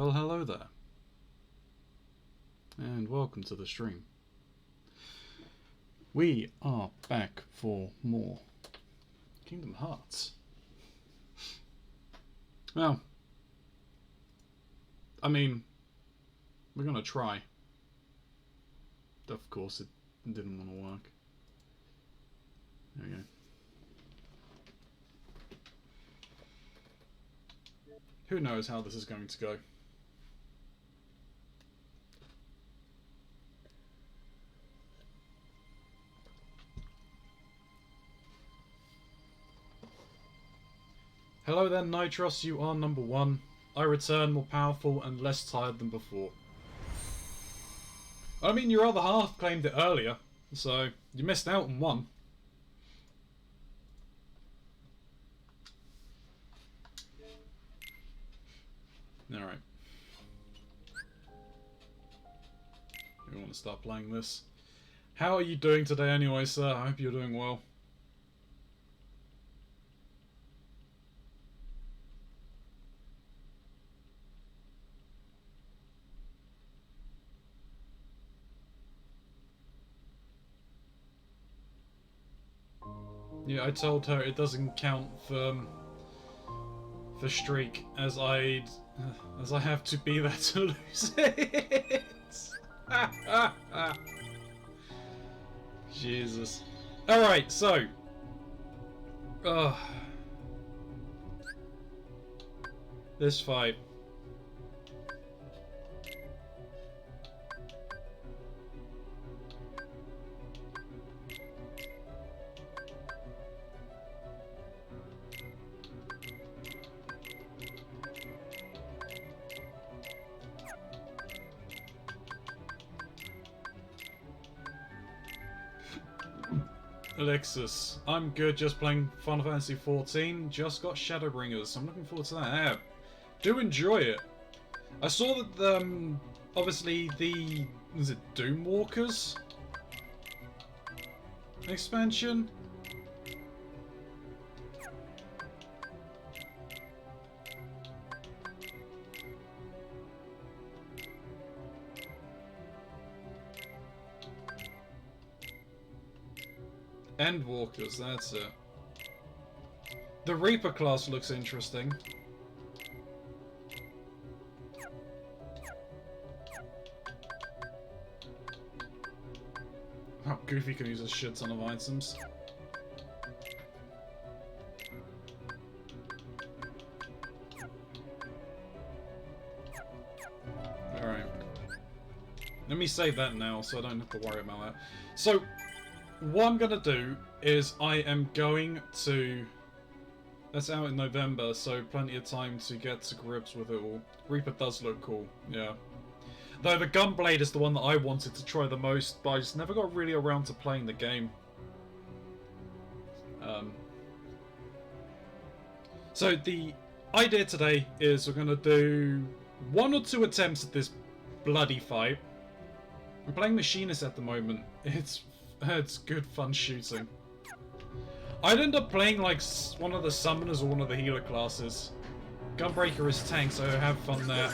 Well, hello there, and welcome to the stream. We are back for more Kingdom Hearts. Well, I mean, we're gonna try. Of course, it didn't want to work. There we go. Who knows how this is going to go? Hello there, Nitros, you are number one. I return more powerful and less tired than before. I mean, your other half claimed it earlier, so you missed out on one. Alright. We want to start playing this. How are you doing today anyway, sir? I hope you're doing well. Yeah, I told her it doesn't count for streak, as I have to be there to lose it. Jesus. All right, so. This fight. Alexis, I'm good, just playing Final Fantasy XIV, just got Shadowbringers, I'm looking forward to that. Yeah, do enjoy it. I saw that, obviously the, is it Doomwalkers expansion? Endwalkers, that's it. The Reaper class looks interesting. Oh, Goofy can use a shit ton of items. Alright. Let me save that now so I don't have to worry about that. So, what I'm gonna do is I am going to... That's out in November, so plenty of time to get to grips with it all. Reaper does look cool, yeah. Though the Gunblade is the one that I wanted to try the most, but I just never got really around to playing the game. So the idea today is we're gonna do 1 or 2 attempts at this bloody fight. I'm playing Machinist at the moment. It's good fun shooting. I'd end up playing like one of the summoners or one of the healer classes. Gunbreaker is tank, so have fun there.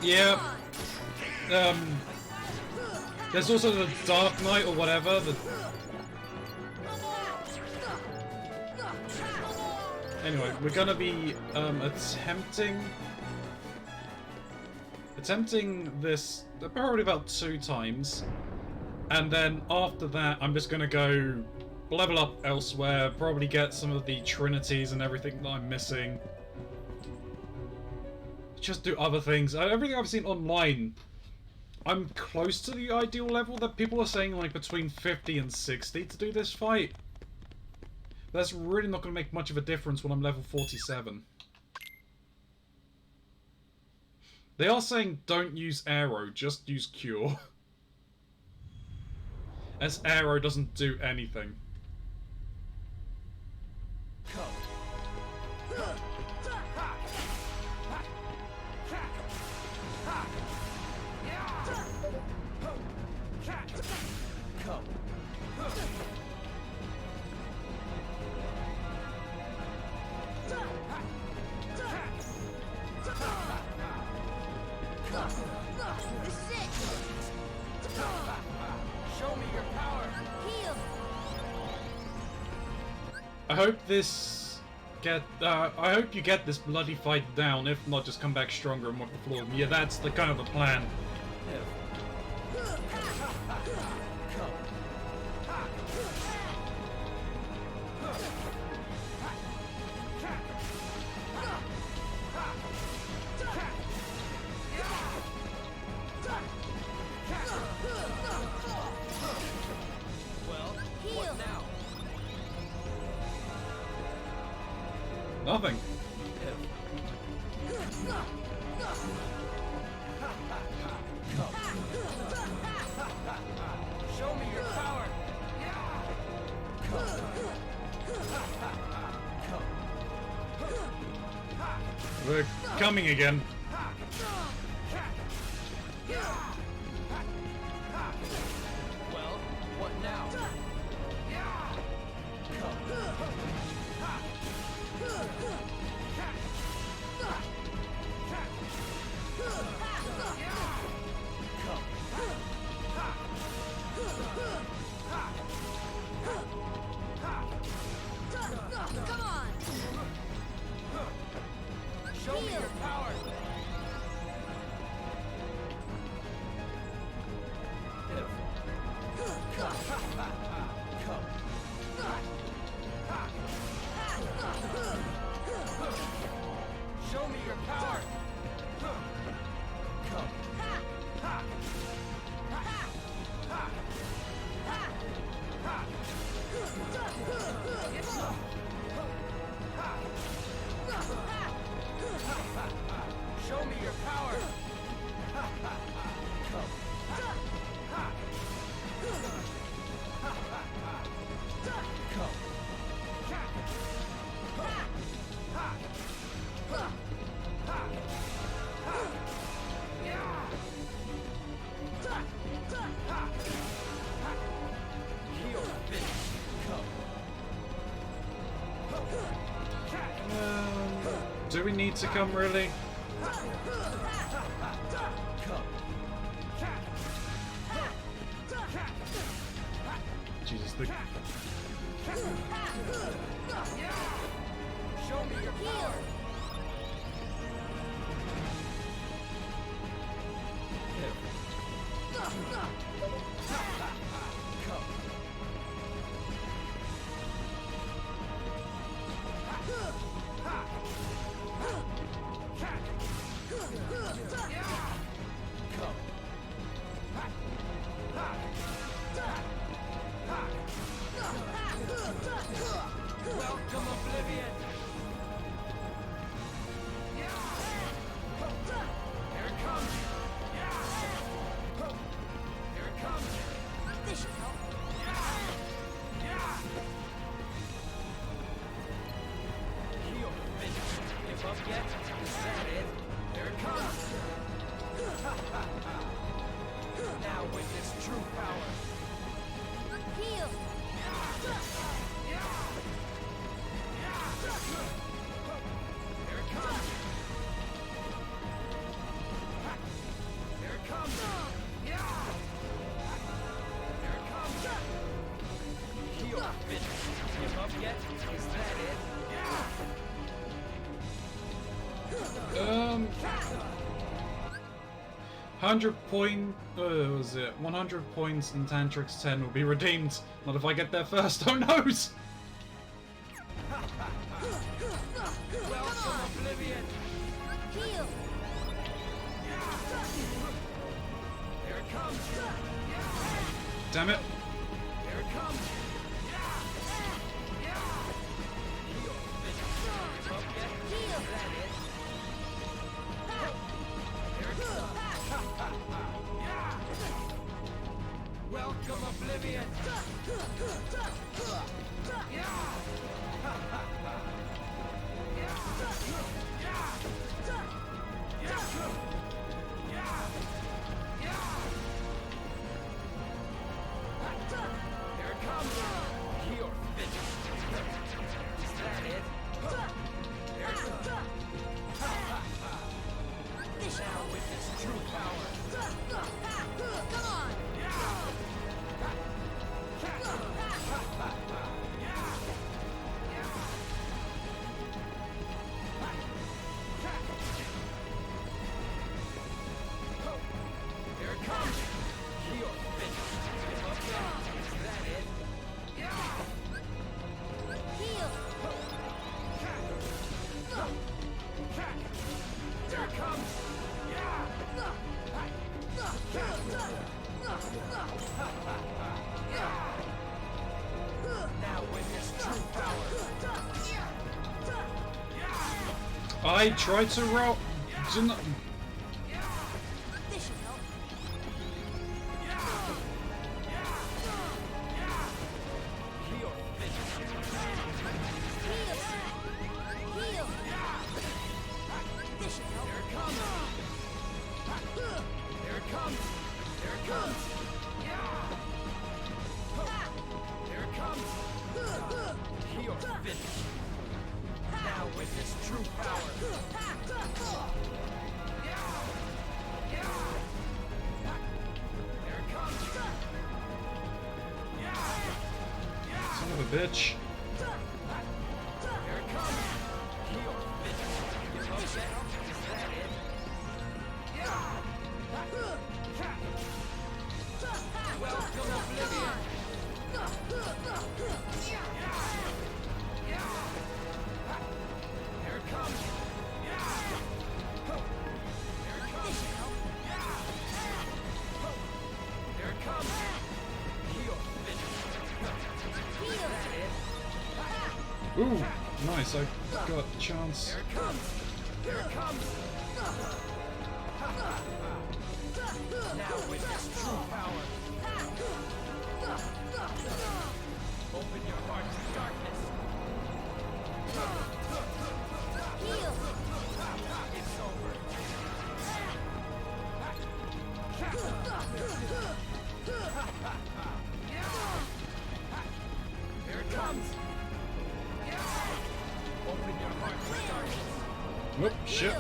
Yeah. There's also the Dark Knight or whatever. Anyway, we're gonna be attempting this probably about 2 times, and then after that I'm just gonna go level up elsewhere, probably get some of the trinities and everything that I'm missing, just do other things. Everything I've seen online, I'm close to the ideal level. That people are saying like between 50 and 60 to do this fight. That's really not going to make much of a difference when I'm level 47. They are saying don't use Arrow, just use Cure. As Arrow doesn't do anything. your power. Heal. I hope I hope you get this bloody fight down. If not, just come back stronger and wipe the floor with me. Yeah, that's the kind of the plan. Nothing. Show me your power. We're coming again. Well, what now? Come on. Show me your power. Show me your power. Show me your power. Do we need to come really? Jesus, the... Show me your power. Welcome, Oblivion. Here it comes. Here it comes. This should help. Heal. Give up yet? Is that it? Here it comes. Now witness true power. Heal. Here it comes. Here it comes. Here it comes. Heal. Give up yet? Is that it? 100 point... was it? 100 points in Tantrix 10 will be redeemed. Not if I get there first, who knows? Welcome, Oblivion. Heal. Here it comes. Damn it. Here it comes. Heal. Give up yet? Heal. Is that it? Here it comes. Welcome, Oblivion. Here it comes. You're finished. Is that it? Here it comes. Now witness true power. Come on. I tried to roll. Didn't. This should help. Heal. Heal. This should help. Here it comes. Here it comes. Here it comes. Here it comes. Heal. Finish. Now witness true power. Here it comes. Son of a bitch. Here it comes. Heal. Finish. Give up that. Is that it? Welcome Oblivion. Here it comes. Here it comes. Here it comes. Heal. Finish. Is that it? Ooh, nice. I got a chance. Here it comes. Here it comes. Now witness true power. Open your heart to darkness. Heal. It's over. Here it comes. Open your heart to darkness. Whoop, shit.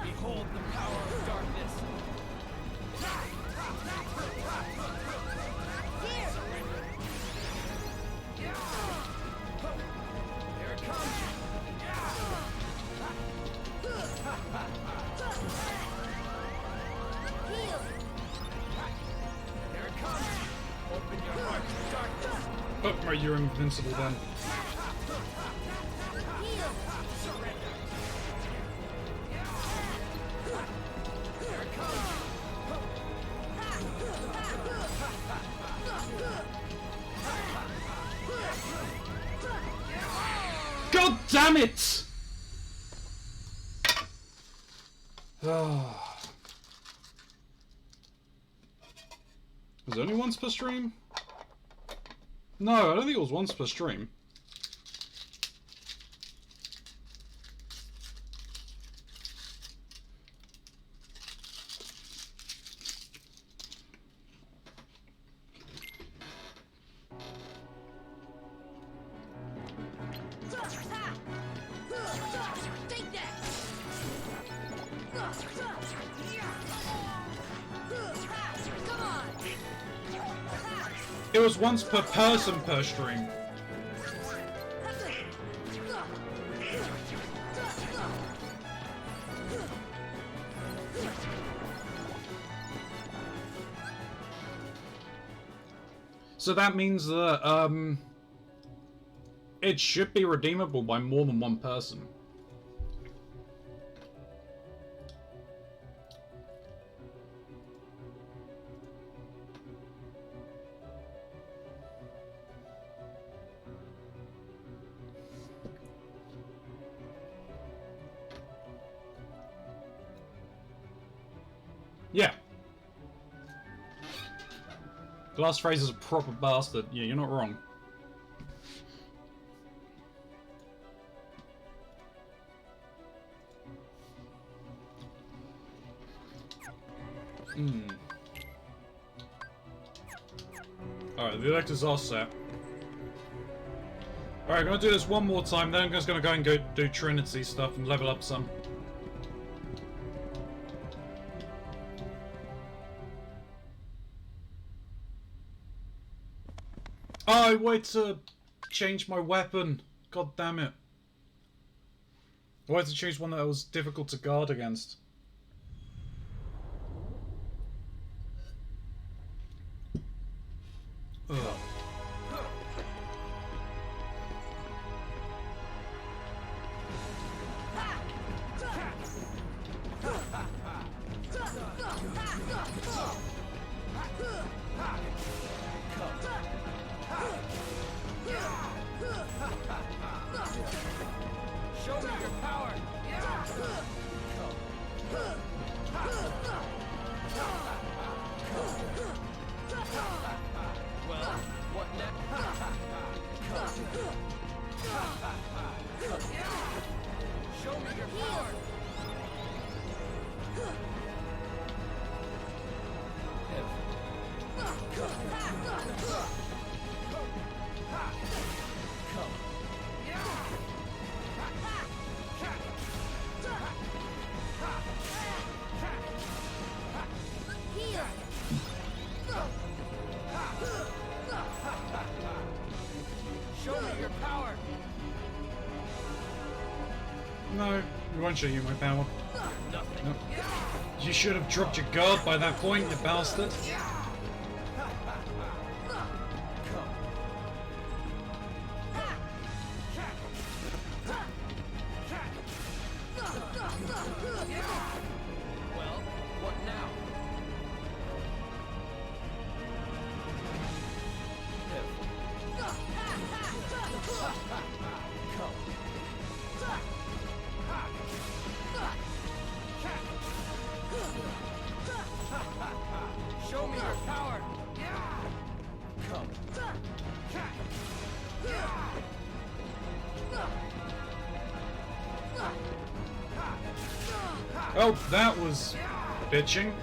Behold the power of darkness. Here. Here it comes. Heal. Here it comes. Open your heart to darkness. Oh, right, you're invincible then. Heal. Surrender. Here it comes. God damn it! Was it only once per stream? No, I don't think it was once per stream. Take that. Come on. It was once per person per stream. So that means that, it should be redeemable by more than one person. Yeah. Glass Fraser's a proper bastard. Yeah, you're not wrong. Alright, the electors are set. Alright, I'm gonna do this one more time, then I'm just gonna go and do Trinity stuff and level up some. Oh, I wanted to change my weapon. God damn it. I wanted to choose one that was difficult to guard against. Ugh. No, we won't show you my power. Nothing. No. You should have dropped your guard by that point, you bastard. Well, what now? Show me your power. Come. Oh, that was bitching.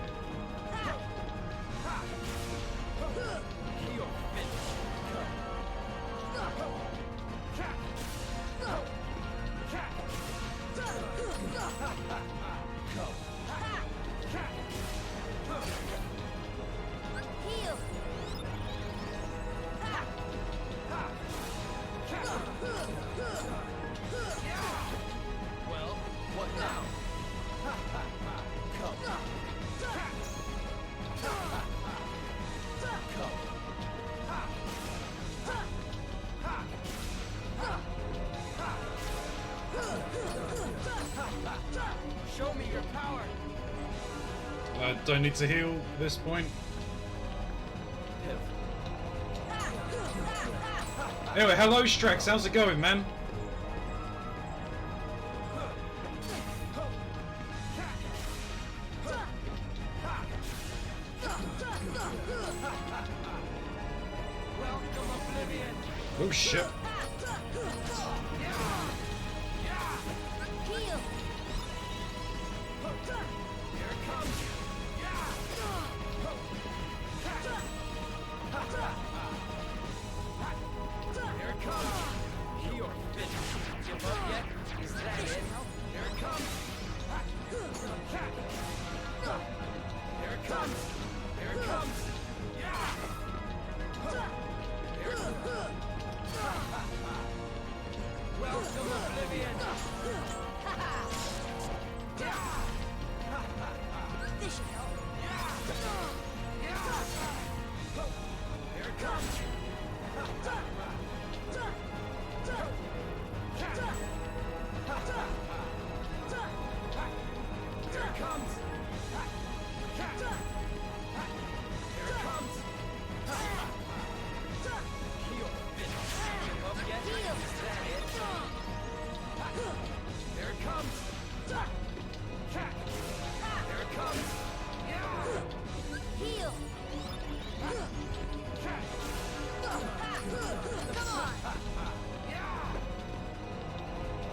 Heal. Heal. Well, what now? Come. Show me your power. I don't need to heal at this point. Anyway, hello Strax, how's it going, man? Welcome, Oblivion. Oh shit. Heal. Here it comes. Here it comes. Heal. Give up yet? Is that it? Here it comes. Here it comes. Here it comes. Welcome, Oblivion. This should help. Here it comes. Here it comes. Here it comes. Heal. Give up yet? Heal. Is that it? Here it comes. Here it comes. Heal. Come on.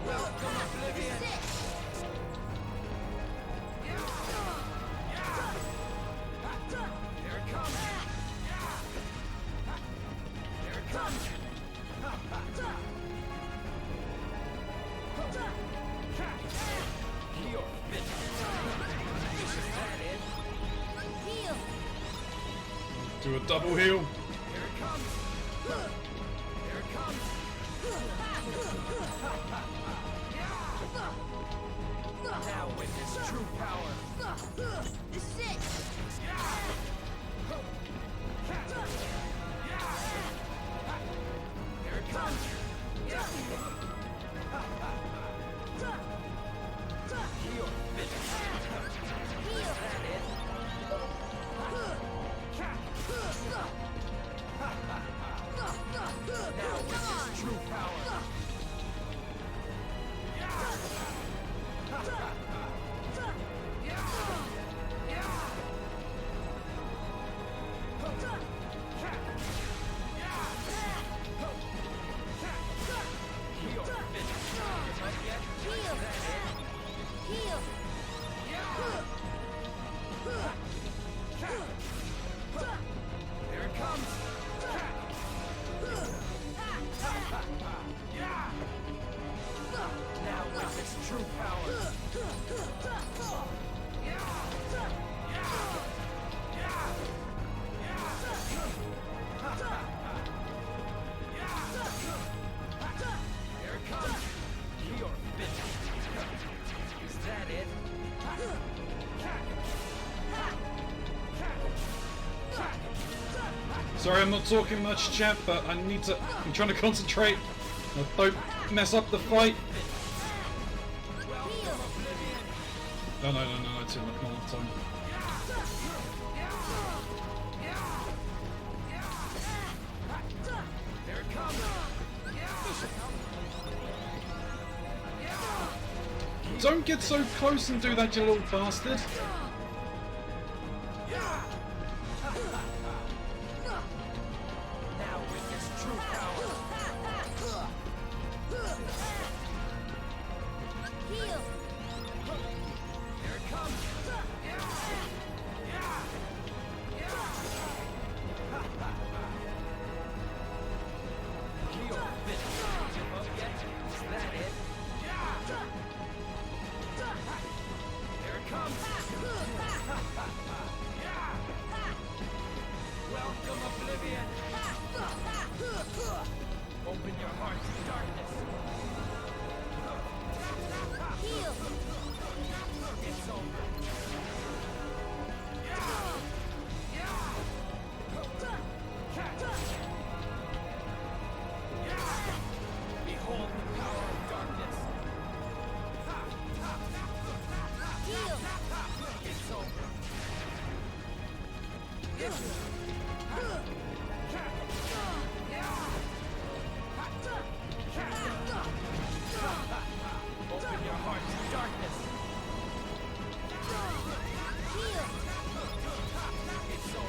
Welcome, Oblivion. Sit. Here it comes. Here it comes. Heal. Is that it? Heal. Do a double heal. Here it comes. Here it comes. Now witness true power. This is it. Here it comes. Heal. Heal. Is that it? Now witness true power. Sorry, I'm not talking much, chat, but I need to. I'm trying to concentrate. Don't mess up the fight. Heal. No, it's not enough time. Here it comes. Don't get so close and do that, you little bastard. Now witness true power. Heal. Here it comes. Heal. Finish. Give up yet? Is that it? Here it comes. Welcome, Oblivion. Open your heart to darkness. Heal. It's over. Behold the power of darkness. Heal. It's over. Open your heart to darkness. Heal. It's over.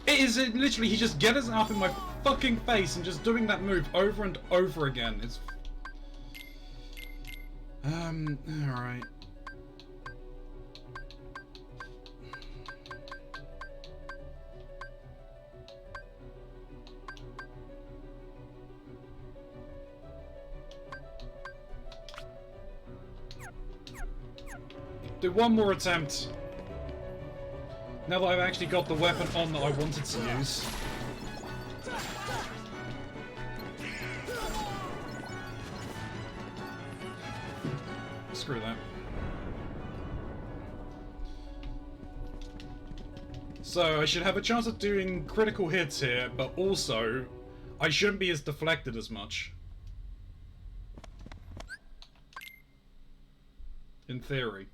It is literally, he just gets up in my fucking face and just doing that move over and over again. It's... alright. Do one more attempt. Now that I've actually got the weapon on that I wanted to use. Screw that. So I should have a chance of doing critical hits here, but also I shouldn't be as deflected as much. In theory.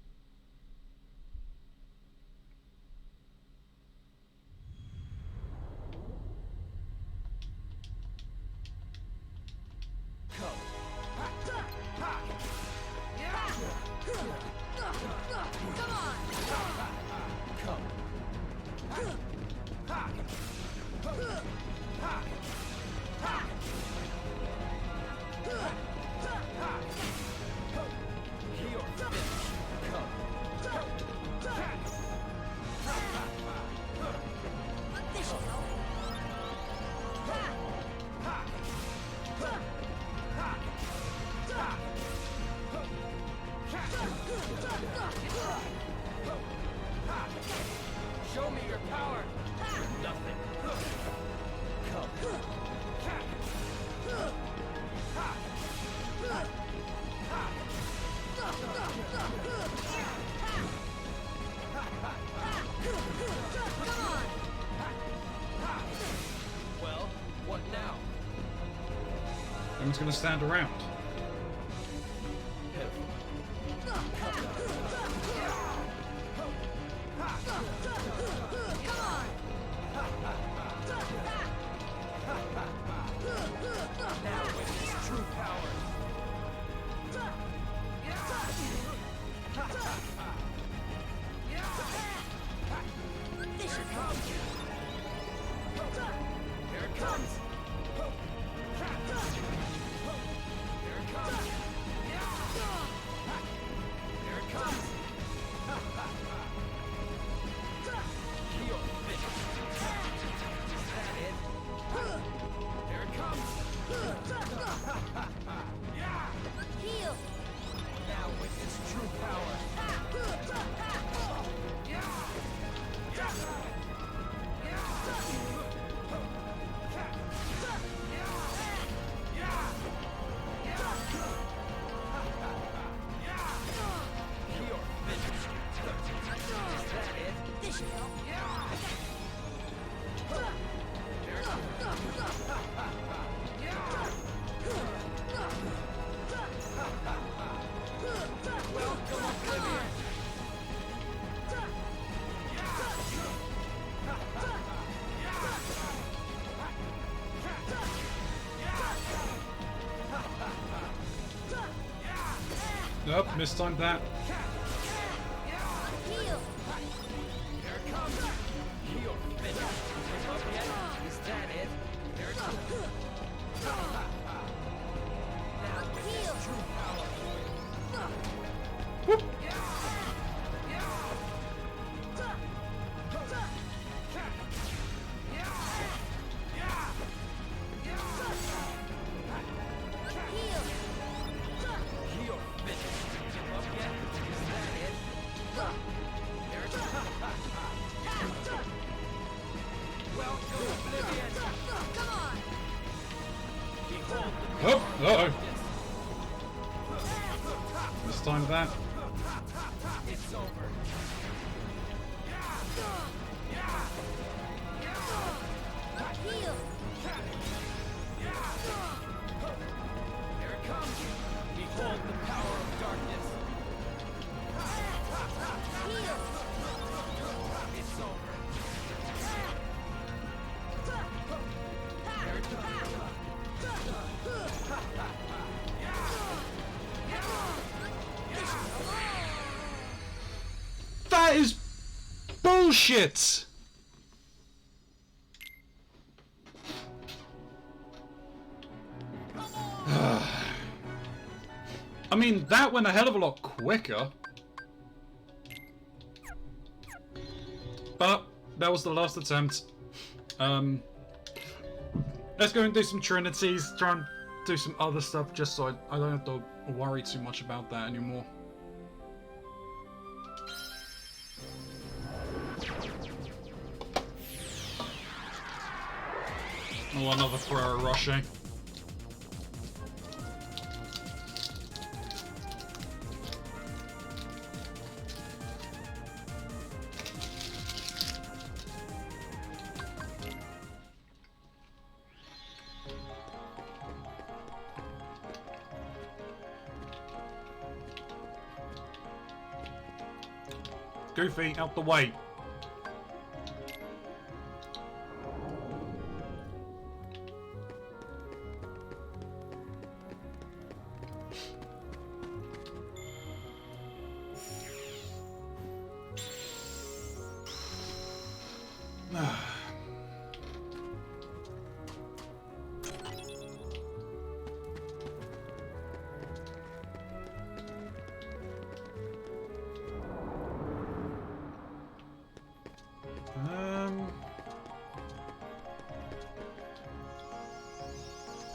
Show me your power. Nothing. Well, what now? I'm just gonna stand around. Now witness true power. Here it comes. Here Nope, mistimed that. Heal. Here it comes. Heal. Finish. Give up yet? Is that it? Here it comes. Now witness Heal. true power. Whoop. Heal. Heal. Finish. Give up yet? Is that it? Here it comes. Welcome, Oblivion. Come on. Behold the Oh, uh-oh. darkness. Mistimed that. It's over. Heal. Here it comes. Behold the power of darkness. Heal. It's over. Here it comes. That is bullshit! I mean, that went a hell of a lot quicker. But that was the last attempt. Let's go and do some trinities, try and do some other stuff just so I don't have to worry too much about that anymore. Oh, another Ferrero Rocher. Goofy, out the way.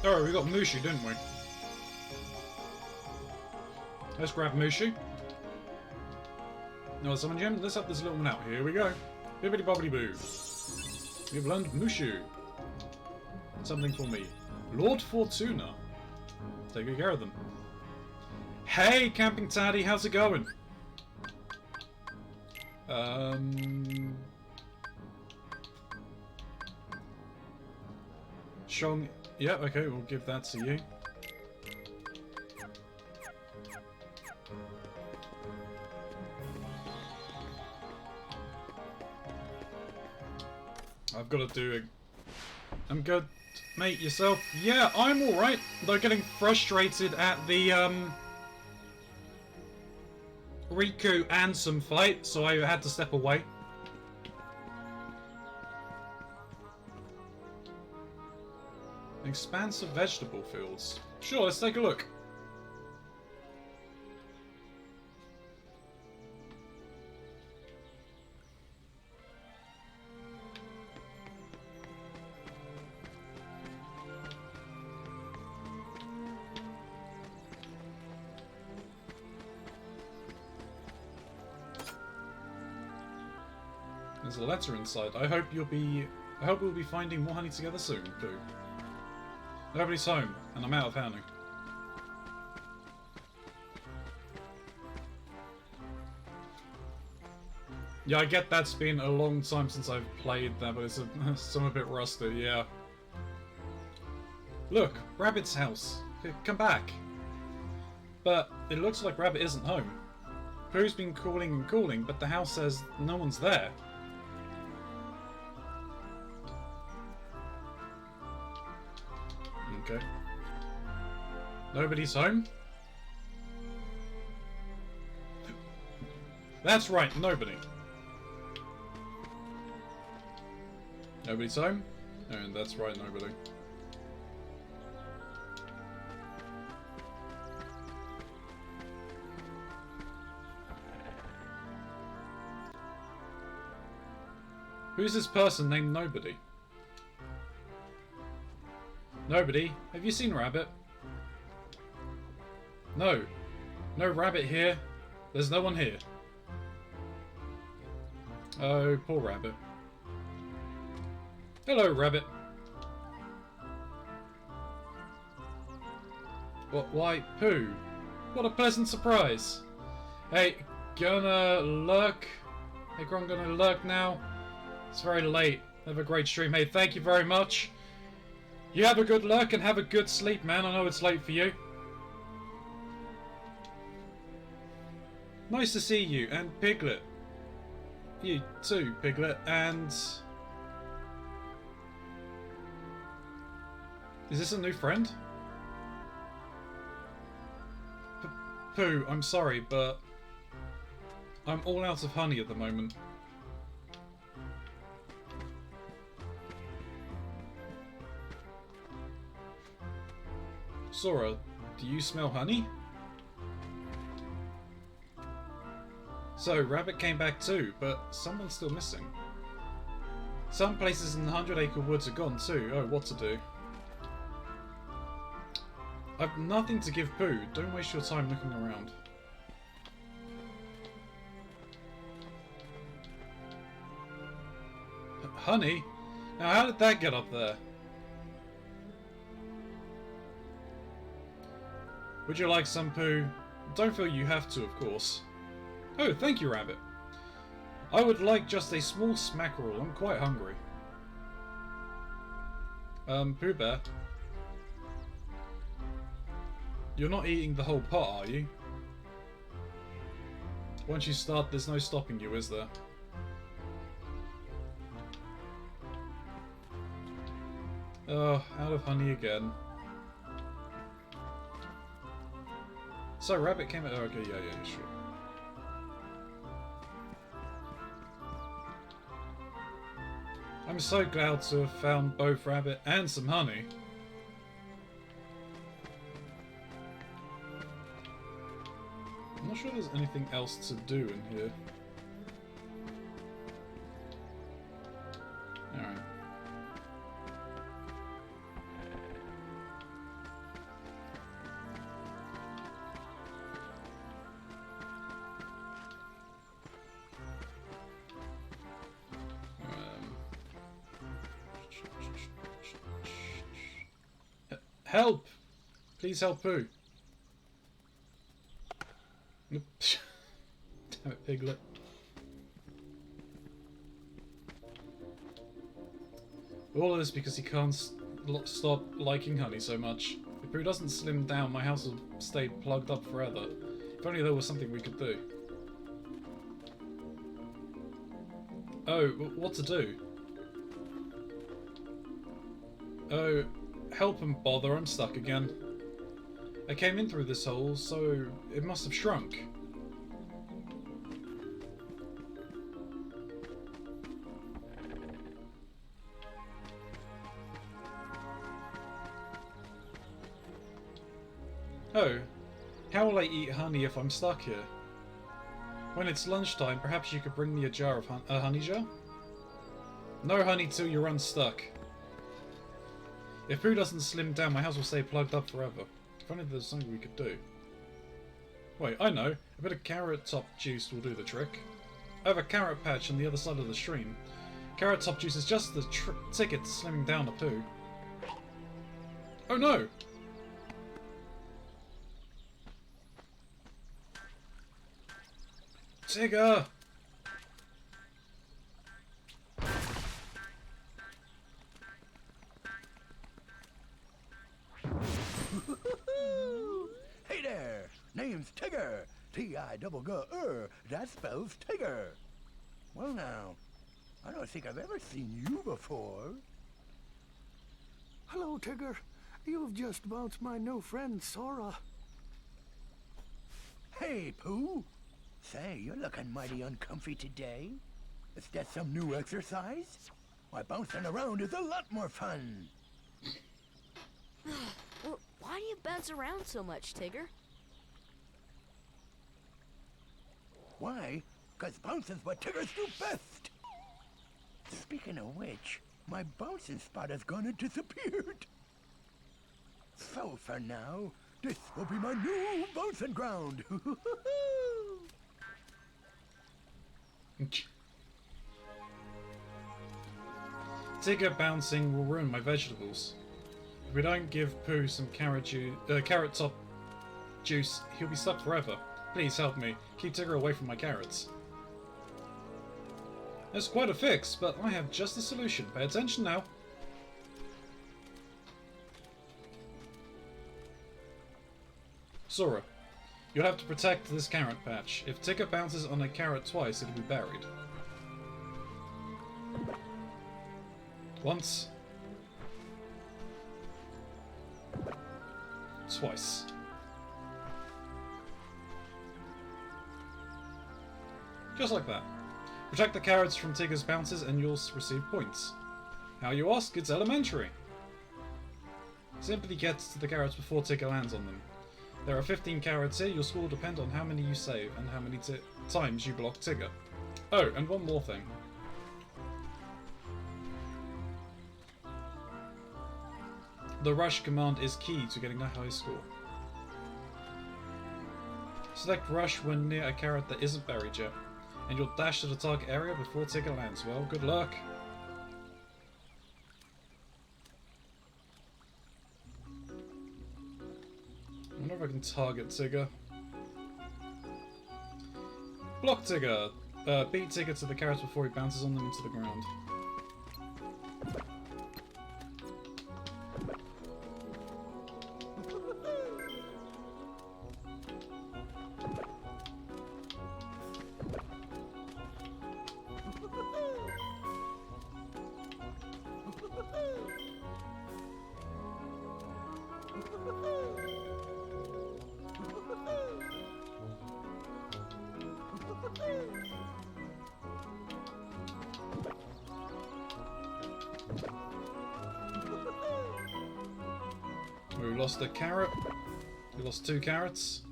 Oh, we got Mushu, didn't we? Let's grab Mushu. No, summon gem. Let's have this little one out. Here we go. Bibbidi bobbidi boo. We've learned Mushu. Something for me. Lord Fortuna. Take good care of them. Hey, Camping Taddy, how's it going? Shong. Yeah, okay, we'll give that to you. I've got to do it. I'm good. Mate, yourself? Yeah, I'm alright. Though getting frustrated at the, Riku and some fight, so I had to step away. Expansive vegetable fields. Sure, let's take a look. There's a letter inside. I hope we'll be finding more honey together soon, too. Nobody's home, and I'm out of honey. Yeah, I get that's been a long time since I've played that, but I'm a bit rusty, yeah. Look, Rabbit's house. Come back. But it looks like Rabbit isn't home. Pooh's been calling and calling, but the house says no one's there. Okay. Nobody's home? That's right, nobody. Nobody's home? And that's right, nobody. Who's this person named Nobody? Nobody? Have you seen Rabbit? No. No Rabbit here. There's no one here. Oh, poor Rabbit. Hello, Rabbit. What? Why, Pooh? What a pleasant surprise. Hey, gonna lurk? Hey, Gron, gonna lurk now? It's very late. Have a great stream. Hey, thank you very much. You have a good lurk and have a good sleep, man. I know it's late for you. Nice to see you, and Piglet. You too, Piglet, and... Is this a new friend? Pooh, I'm sorry, but... I'm all out of honey at the moment. Sora, do you smell honey? So, Rabbit came back too, but someone's still missing. Some places in the 100 Acre Woods are gone too. Oh, what to do? I've nothing to give Pooh. Don't waste your time looking around. Honey? Now, how did that get up there? Would you like some, Pooh? Don't feel you have to, of course. Oh, thank you, Rabbit. I would like just a small smackerel. I'm quite hungry. Pooh Bear. You're not eating the whole pot, are you? Once you start, there's no stopping you, is there? Oh, out of honey again. So, Rabbit came out... Oh, okay, yeah, sure. I'm so glad to have found both Rabbit and some honey. I'm not sure there's anything else to do in here. Alright. Help! Please help Pooh. Damn it, Piglet. All of this because he can't stop liking honey so much. If Pooh doesn't slim down, my house will stay plugged up forever. If only there was something we could do. Oh, what to do? Oh, help and bother, I'm stuck again. I came in through this hole, so it must have shrunk. Oh, how will I eat honey if I'm stuck here? When it's lunchtime, perhaps you could bring me a jar of a honey jar? No honey till you're unstuck. If Pooh doesn't slim down, my house will stay plugged up forever. If only there's something we could do. Wait, I know. A bit of carrot top juice will do the trick. I have a carrot patch on the other side of the stream. Carrot top juice is just the ticket to slimming down a Pooh. Oh no! Tigger! Hey there! Name's Tigger! T-I-double-G-R. That spells Tigger. Well now, I don't think I've ever seen you before. Hello, Tigger. You've just bounced my new friend, Sora. Hey, Pooh! Say, you're looking mighty uncomfy today. Is that some new exercise? Why, bouncing around is a lot more fun. Well, why do you bounce around so much, Tigger? Why? 'Cause bouncing's what Tiggers do best. Speaking of which, my bouncing spot has gone and disappeared. So for now, this will be my new bouncing ground. Tigger bouncing will ruin my vegetables. If we don't give Pooh some carrot top juice, he'll be stuck forever. Please help me. Keep Tigger away from my carrots. That's quite a fix, but I have just the solution. Pay attention now. Sora, you'll have to protect this carrot patch. If Tigger bounces on a carrot twice, it'll be buried. Once. Twice. Just like that. Protect the carrots from Tigger's bounces and you'll receive points. How, you ask? It's elementary. Simply get to the carrots before Tigger lands on them. There are 15 carrots here. Your score will depend on how many you save and how many times you block Tigger. Oh, and one more thing. The rush command is key to getting a high score. Select rush when near a carrot that isn't buried yet, and you'll dash to the target area before Tigger lands. Well, good luck. I wonder if I can target Tigger. Block Tigger! Beat Tigger to the carrots before he bounces on them into the ground. We lost a carrot. We lost 2 carrots.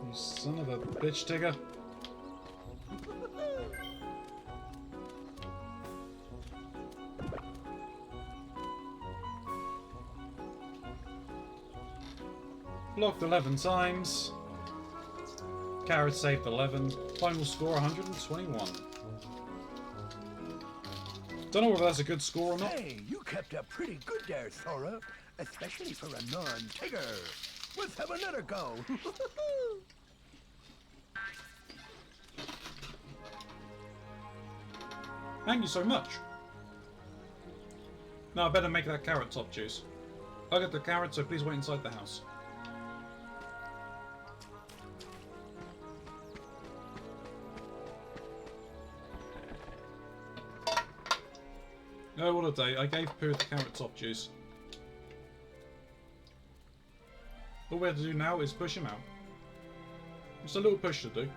You son of a bitch, Tigger. Blocked 11 times. Carrot saved 11. Final score 121. Don't know whether that's a good score or not. Hey, you kept up pretty good there, Sora. Especially for a non-Tigger. Let's have another go. Thank you so much. Now I better make that carrot top juice. I'll get the carrot, so please wait inside the house. Oh, what a day. I gave Pooh the carrot top juice. All we have to do now is push him out. Just a little push to do.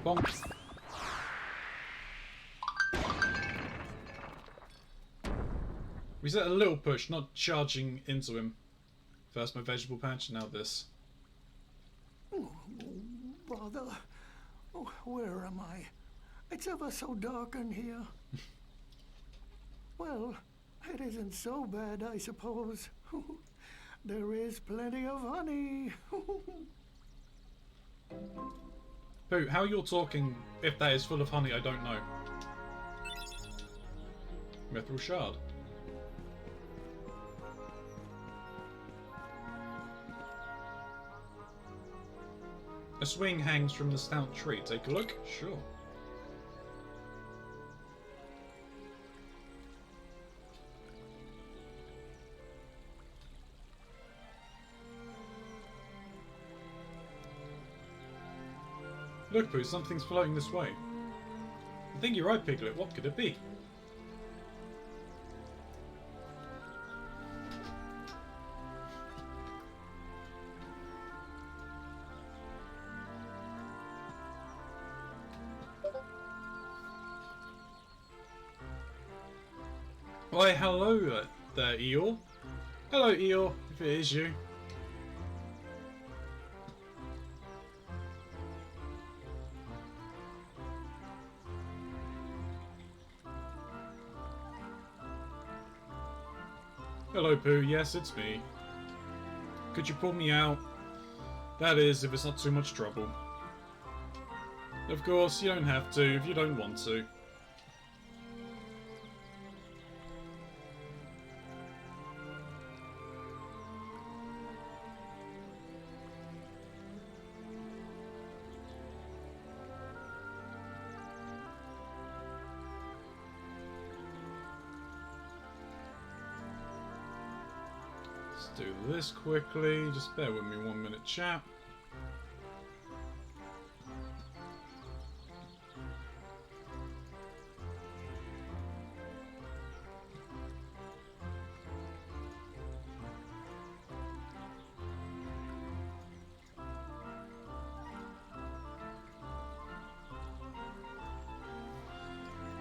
Bonk. We said a little push, not charging into him. First my vegetable patch, now this. Oh, bother. Oh, where am I? It's ever so dark in here. Well, it isn't so bad, I suppose. There is plenty of honey. Pooh, how you're talking, if that is full of honey, I don't know. Mithril shard. A swing hangs from the stout tree. Take a look? Sure. Look, Pooh, something's floating this way. I think you're right, Piglet. What could it be? Why, hello there, Eeyore. Hello, Eeyore, if it is you. Hello, Pooh. Yes, it's me. Could you pull me out? That is, if it's not too much trouble. Of course, you don't have to if you don't want to. Do this quickly, just bear with me 1 minute, chat.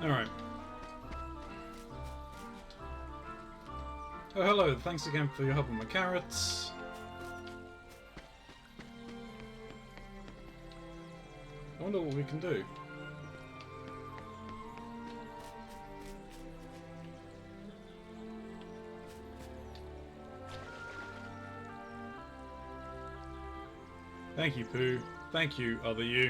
Alright. Oh, hello. Thanks again for your help with my carrots. I wonder what we can do. Thank you, Pooh. Thank you, other you.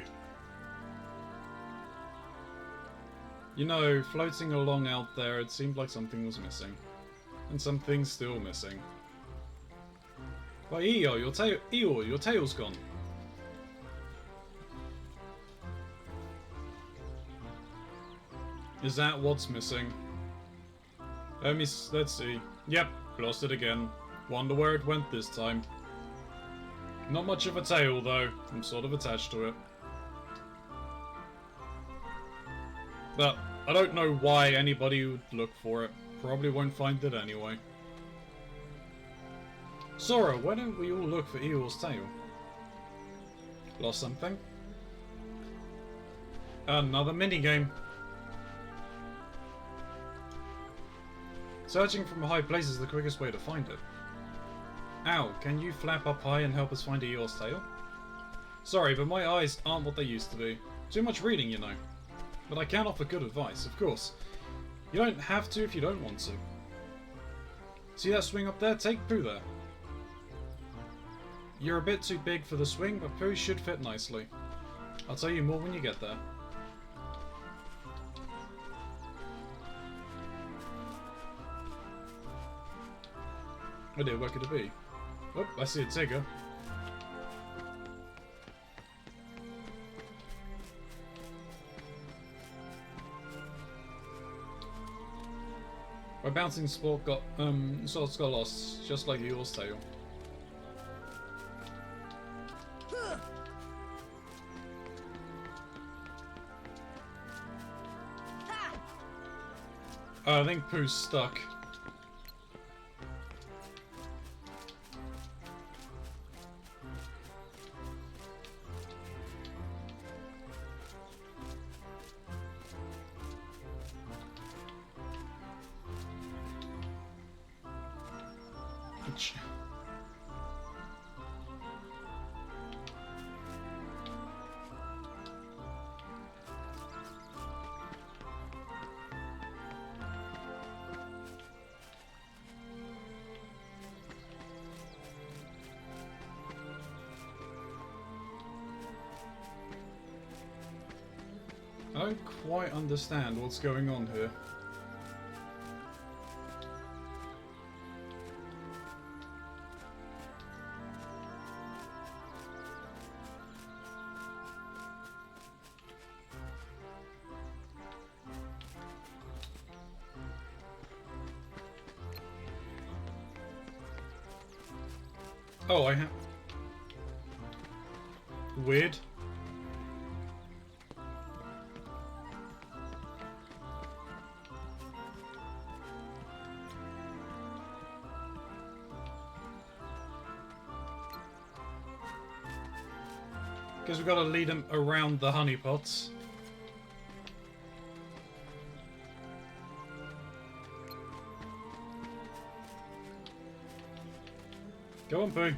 You know, floating along out there, it seemed like something was missing. And something's still missing. Why, Eeyore, your tail's gone. Is that what's missing? Let's see. Yep, lost it again. Wonder where it went this time. Not much of a tail, though. I'm sort of attached to it. But I don't know why anybody would look for it. Probably won't find it anyway. Sora, why don't we all look for Eeyore's tail? Lost something? Another minigame. Searching from a high place is the quickest way to find it. Ow, can you flap up high and help us find Eeyore's tail? Sorry, but my eyes aren't what they used to be. Too much reading, you know. But I can offer good advice, of course. You don't have to if you don't want to. See that swing up there? Take Pooh there. You're a bit too big for the swing, but Pooh should fit nicely. I'll tell you more when you get there. Oh dear, where could it be? Oh, I see a Tigger. My bouncing sport got lost, just like Eeyore's tail. I think Pooh's stuck. I don't quite understand what's going on here. Oh, I have... Weird. Because we've got to lead him around the honeypots. Go on, Pooh.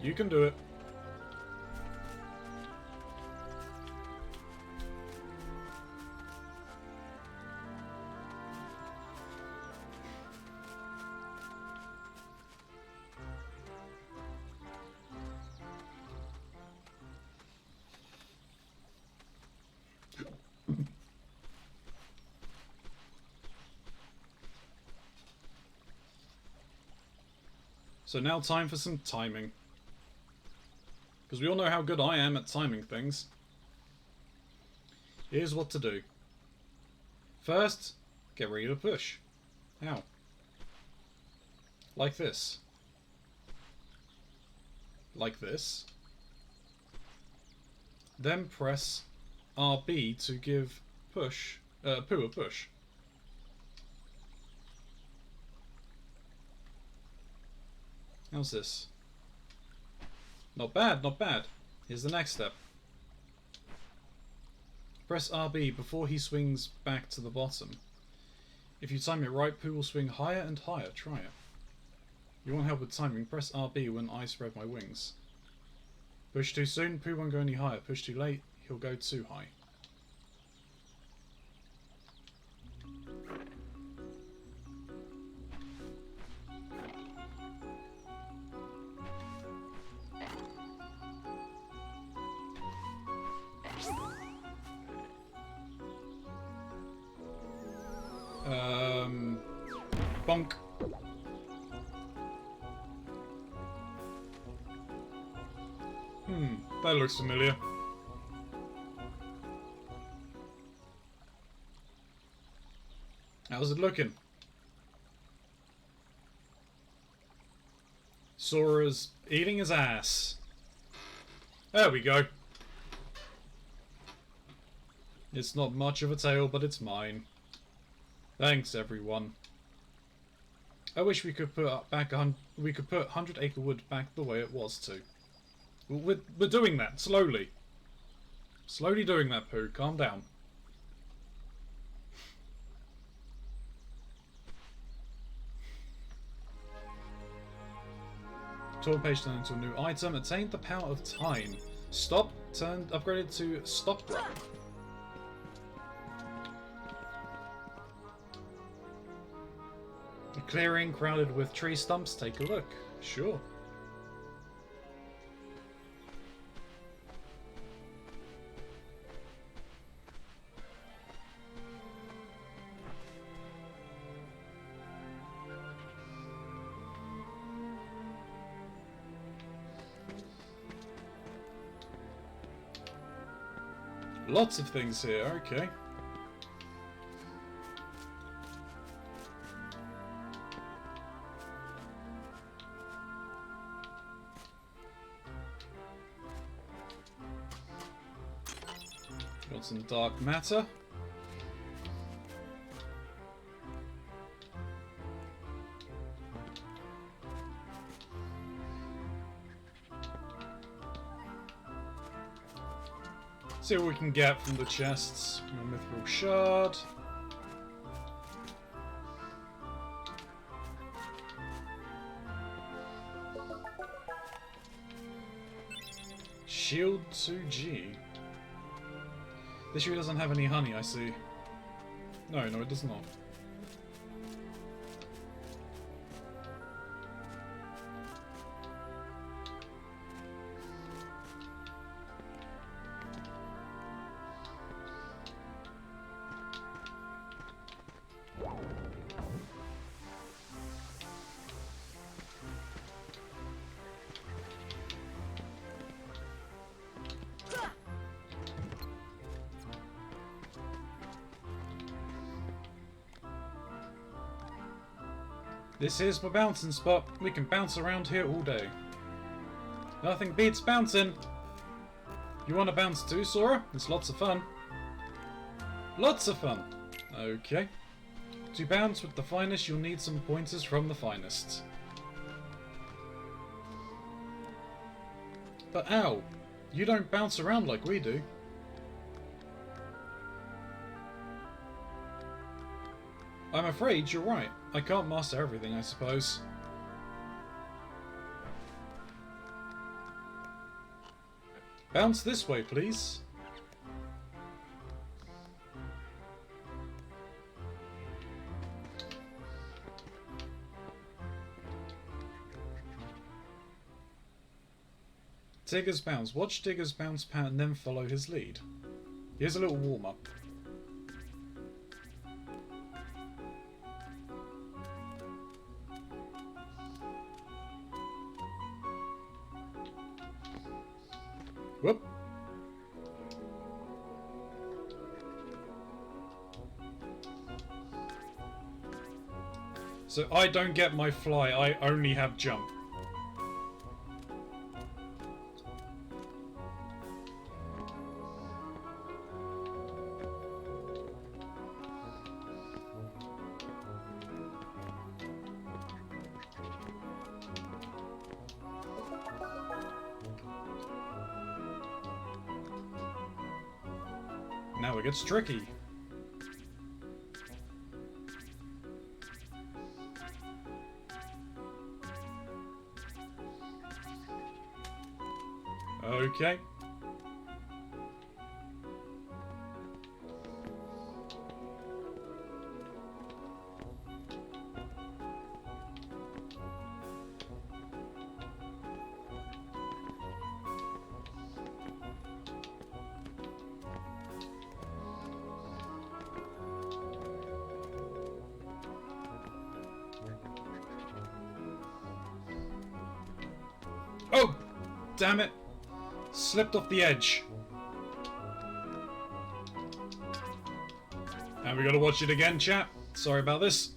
You can do it. So now time for some timing. Because we all know how good I am at timing things. Here's what to do. First, get ready to push. How? Like this. Like this. Then press RB to give Pooh a push. How's this? Not bad, not bad. Here's the next step. Press RB before he swings back to the bottom. If you time it right, Pooh will swing higher and higher. Try it. You want help with timing? Press RB when I spread my wings. Push too soon, Pooh won't go any higher. Push too late, he'll go too high. Bonk. That looks familiar. How's it looking? Sora's eating his ass. There we go. It's not much of a tail, but it's mine. Thanks, everyone. I wish we could put 100 Acre Wood back the way it was too. We're doing that slowly. Slowly doing that, Pooh. Calm down. Torn page turned into a new item. Attained the power of time. Stop turned upgraded to stop run. A clearing crowded with tree stumps. Take a look. Sure. Lots of things here, okay. Got some dark matter. See what we can get from the chests. A mithril shard. Shield 2G. This tree doesn't have any honey, I see. No, it does not. This is my bouncing spot. We can bounce around here all day. Nothing beats bouncing. You want to bounce too, Sora? It's lots of fun. Lots of fun. Okay. To bounce with the finest, you'll need some pointers from the finest. But ow! You don't bounce around like we do. I'm afraid you're right. I can't master everything, I suppose. Bounce this way, please. Tigger's bounce. Watch Tigger's bounce pattern, then follow his lead. Here's a little warm-up. Whoop. So I don't get my fly, I only have jump. Now it gets tricky. Okay. Oh! Damn it! Slipped off the edge. And we gotta watch it again, chat. Sorry about this.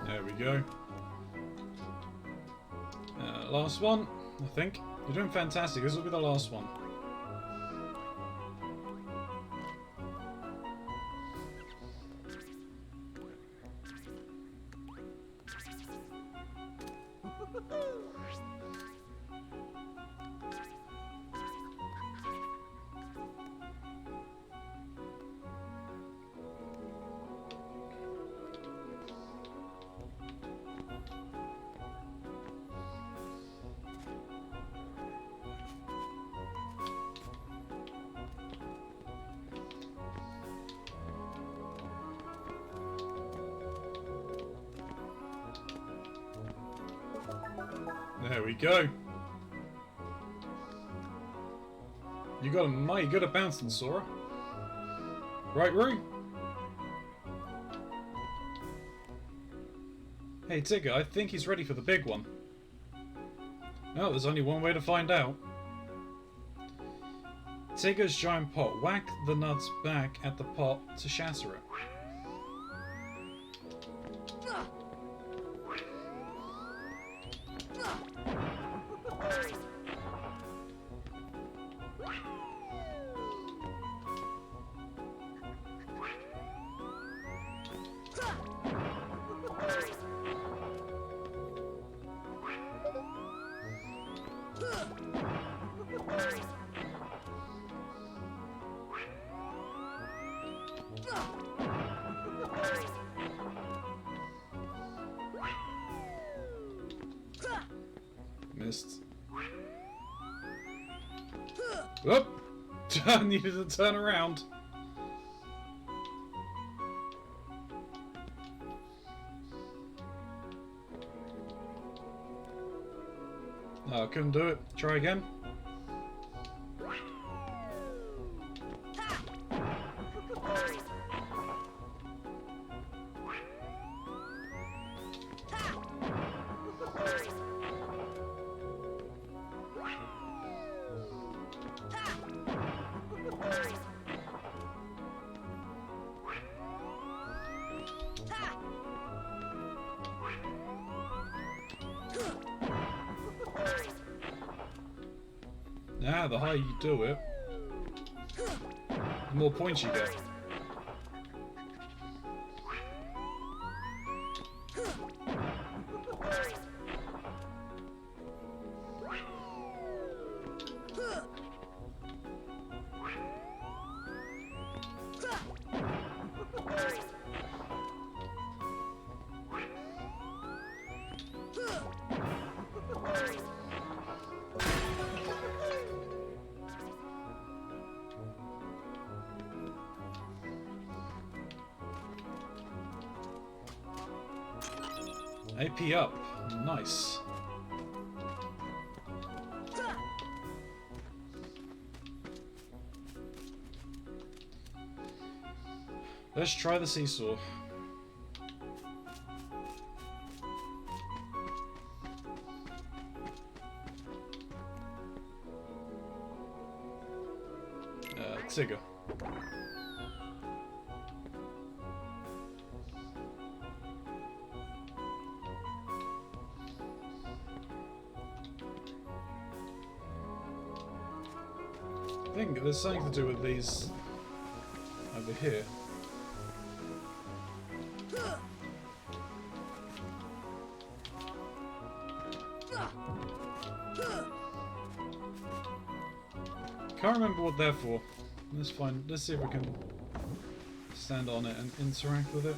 There we go. Last one, I think. You're doing fantastic. This will be the last one. There we go. You got a mighty good at bouncing, Sora. Right, Roo? Hey, Tigger, I think he's ready for the big one. No, there's only one way to find out. Tigger's giant pot. Whack the nuts back at the pot to shatter it. Missed. Whoop! I needed to turn around. No, I couldn't do it. Try again. Nah, the higher you do it, the more points you get. AP up. Nice. Let's try the seesaw. Tigger. I think there's something to do with these over here. Can't remember what they're for. Let's find. Let's see if we can stand on it and interact with it.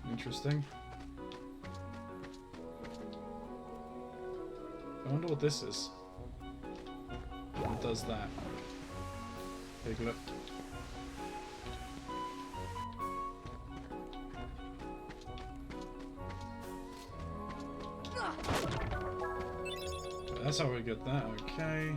Interesting. I wonder what this is. It does that. Piglet. That's how we get that, okay.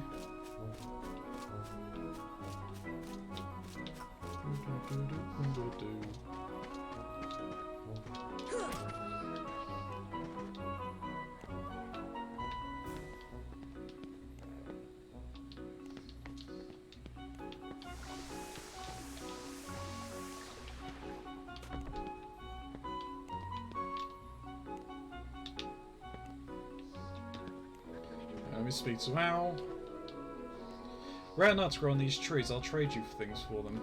Let me speak to Al. Rare nuts grow on these trees. I'll trade you for things for them.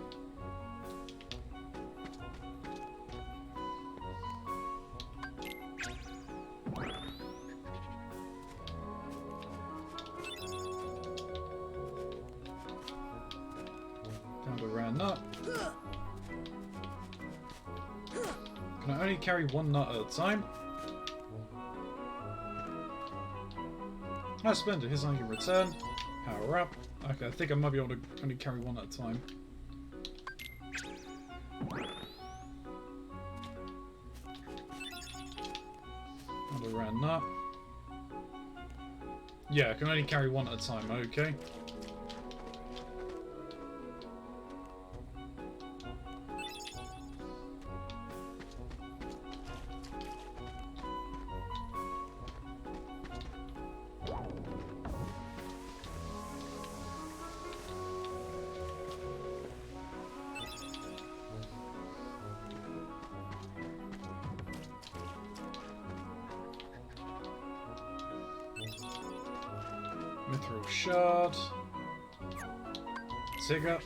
Found a rare nut. Can I only carry one nut at a time? Oh, splendid. Here's something you can return. Power up. Okay, I think I might be able to only carry one at a time. Another round nut. Yeah, I can only carry one at a time. Okay. Mithril shard. Tigger.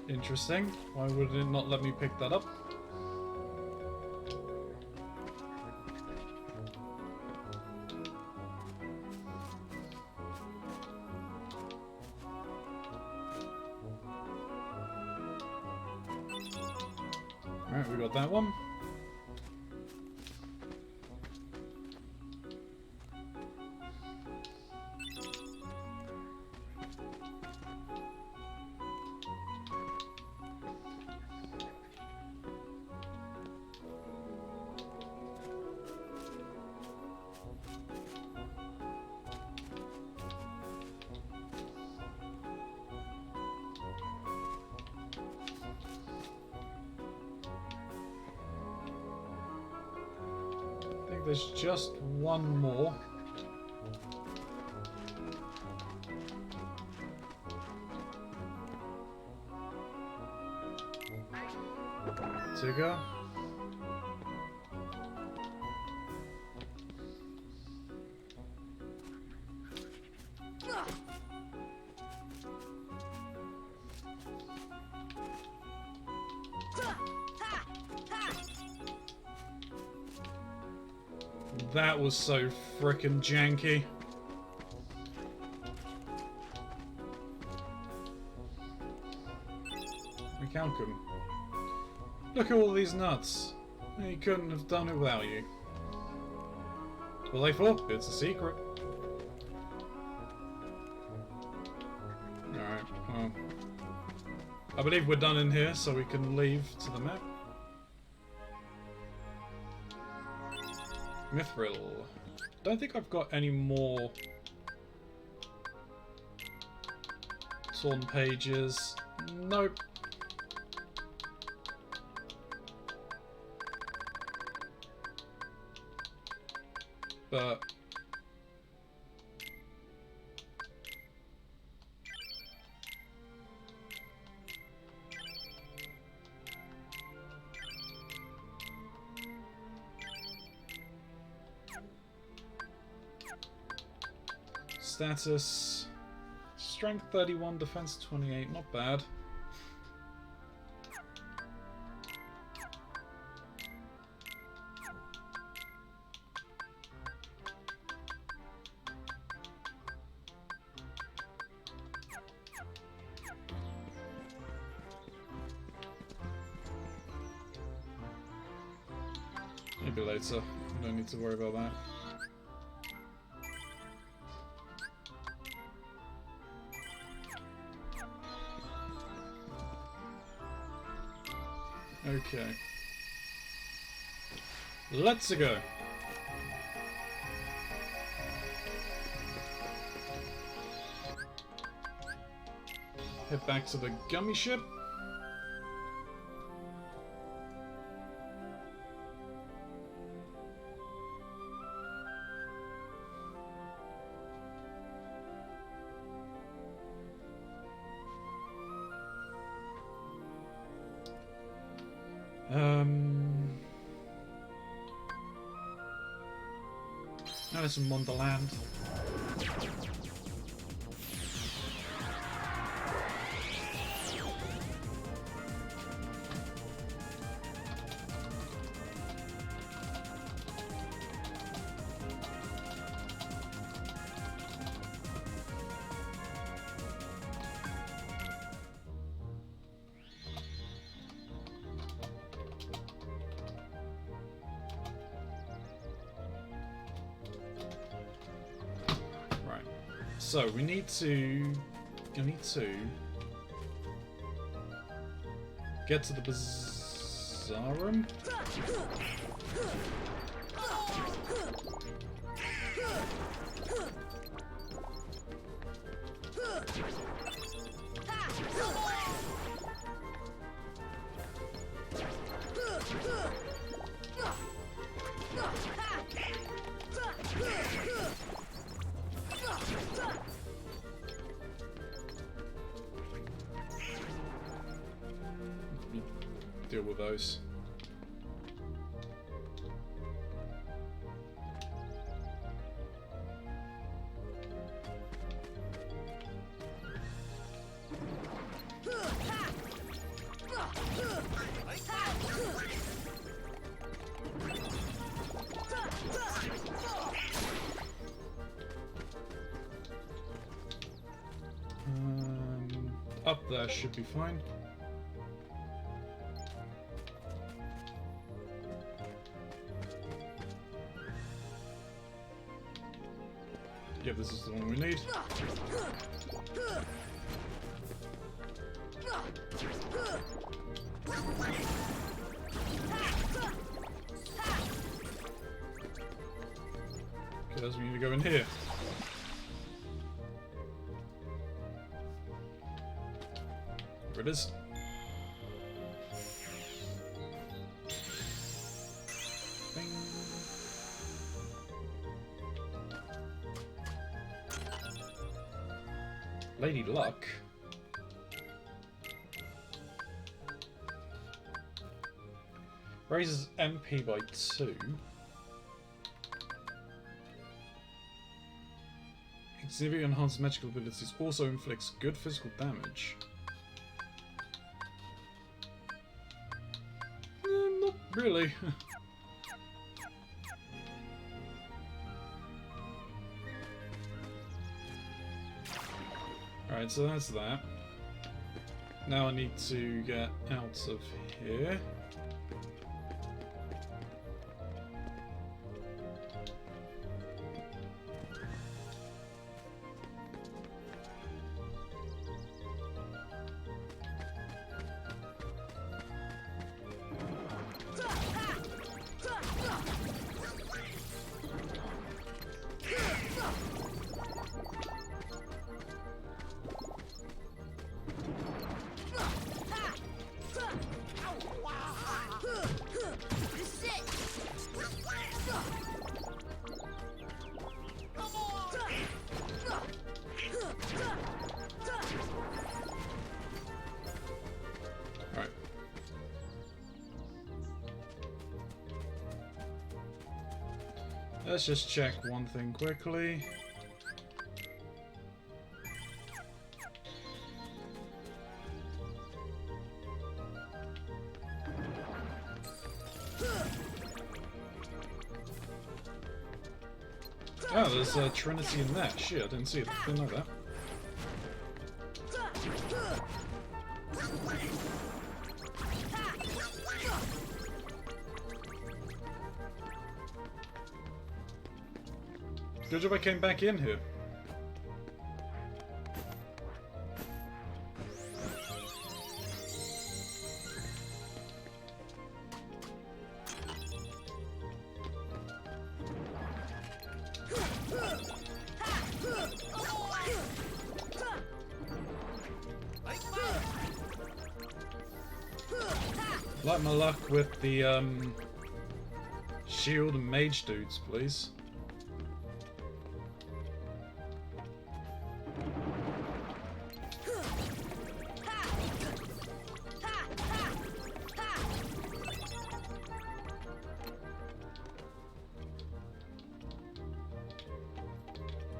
Interesting. Why would it not let me pick that up? Alright, we got that one. I think there's just one more. Tigger. That was so frickin' janky. Recount them. Look at all these nuts. He couldn't have done it without you. Well, they thought it's a secret. Alright, well. I believe we're done in here, so we can leave to the map. Mithril. Don't think I've got any more torn pages. Nope. But status, strength 31, defense 28, not bad. Maybe later. I don't need to worry about that. Okay. Let's go. Head back to the gummy ship. Alice in Wonderland. So we need to get to the bazaar room. Deal with those. Up there should be fine. Yeah, this is the one we need. Okay, that's we need to go in here. There it is. Bing. Lady Luck. Raises MP by 2. Significantly enhanced magical abilities. Also inflicts good physical damage. Not really. Alright, so that's that. Now I need to get out of here. Let's just check one thing quickly. Oh, there's a Trinity in there. Shit, I didn't see it. Didn't know that. Good job I came back in here. Like my luck with the shield and mage dudes, please.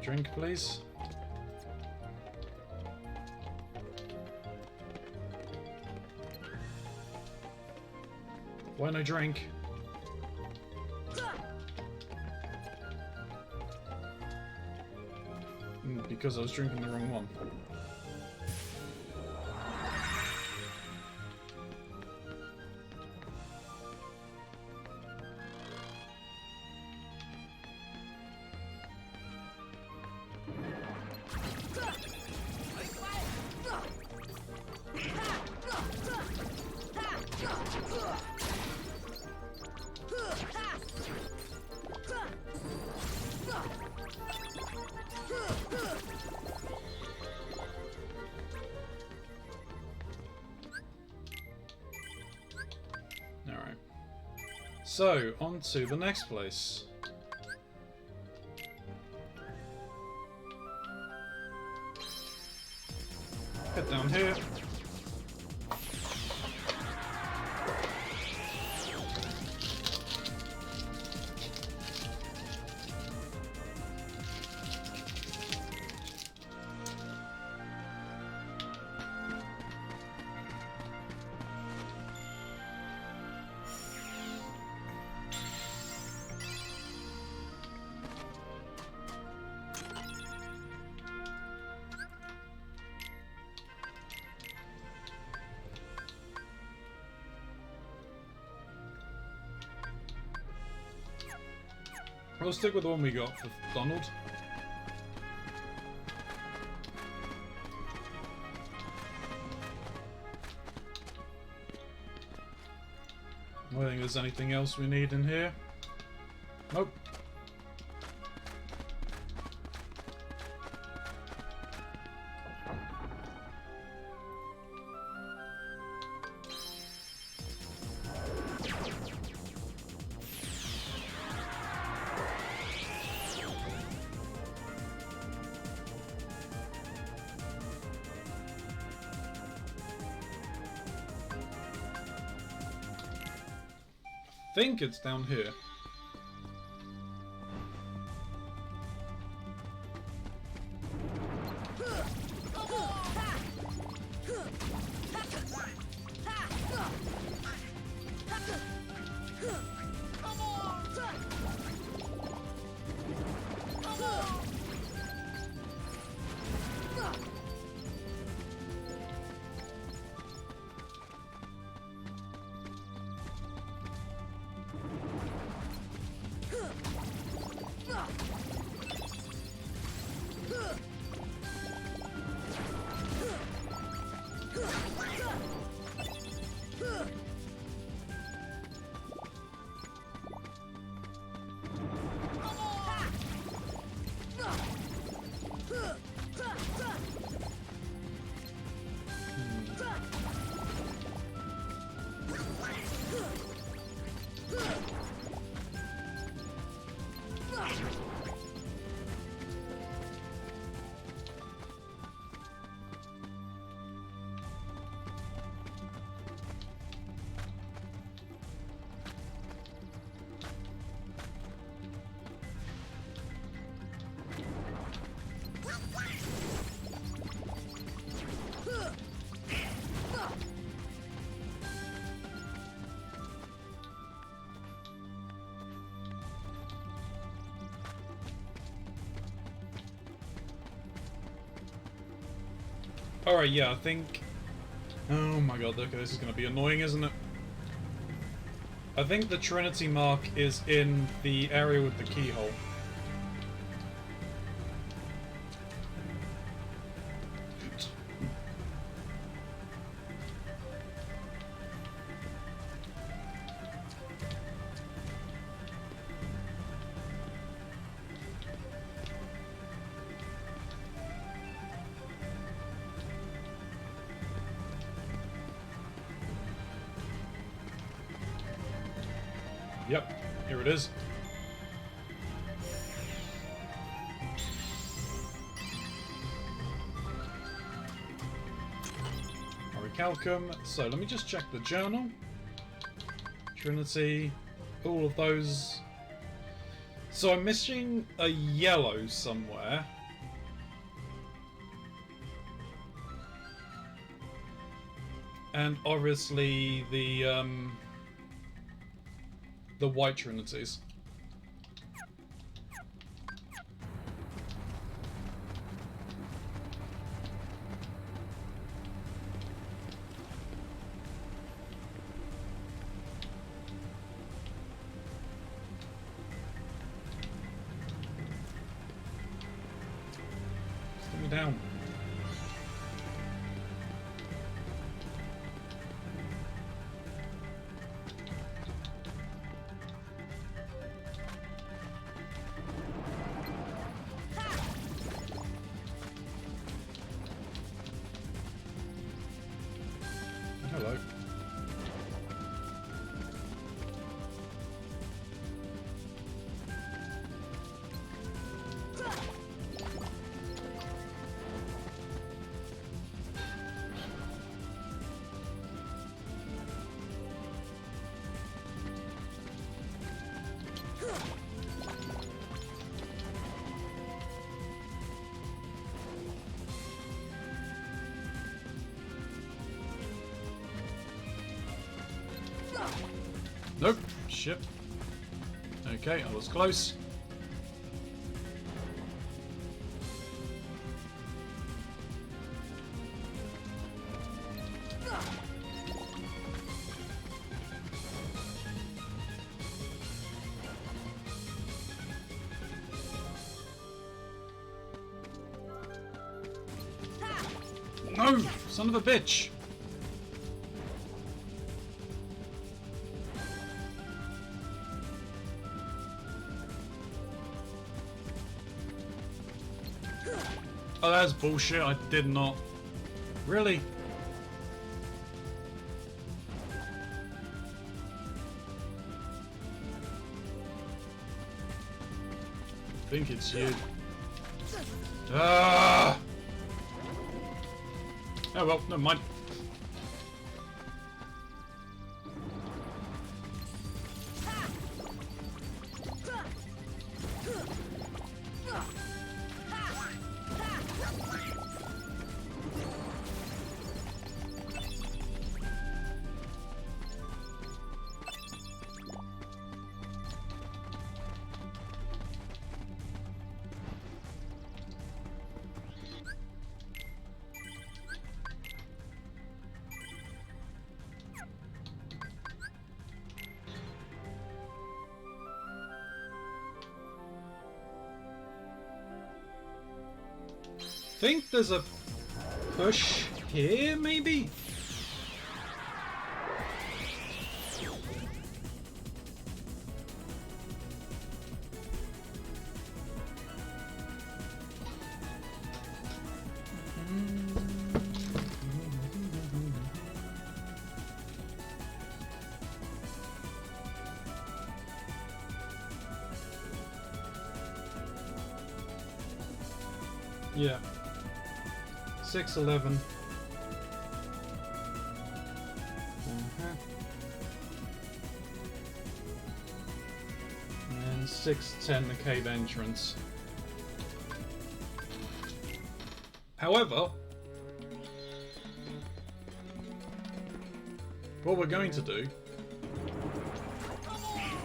Drink, please. Why no drink? Because I was drinking the wrong one. So, on to the next place. Head down here. We'll stick with the one we got for Donald. I don't think there's anything else we need in here. Nope. think it's down here. Alright, yeah, I think... Oh my god, okay, this is going to be annoying, isn't it? I think the Trinity mark is in the area with the keyhole. Yep, here it is. Orichalcum. So let me just check the journal. Trinity, all of those. So I'm missing a yellow somewhere. And obviously the white Trinities. Stay me down. Hello. Nope. Shit. Okay, I was close. No! Son of a bitch! Oh, that's bullshit. I did not. Really? I think it's you. Ah! Oh well, never mind. think there's a push here, maybe? Yeah. 611. And 610 the cave entrance. However, what we're going to do,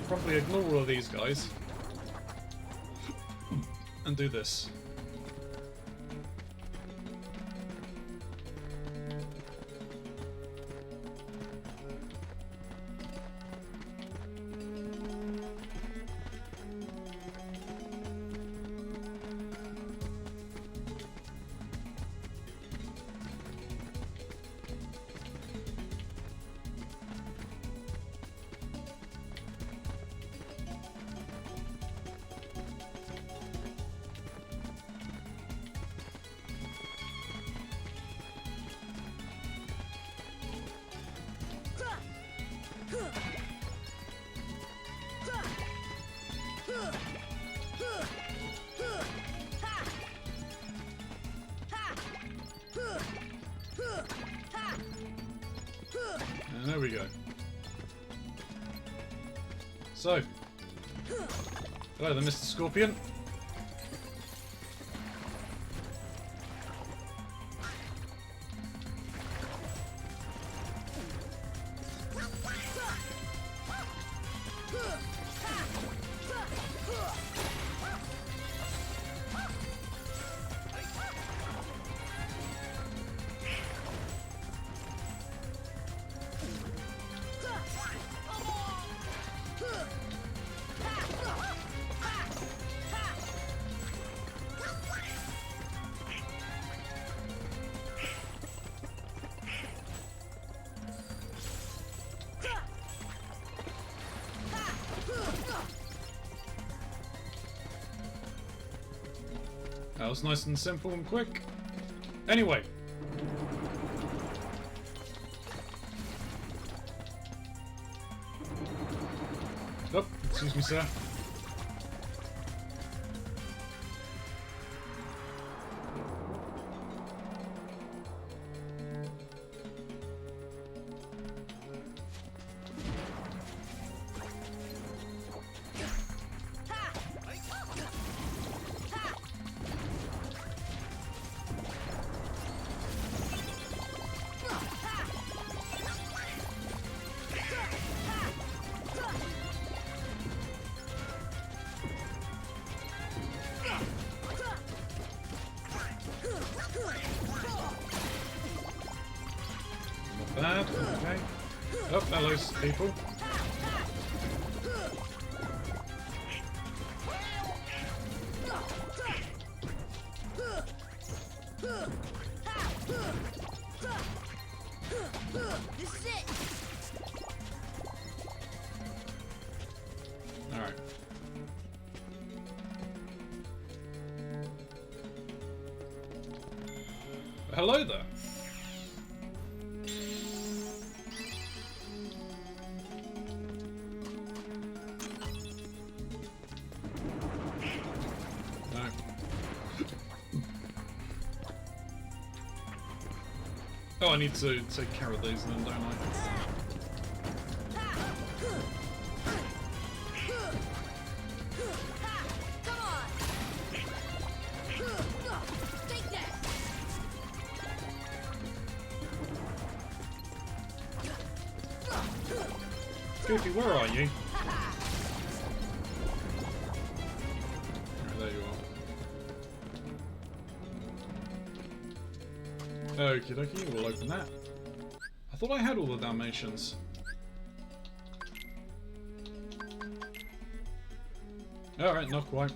probably ignore all of these guys and do this. And there we go. So, hello there, Mr. Scorpion. That was nice and simple and quick. Anyway. Oh, excuse me, sir. Bad, okay. Oh, hello, people. This is it. Alright. Hello there. No. Oh, I need to take care of these then, don't I? Come on. Take that. Goofy, where are you? Right, there you are. Okie dokie, we'll open that. I thought I had all the Dalmatians. Alright, not quite.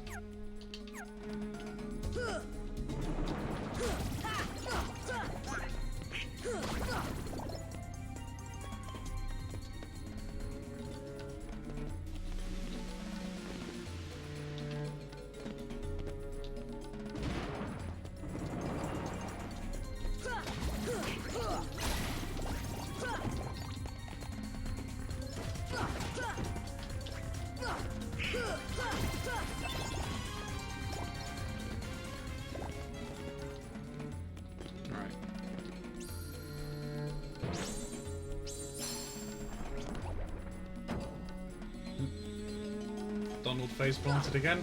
Donald face planted again.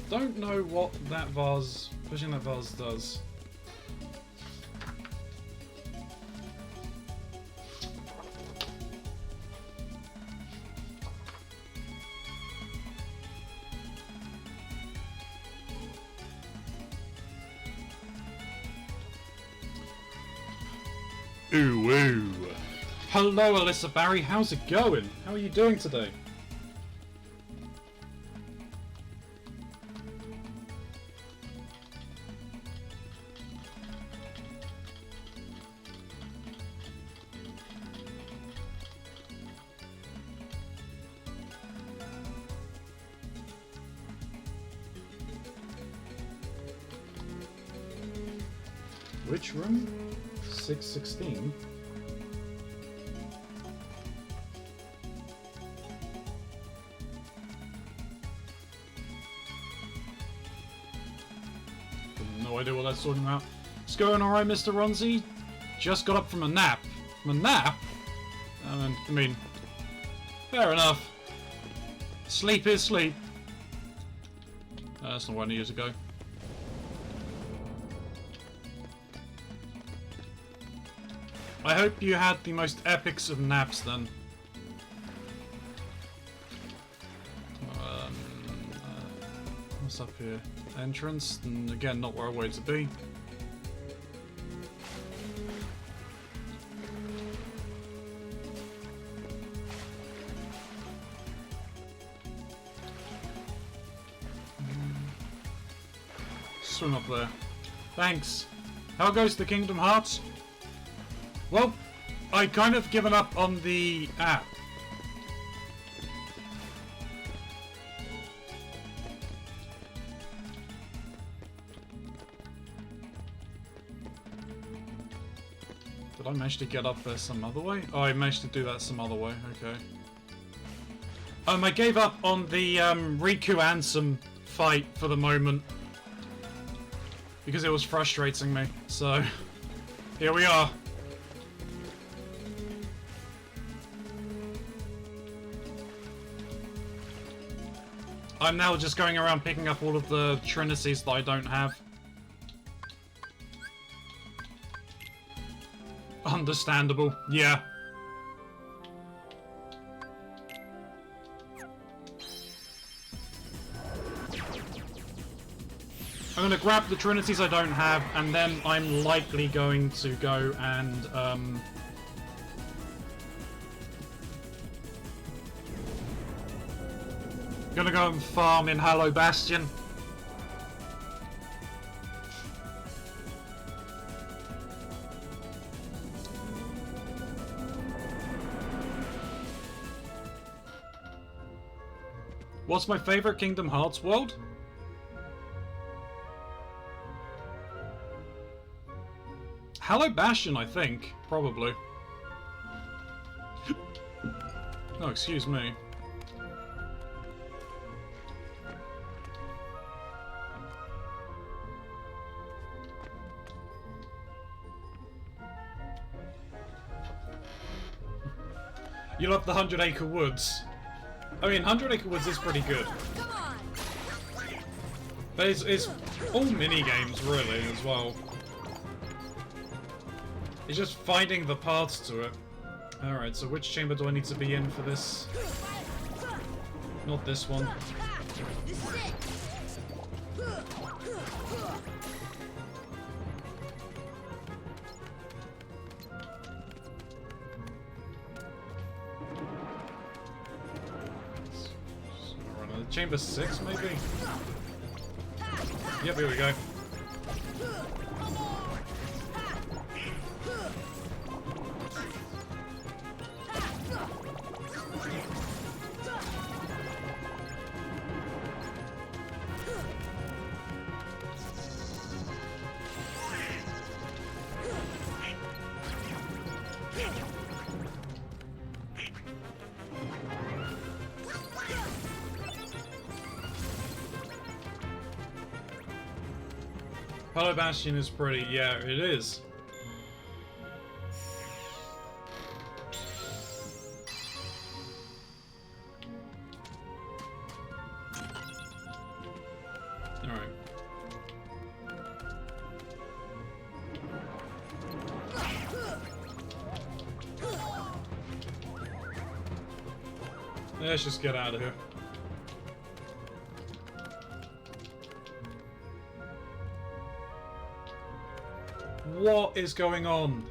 Don't know what that vase, pushing that vase does. Ooh, ooh. Hello, Alyssa Barry. How's it going? How are you doing today? Which room? 616. No idea what that's talking about. It's going alright, Mr. Ronzi. Just got up from a nap. From a nap? I mean, fair enough. Sleep is sleep. That's not what I needed to go. I hope you had the most epics of naps then. What's up here? Entrance, and again, not where I wanted to be. Swim up there. Thanks. How goes the Kingdom Hearts? Well, I kind of given up on the app. Did I manage to get up there some other way? Oh, I managed to do that some other way, okay. I gave up on the Riku Ansem fight for the moment. Because it was frustrating me, so here we are. I'm now just going around picking up all of the Trinities that I don't have. Understandable, yeah. I'm gonna grab the Trinities I don't have, and then I'm likely going to go and, gonna go and farm in Hollow Bastion. What's my favorite Kingdom Hearts world? Hollow Bastion, I think. Probably. Oh, excuse me. You love the 100 Acre Woods. I mean, 100 Acre Woods is pretty good. Come on. But it's all mini-games, really, as well. It's just finding the paths to it. Alright, so which chamber do I need to be in for this? Not this one. This is it. Chamber 6, maybe? Yep, here we go. Hollow Bastion is pretty, yeah, it is. Alright. Let's just get out of here. What is going on?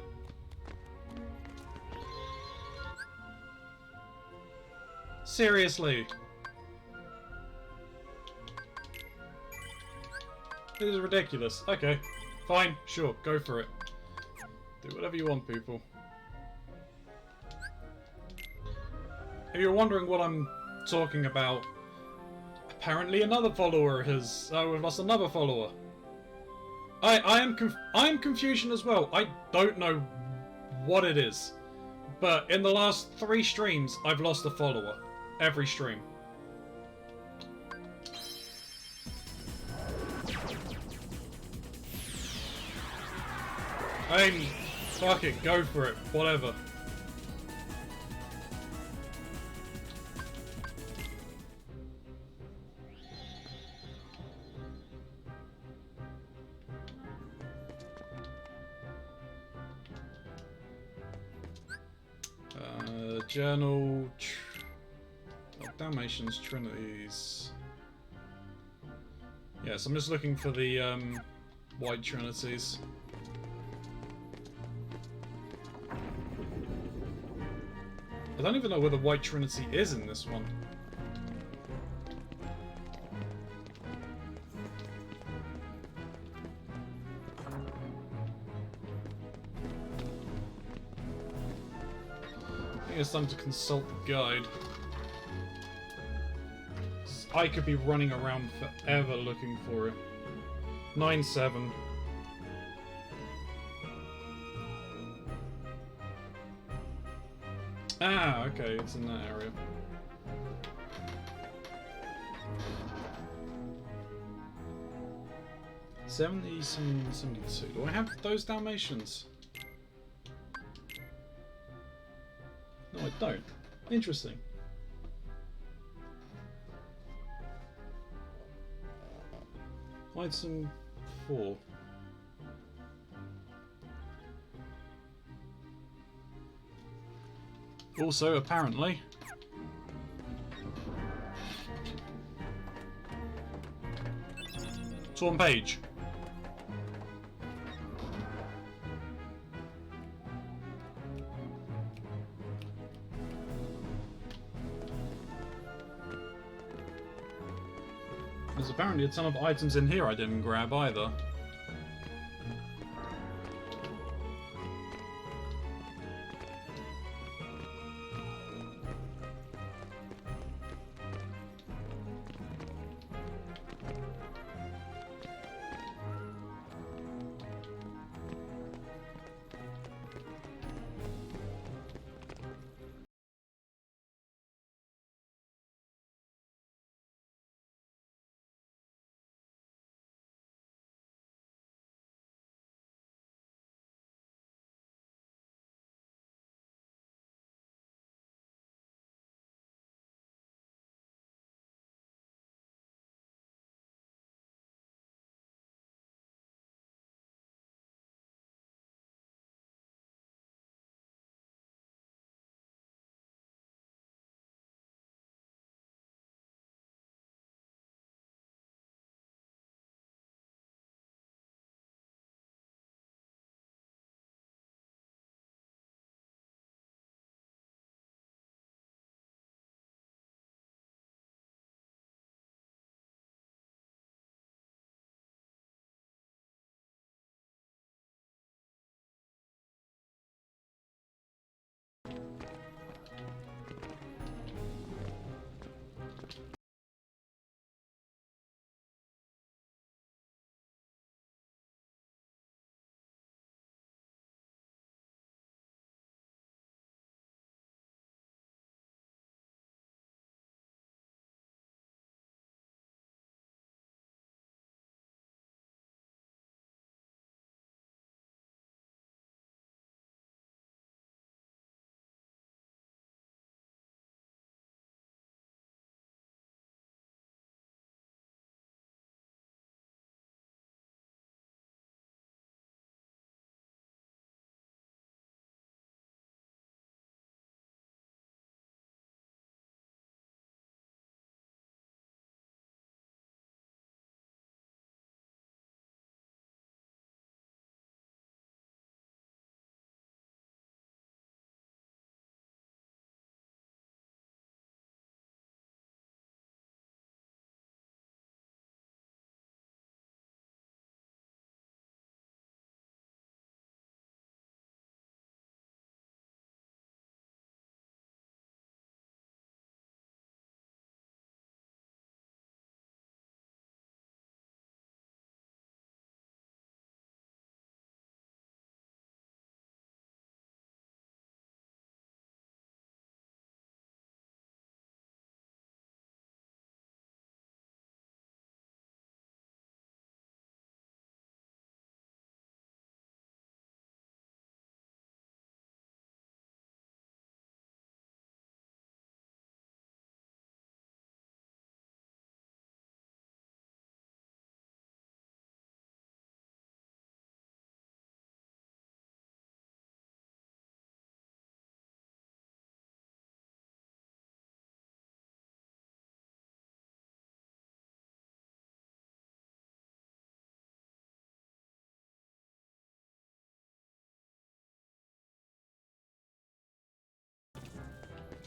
Seriously? This is ridiculous. Okay. Fine. Sure. Go for it. Do whatever you want, people. If you're wondering what I'm talking about, apparently another follower has... we've lost another follower. I am confusion as well. I don't know what it is. But in the last 3 streams, I've lost a follower. Every stream. Fuck it, go for it. Whatever. Journal... Dalmatians, Trinities... Yes, I'm just looking for the White Trinities. I don't even know where the White Trinity is in this one. I think it's time to consult the guide. I could be running around forever looking for it. 9-7. Ah, okay, it's in that area. $70, 72. Do I have those Dalmatians? No, I don't. Interesting. Item 4. Also, apparently... Torn page. There's apparently a ton of items in here I didn't grab either.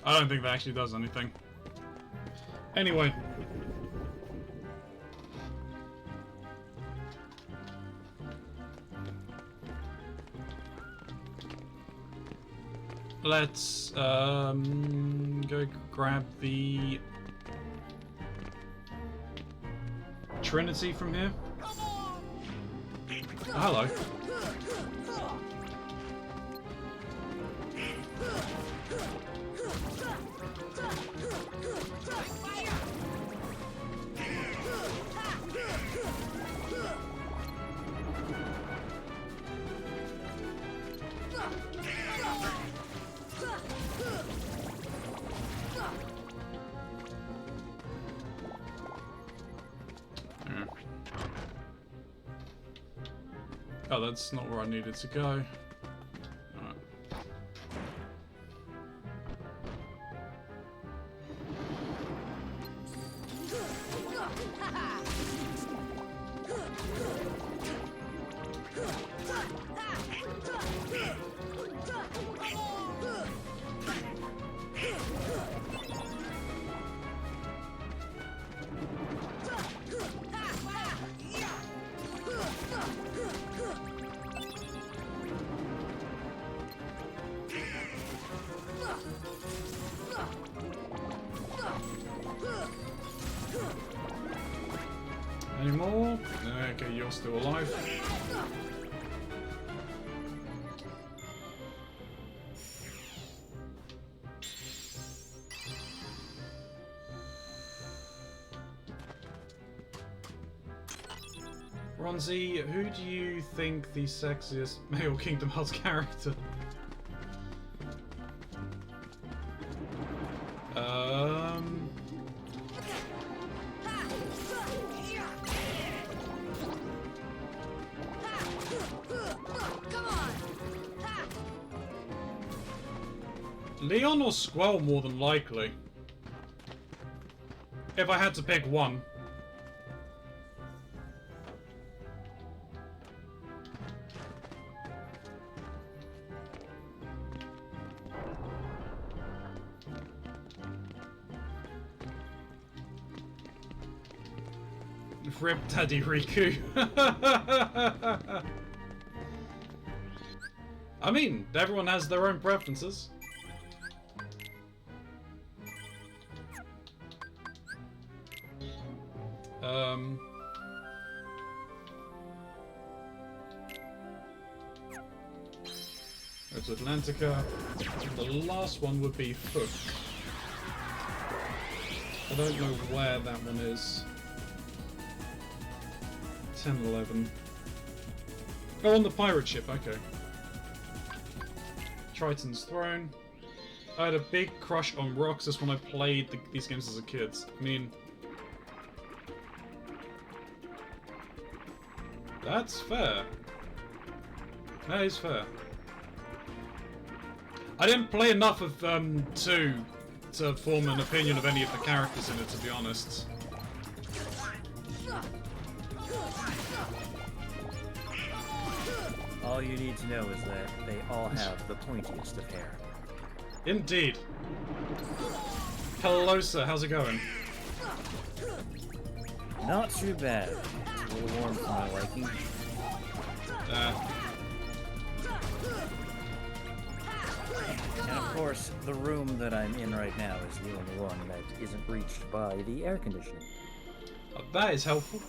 I don't think that actually does anything. Anyway. Let's go grab the Trinity from here. Oh, hello. Oh, that's not where I needed to go. Alright. Any more? Okay, you're still alive. Ronzi, who do you think the sexiest male Kingdom Hearts character? Leon or Squall, more than likely. If I had to pick one. Rip Daddy Riku. I mean, everyone has their own preferences. Go to Atlantica. The last one would be Foot. I don't know where that one is. 10, 11. Oh, on the pirate ship, okay. Triton's Throne. I had a big crush on Roxas when I played these games as a kid. I mean... That's fair. That is fair. I didn't play enough of 2 to form an opinion of any of the characters in it, to be honest. All you need to know is that they all have the pointiest of hair. Indeed. Hello, sir. How's it going? Not too bad. It's a little warm for my liking. And of course, the room that I'm in right now is the only one that isn't reached by the air conditioning. That is helpful.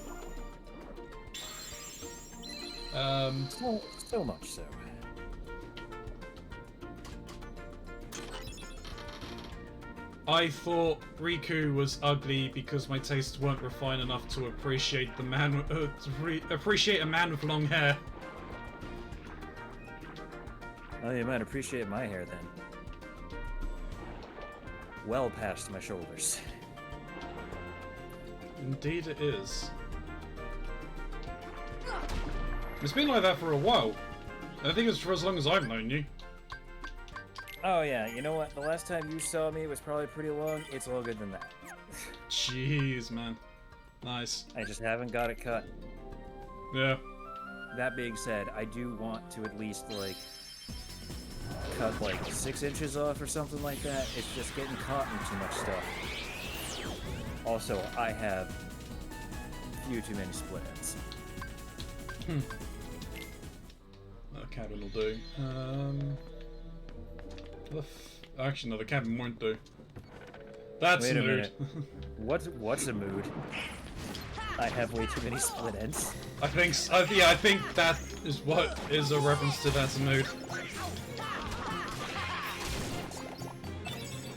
So much so. I thought Riku was ugly because my tastes weren't refined enough to appreciate the man, appreciate a man with long hair. Well, you might appreciate my hair then. Well past my shoulders. Indeed it is. It's been like that for a while. I think it's for as long as I've known you. Oh yeah, you know what? The last time you saw me was probably pretty long. It's longer than that. Jeez, man. Nice. I just haven't got it cut. Yeah. That being said, I do want to at least, like, cut like 6 inches off or something like that. It's just getting caught in too much stuff. Also, I have few too many split ends. The cabin will do. Actually, no, the cabin won't do. That's Wait a mood. minute. What's a mood? I have way too many split ends. I think, yeah, I think that is what is a reference to that's a mood.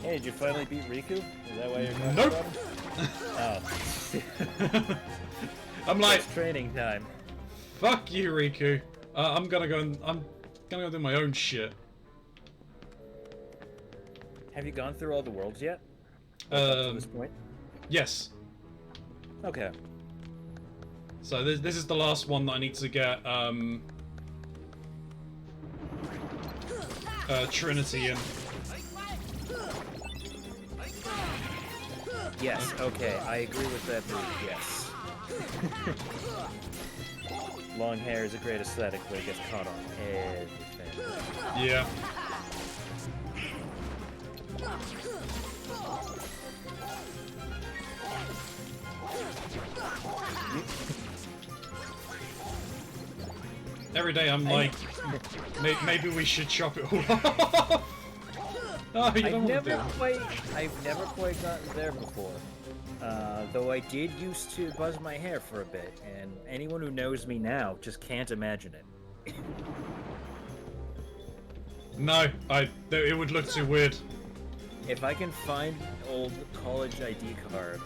Hey, did you finally beat Riku? Is that why you're going Nope. Oh. I'm like, It's training time. fuck you, Riku. I'm gonna go do my own shit. Have you gone through all the worlds yet? Up to this point? Yes. Okay. So this is the last one that I need to get Trinity in. Yes, okay, I agree with that move, yes. Long hair is a great aesthetic, but it gets caught on everything. Yeah. Every day I'm like, maybe we should chop it all off. Oh, you don't want to do it. I've never quite gotten there before. Though I did used to buzz my hair for a bit, and anyone who knows me now just can't imagine it. No, it would look too weird. If I can find an old college ID card,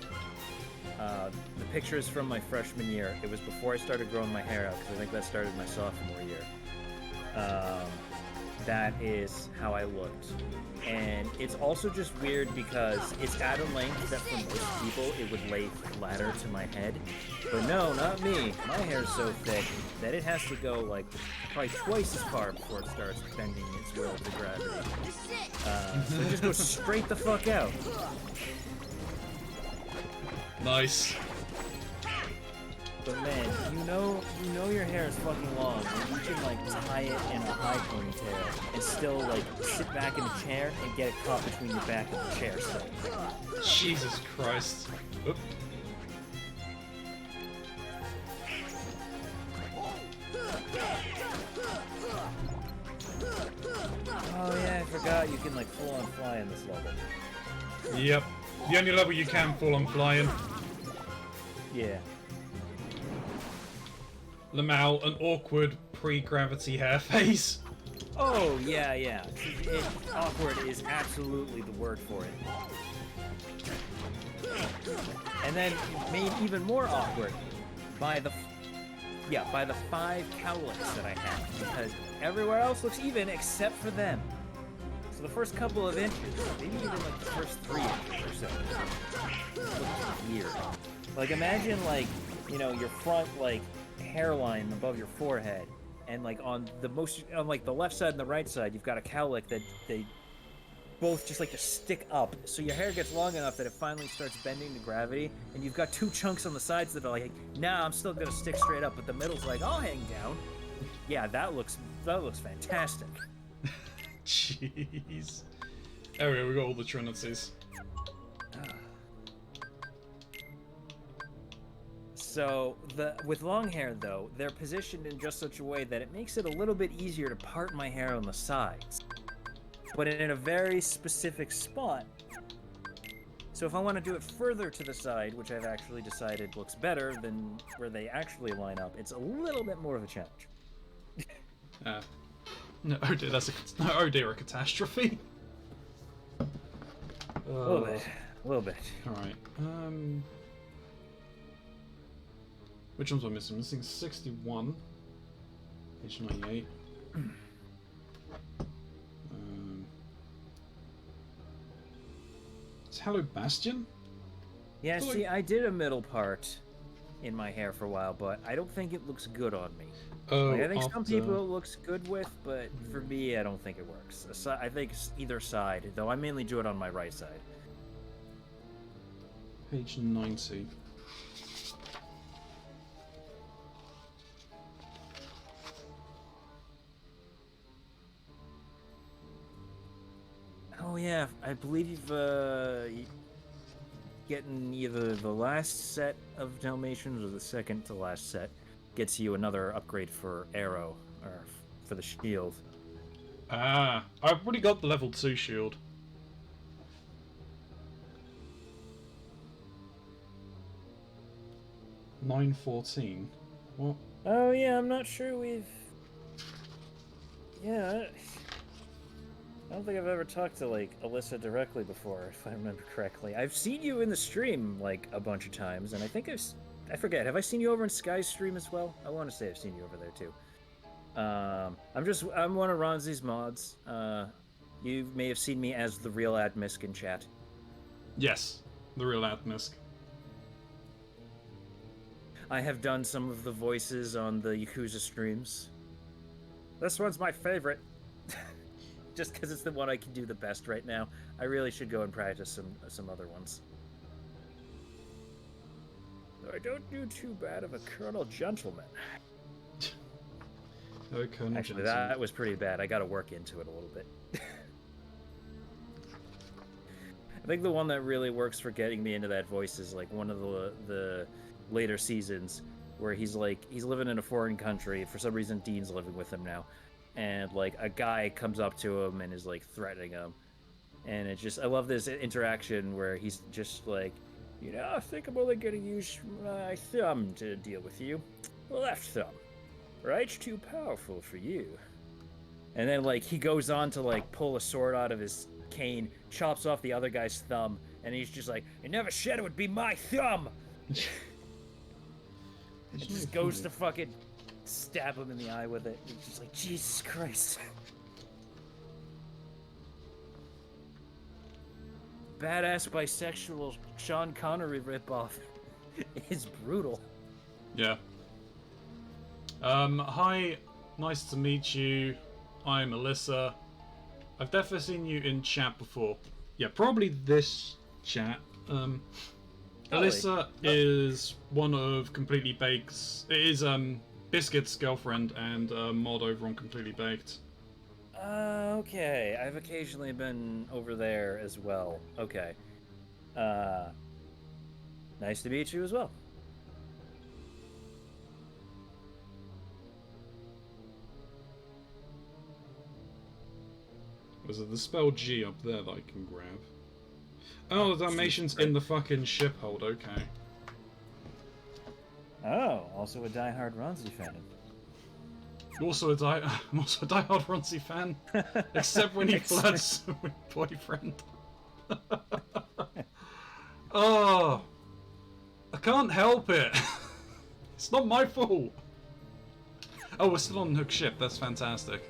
the picture is from my freshman year. It was before I started growing my hair out, because I think that started my sophomore year. That is how I looked. And it's also just weird because it's at a length that for most people it would lay flatter to my head. But no, not me. My hair's so thick that it has to go like probably twice as far before it starts bending its will to gravity. So it just goes straight the fuck out. Nice. But man, you know your hair is fucking long, and you can like tie it in a high ponytail and still like sit back in the chair and get it caught between your back and the chair still. Jesus Christ. Oop. Oh yeah, I forgot you can like full on fly in this level. Yep. The only level you can fall on flying. Yeah. Lamal, an awkward pre-gravity hair phase. Oh yeah. Awkward is absolutely the word for it. And then made even more awkward by the 5 cowlicks that I have, because everywhere else looks even except for them. So the first couple of inches, maybe even like the first 3 inches or so, looks weird. Like imagine like, you know, your front like hairline above your forehead, and like on like the left side and the right side, you've got a cowlick that they both just like to stick up, so your hair gets long enough that it finally starts bending to gravity, and you've got 2 chunks on the sides that are like, nah, I'm still gonna stick straight up, but the middle's like, I'll hang down. Yeah, that looks fantastic. Jeez. There we go, we got all the Trinities. So, with long hair, though, they're positioned in just such a way that it makes it a little bit easier to part my hair on the sides, but in a very specific spot. So if I want to do it further to the side, which I've actually decided looks better than where they actually line up, it's a little bit more of a challenge. No, oh dear, a catastrophe. A little bit. Alright, which ones am I missing? I'm missing 61. Page 98. It's Hello Bastion? Yeah, Oh, see, I did a middle part in my hair for a while, but I don't think it looks good on me. Oh, Like, I think some people it looks good with, but for me, I don't think it works. I think it's either side, though I mainly do it on my right side. Page 90. yeah, I believe getting either the last set of Dalmatians or the second to last set gets you another upgrade for arrow, or for the shield. Ah, I've already got the level 2 shield. $9.14. What? Oh yeah, I'm not sure we've... Yeah, I don't think I've ever talked to, like, Alyssa directly before, if I remember correctly. I've seen you in the stream, like, a bunch of times, and I think I forget, have I seen you over in Sky's stream as well? I want to say I've seen you over there, too. I'm one of Ronzi's mods. You may have seen me as the real Admisk in chat. Yes, the real Admisk. I have done some of the voices on the Yakuza streams. This one's my favorite. Just because it's the one I can do the best right now. I really should go and practice some other ones. I don't do too bad of a Colonel Gentleman. Oh, Colonel Actually, Johnson. that was pretty bad. I gotta work into it a little bit. I think the one that really works for getting me into that voice is like one of the later seasons where he's living in a foreign country. For some reason, Dean's living with him now. And like a guy comes up to him and is like threatening him. And it just, I love this interaction where he's just like, you know, I think I'm only gonna use my thumb to deal with you. Left thumb. Right's too powerful for you. And then like he goes on to like pull a sword out of his cane, chops off the other guy's thumb, and he's just like, I never said it would be my thumb! It just goes to fucking stab him in the eye with it. It's just like, Jesus Christ. Badass bisexual Sean Connery ripoff is brutal. Yeah. Hi, nice to meet you. I'm Alyssa. I've definitely seen you in chat before. Yeah, probably this chat. Alyssa is one of Completely Baked's... It is, Biscuit's girlfriend and mod over on Completely Baked. Okay. I've occasionally been over there as well. Okay. Nice to meet you as well. Was it the spell G up there that I can grab? Oh, the Dalmatian's in the fucking ship hold, okay. Oh, also a diehard Ronzi fan. I'm also a diehard Ronzi fan, except when he flirts with boyfriend. Oh, I can't help it. It's not my fault. Oh, we're still on Hook ship. That's fantastic.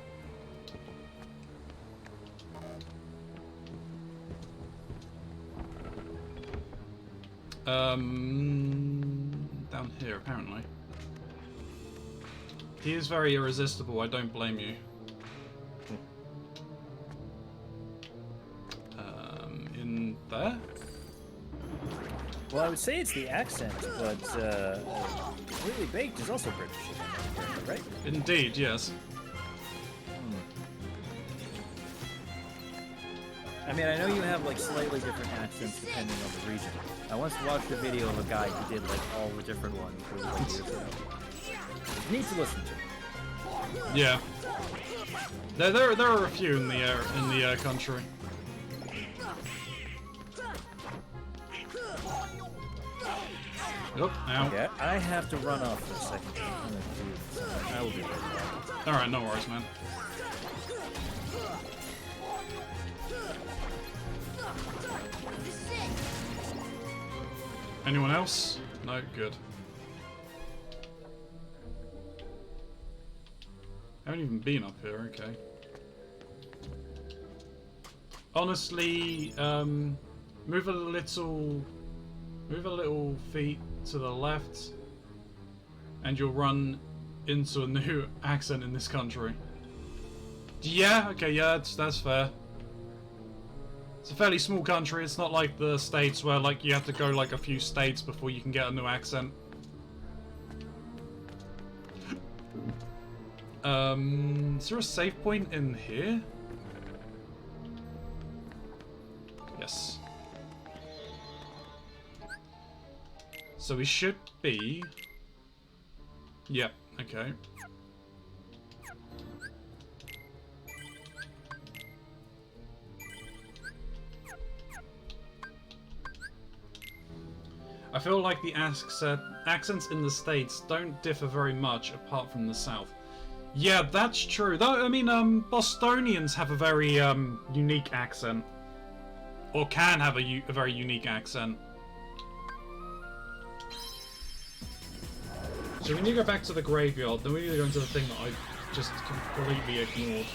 Down here, apparently. He is very irresistible, I don't blame you. In there? Well, I would say it's the accent, but Completely Baked is also British, right? Indeed, yes. I mean, I know you have like slightly different accents depending on the region. I once watched a video of a guy who did like all the different ones for years ago. It's neat to listen to. Yeah. There are a few in the country. Oh, ow. Yeah, I have to run off for a second. I'm gonna do something. I will be right back. Alright, no worries, man. This is it. Anyone else? No, good. Haven't even been up here, okay. Honestly, move a little feet to the left, and you'll run into a new accent in this country. Yeah, okay, yeah, that's fair. It's a fairly small country. It's not like the States where like you have to go like a few states before you can get a new accent. Is there a save point in here? So we should be... Yep, okay. I feel like the accents in the States don't differ very much apart from the South. Yeah, that's true. Though, I mean, Bostonians have a very unique accent. Or can have a very unique accent. So we need to go back to the graveyard, then we need to go into the thing that I just completely ignored.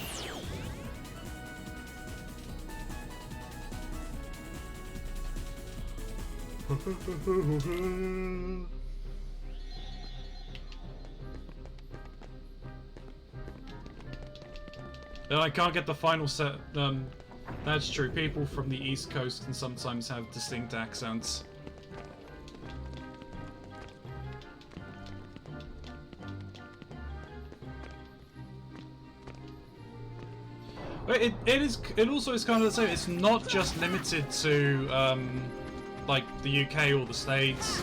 I can't get the final set. That's true. People from the East Coast can sometimes have distinct accents. But it also is kind of the same. It's not just limited to like the UK or the States.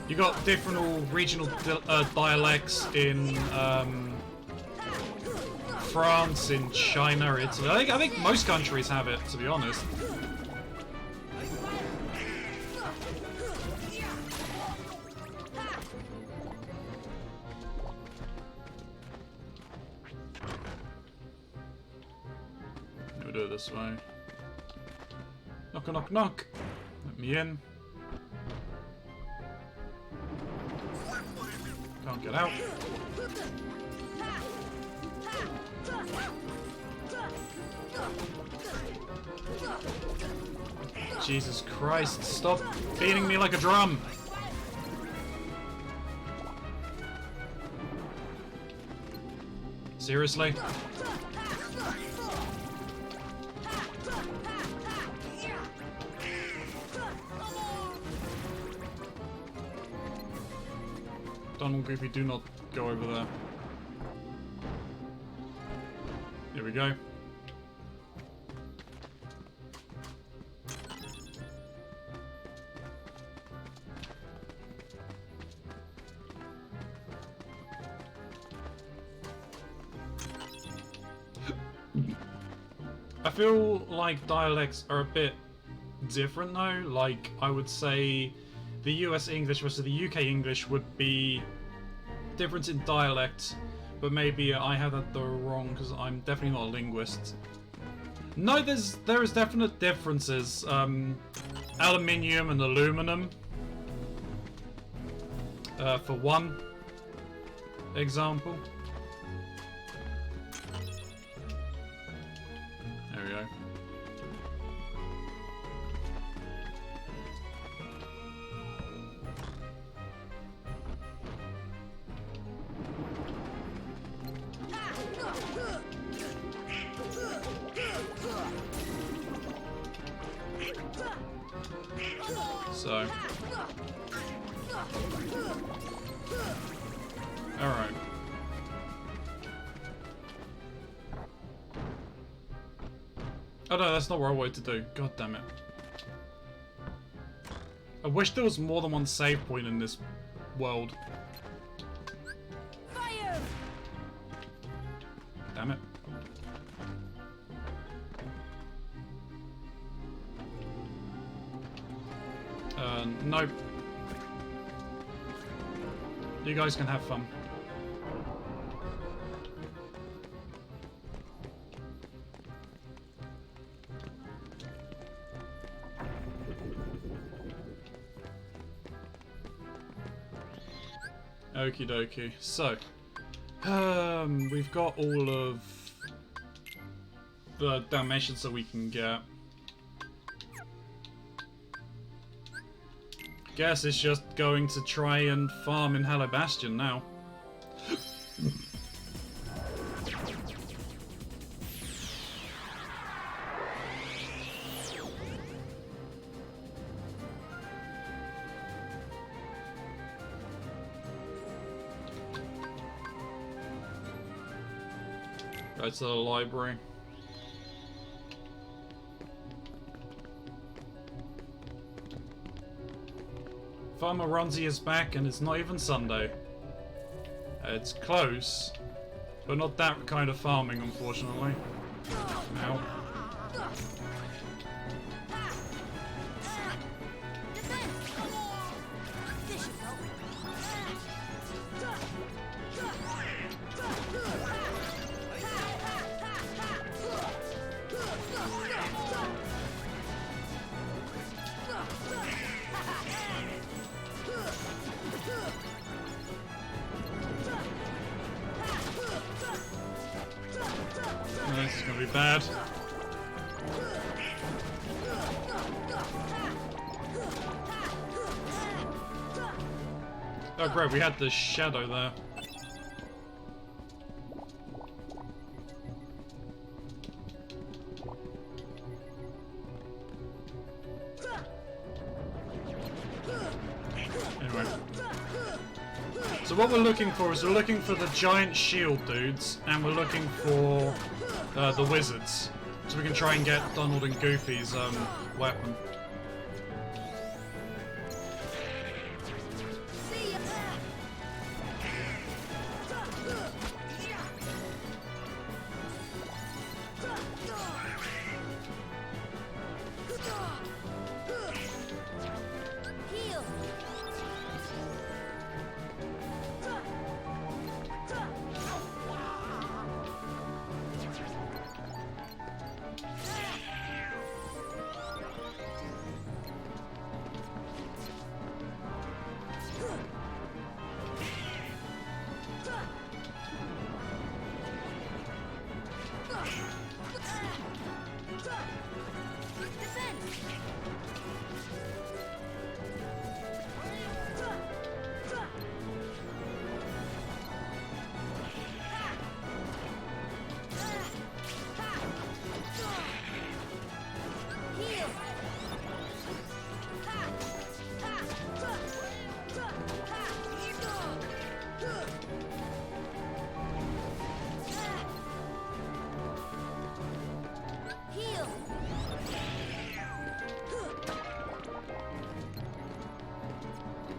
You got different regional dialects in France, in China, Italy. I think most countries have it, to be honest. We'll do it this way. Knock, knock, knock. Let me in. Can't get out. Jesus Christ, stop beating me like a drum! Seriously? Donald Goofy, do not go over there. Here we go. I feel like dialects are a bit different though. Like, I would say the US English versus the UK English would be difference in dialect, but maybe I have that wrong because I'm definitely not a linguist. No, there is definite differences. Aluminium and aluminum, for one example. There we go. So, alright. Oh no, that's not what I wanted to do. God damn it. I wish there was more than one save point in this world. Fire! Damn it. Nope. You guys can have fun. Okie dokie. So, we've got all of the Dalmatians that we can get. Guess it's just going to try and farm in Hello Bastion now. Go to the library. Farmer Ronzi is back, and it's not even Sunday. It's close, but not that kind of farming, unfortunately. Ow. This is gonna be bad. Oh great, we had the shadow there. Anyway. So what we're looking for is we're looking for the giant shield dudes, and we're looking for the wizards. So we can try and get Donald and Goofy's weapon.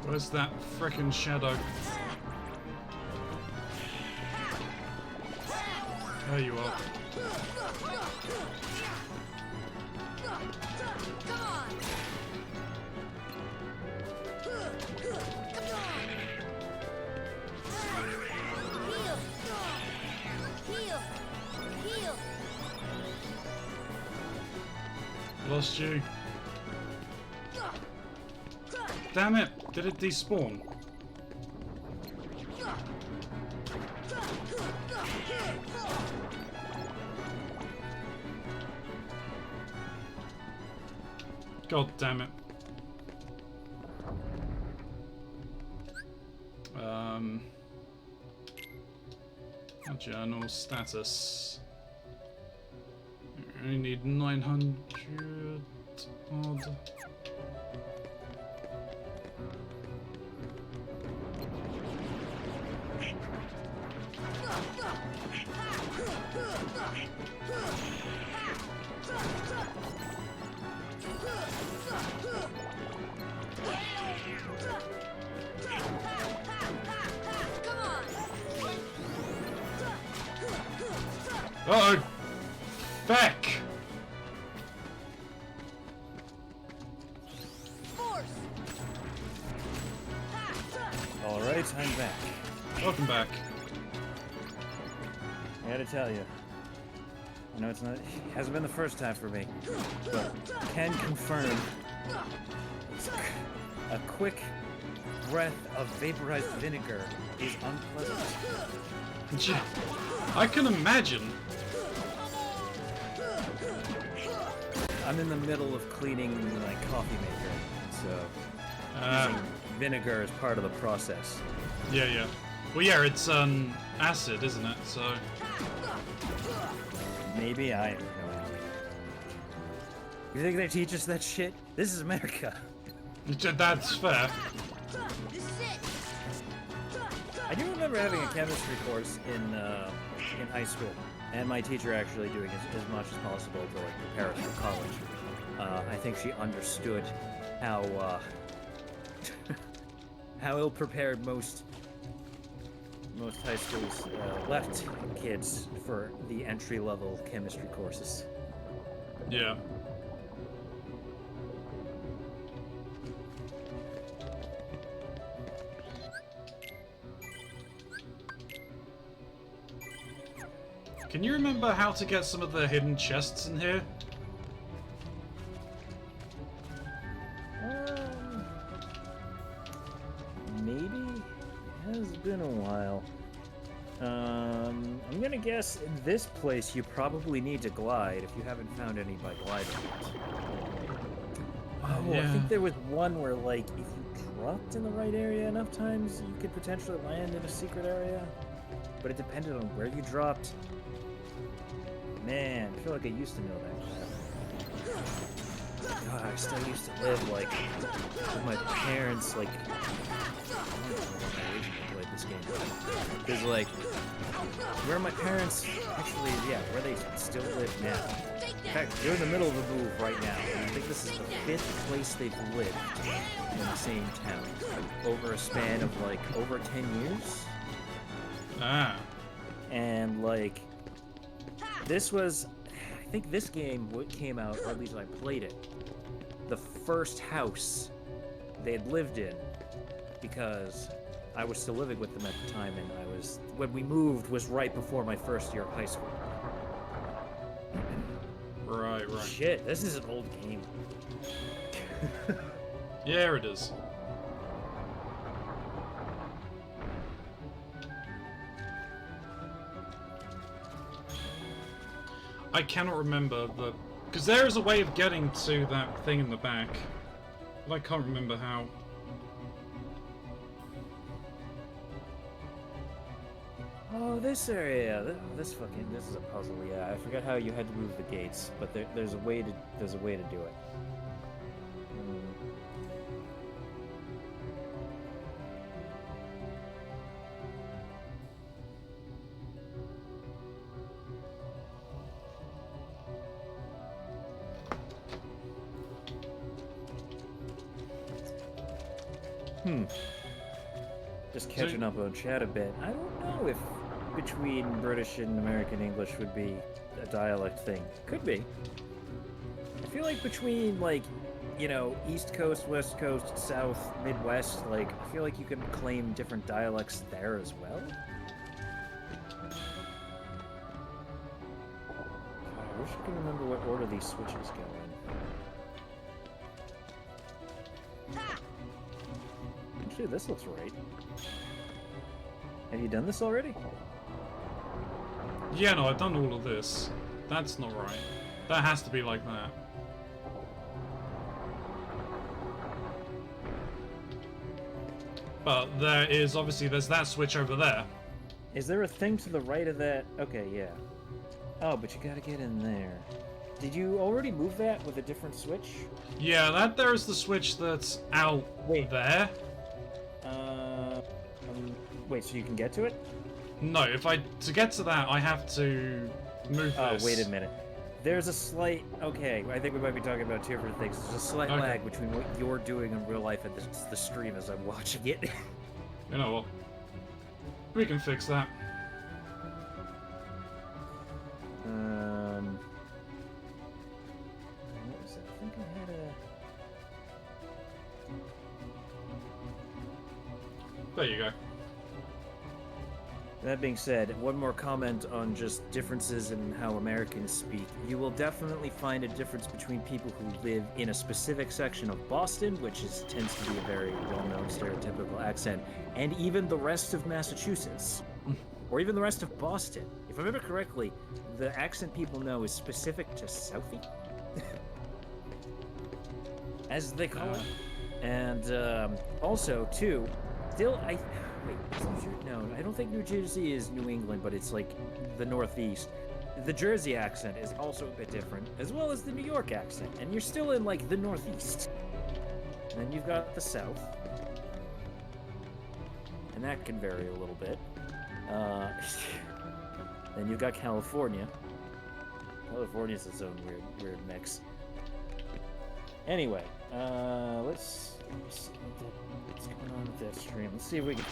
Where's that frickin' shadow? There you are. Lost you. Damn it! Did it despawn? God damn it. Journal status. I need 900 odd. Uh-oh! Feck! Alright, I'm back. Welcome back. I gotta tell you. I know it hasn't been the first time for me, but can confirm a quick breath of vaporized vinegar is unpleasant. I can imagine. I'm in the middle of cleaning my coffee maker, so using vinegar is part of the process. Yeah, yeah. Well, yeah, it's acid, isn't it? So maybe I have no idea. You think they teach us that shit? This is America. That's fair. I do remember having a chemistry course in high school, and my teacher actually doing as much as possible to like prepare us for college. I think she understood how how ill-prepared most high schools left kids for the entry-level chemistry courses. Yeah. Can you remember how to get some of the hidden chests in here? Maybe? It has been a while. I'm gonna guess in this place you probably need to glide if you haven't found any by gliding yet. Oh, I Yeah. think there was one where, like, if you dropped in the right area enough times, you could potentially land in a secret area. But it depended on where you dropped. Man, I feel like I used to know that crap. God, I still used to live, like, with my parents, like... I don't know when I originally played this game. Because, like, where my parents actually, yeah, where they still live now. In fact, they're in the middle of a move right now. And I think this is the 5th place they've lived in the same town. Over a span of, like, over 10 years. Ah. And, like, this was, I think this game came out, or at least I played it, the first house they had lived in, because I was still living with them at the time, and when we moved was right before my first year of high school. Right, right. Shit, this is an old game. Yeah, it is. I cannot remember because there is a way of getting to that thing in the back, but I can't remember how. Oh, this area. This is a puzzle. Yeah, I forgot how you had to move the gates, but there's a way to do it. Just catching up on chat a bit. I don't know if between British and American English would be a dialect thing. Could be. I feel like between, like, you know, East Coast, West Coast, South, Midwest, like, I feel like you can claim different dialects there as well. God, I wish I could remember what order these switches go in. Actually, this looks right. Have you done this already? Yeah, no, I've done all of this. That's not right. That has to be like that. But there is, obviously, there's that switch over there. Is there a thing to the right of that? Okay, yeah. Oh, but you gotta get in there. Did you already move that with a different switch? Yeah, that there is the switch that's out there. Wait, so you can get to it? No, to get to that, I have to move this. Oh, wait a minute. There's a slight... Okay, I think we might be talking about two different things. There's a slight lag between what you're doing in real life and the stream as I'm watching it. You know what? We can fix that. What was that? I think I had a... There you go. That being said, one more comment on just differences in how Americans speak. You will definitely find a difference between people who live in a specific section of Boston, which tends to be a very well-known stereotypical accent, and even the rest of Massachusetts, or even the rest of Boston. If I remember correctly, the accent people know is specific to Southie, as they call it. And also, too, still, wait, no, I don't think New Jersey is New England, but it's like the Northeast. The Jersey accent is also a bit different, as well as the New York accent, and you're still in, like, the Northeast. And then you've got the South, and that can vary a little bit. Then you've got California. California's its own weird mix. Anyway, let's What's going on with that stream? Let's see if we can.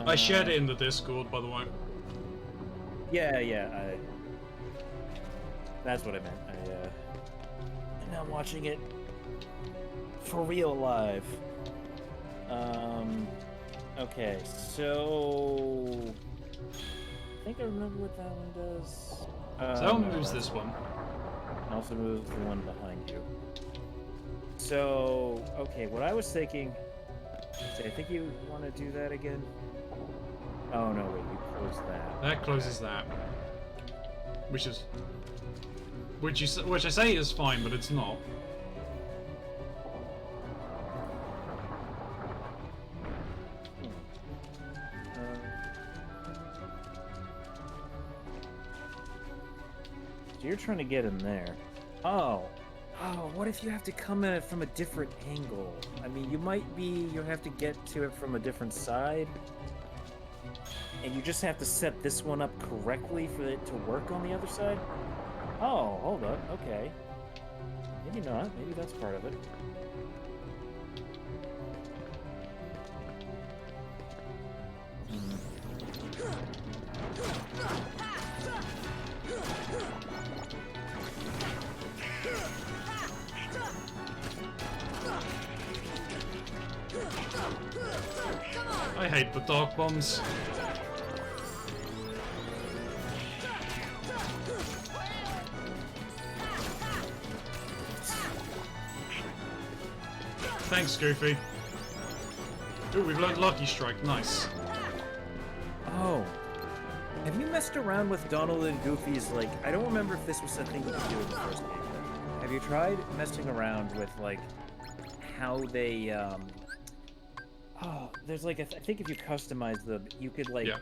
I shared it in the Discord, by the way. Yeah. That's what I meant. And now I'm watching it for real live. Okay, so I think I remember what that one does. So that one moves this one. Also moves the one behind you. So, okay, what I was thinking. I think you want to do that again. Oh no, wait, you close that. That closes that. Which I say is fine, but it's not. So you're trying to get in there. Oh, what if you have to come at it from a different angle? I mean, you have to get to it from a different side. And you just have to set this one up correctly for it to work on the other side? Oh, hold up, okay. Maybe not, maybe that's part of it. I hate the dark bombs. Thanks, Goofy. Ooh, we've learned Lucky Strike. Nice. Oh. Have you messed around with Donald and Goofy's, like, I don't remember if this was something you could do in the first game, but have you tried messing around with, like, how they, oh, there's, like, I think if you customize them, you could, like, yeah.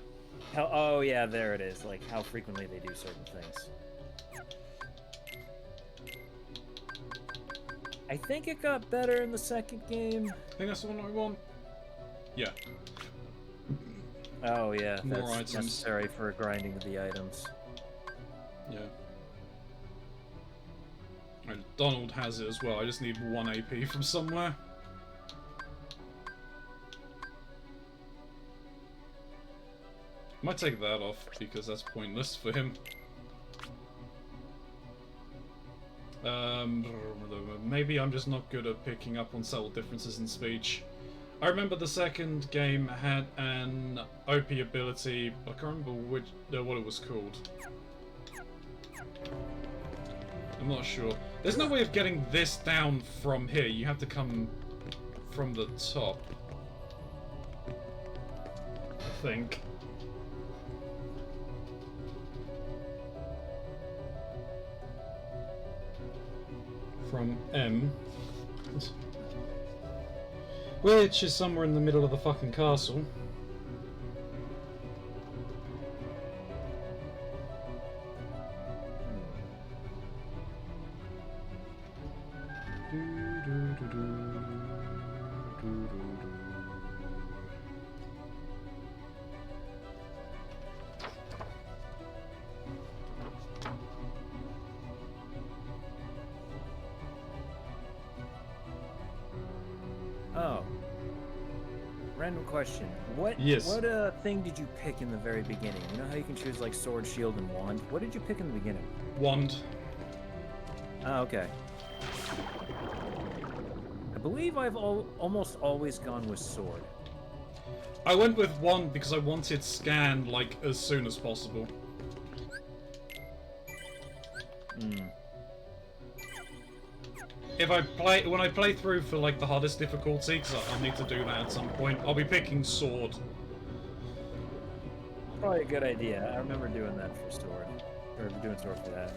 Oh, yeah, there it is, like, how frequently they do certain things. I think it got better in the second game. I think that's the one I want. Yeah. Oh yeah, More that's items. necessary for grinding the items. Yeah. Right, Donald has it as well. I just need 1 AP from somewhere. Might take that off because that's pointless for him. Maybe I'm just not good at picking up on subtle differences in speech. I remember the second game had an OP ability, I can't remember what it was called. I'm not sure. There's no way of getting this down from here, you have to come from the top. I think. From M. Which is somewhere in the middle of the fucking castle. Oh. Random question. What thing did you pick in the very beginning? You know how you can choose like sword, shield, and wand? What did you pick in the beginning? Wand. Oh, okay. I believe I've almost always gone with sword. I went with wand because I wanted scan like as soon as possible. Hmm. When I play through for like the hardest difficulty, because I'll need to do that at some point, I'll be picking sword. Probably a good idea. I remember doing that for sword, or doing sword for that.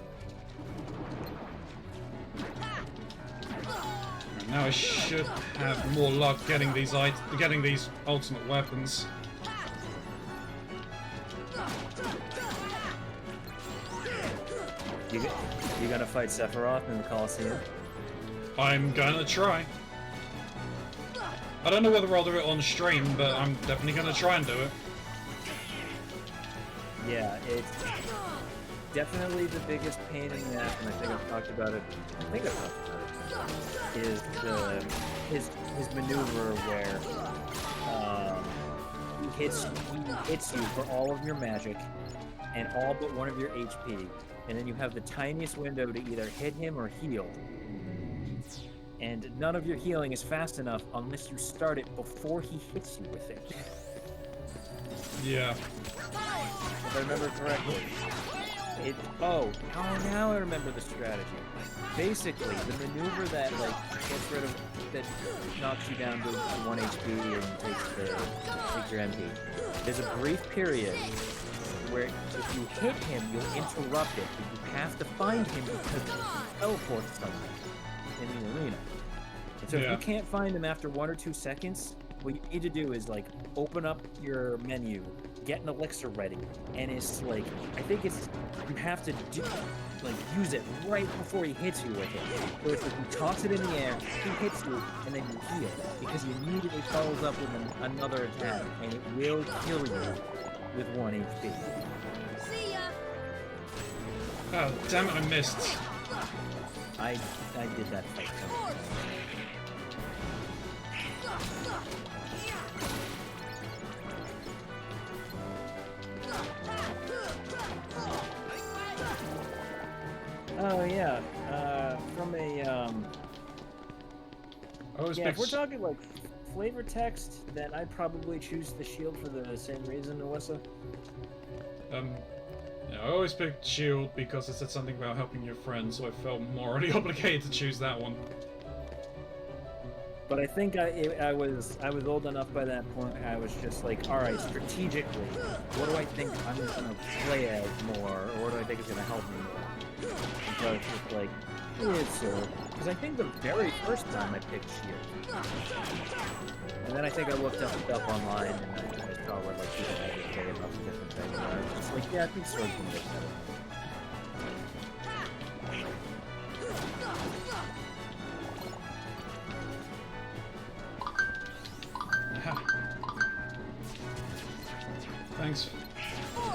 And now I should have more luck getting these ultimate weapons. You gonna fight Sephiroth in the Colosseum? I'm gonna try. I don't know whether I'll do it on stream, but I'm definitely gonna try and do it. Yeah, definitely the biggest pain in the ass, and I think I've talked about it. Is his maneuver where he hits you for all of your magic and all but one of your HP, and then you have the tiniest window to either hit him or heal. And none of your healing is fast enough unless you start it before he hits you with it. Yeah. If I remember correctly. Now I remember the strategy. Basically, the maneuver that gets rid of, that knocks you down to 1 HP and takes your MP. There's a brief period where if you hit him, you'll interrupt it, but you have to find him because he teleports somewhere in the arena. And so if you can't find him after 1 or 2 seconds, what you need to do is open up your menu, get an elixir ready, and it's I think it's you have to use it right before he hits you with it. So it's you toss it in the air, he hits you, and then you heal because he immediately follows up with another attack, and it will kill you with 1 HP. See ya. Oh, damn it, I missed. I did that fight. Oh yeah, from a if we're talking flavor text, then I'd probably choose the shield for the same reason, Alyssa. Yeah, I always picked shield because it said something about helping your friends, so I felt morally obligated to choose that one. But I think I was old enough by that point. I was just all right, strategically, what do I think I'm gonna play as more, or what do I think is gonna help me more? So it's just because I think the very first time I picked shield, and then I think I looked up stuff online and I saw what people had to say about the different things. And I was just yeah, I think sword's gonna get better. Thanks,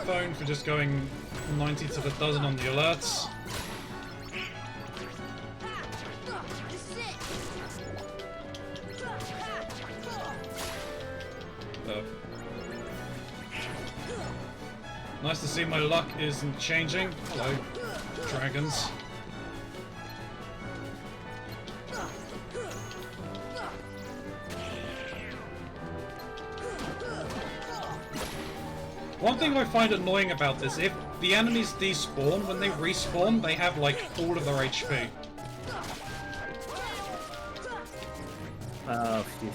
phone, for just going 90 to the dozen on the alerts. Nice to see my luck isn't changing. Hello, dragons. One thing I find annoying about this, if the enemies despawn, when they respawn, they have all of their HP. Oh, jeez.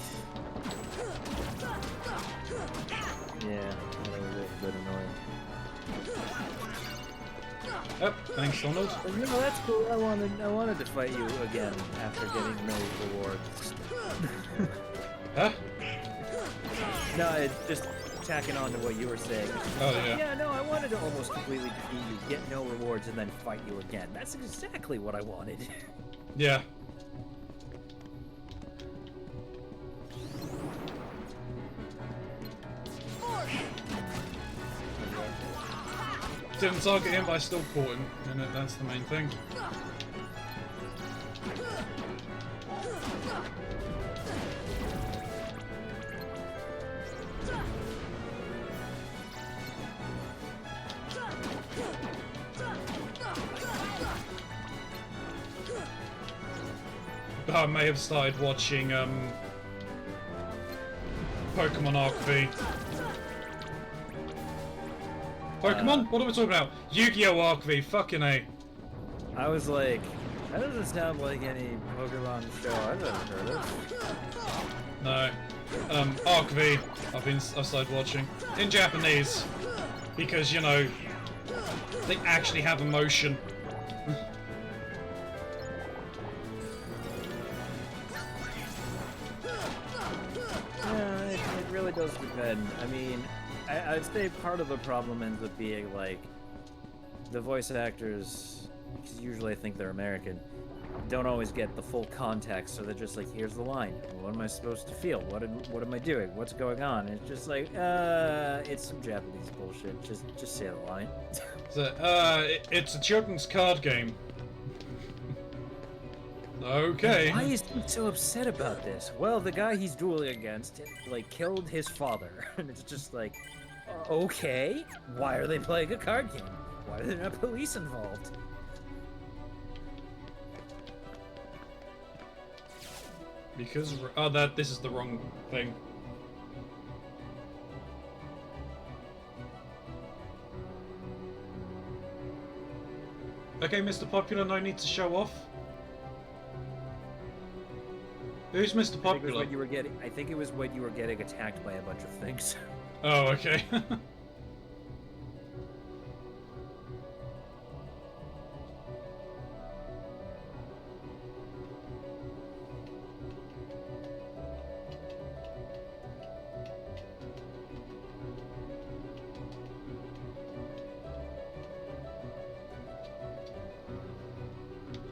Yeah, that was a little bit annoying. Oh, thanks, Donald. But, that's cool. I wanted to fight you again after getting no rewards. Huh? No, it's just tacking on to what you were saying. Oh, yeah. Yeah, no, I wanted to almost completely defeat you, get no rewards, and then fight you again. That's exactly what I wanted. Yeah. Didn't target him, but I still caught him, and that's the main thing. I may have started watching Pokemon Arc V. Pokemon? What are we talking about? Yu-Gi-Oh! Arc V, fucking A. I was like, that doesn't sound like any Pokemon show I've ever heard of. No. Arc V, I've started watching. In Japanese. Because, they actually have emotion. Yeah, it really does depend. I mean, I'd say part of the problem ends up being the voice actors, because usually I think they're American, don't always get the full context, so they're just like, here's the line. What am I supposed to feel? What am I doing? What's going on? And it's just like, it's some Japanese bullshit. Just say the line. So, it's a children's card game. Okay. Why is he so upset about this? Well, the guy he's dueling against, like, killed his father. And it's just like, okay, why are they playing a card game? Why are there not police involved? Because this is the wrong thing. Okay, Mr. Popular, no need to show off. Who's Mr. Popular? I think it was when you were getting attacked by a bunch of things. Oh, okay.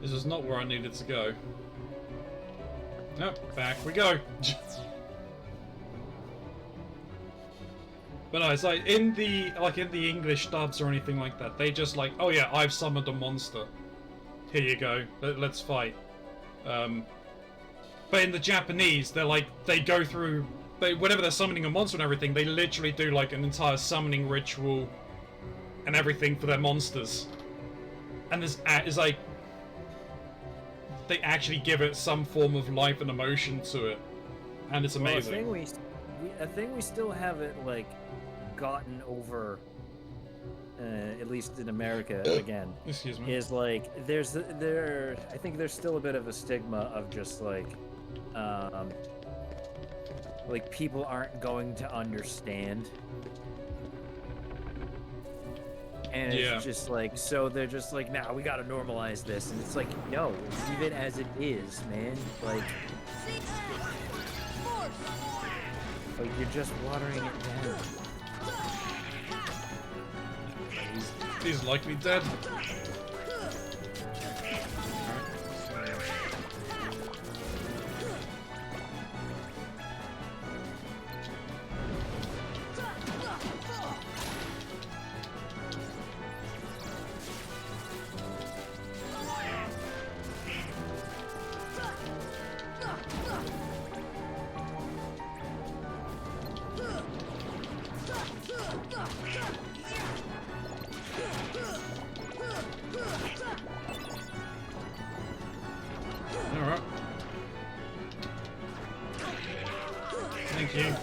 This is not where I needed to go. Nope, back we go. But no, it's like in the English dubs or anything like that, they just like, oh yeah, I've summoned a monster. Here you go, let's fight. But in the Japanese, they're like, they go through, whenever they're summoning a monster and everything, they literally do like an entire summoning ritual and everything for their monsters. And it's like, they actually give it some form of life and emotion to it, and it's amazing. Well, a thing we still haven't like gotten over, at least in America again. Excuse me. Is like I think there's still a bit of a stigma of just like people aren't going to understand. And it's just like, so they're just like, nah, we gotta normalize this. And it's like, no, leave it as it is, man. Like you're just watering it down. He's likely dead. Alright. Thank you.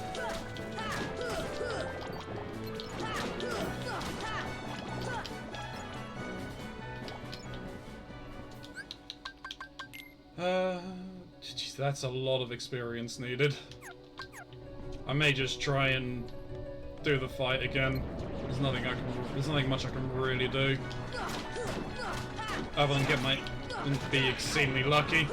Geez, that's a lot of experience needed. I may just try and do the fight again. There's nothing much I can really do. Other than be exceedingly lucky.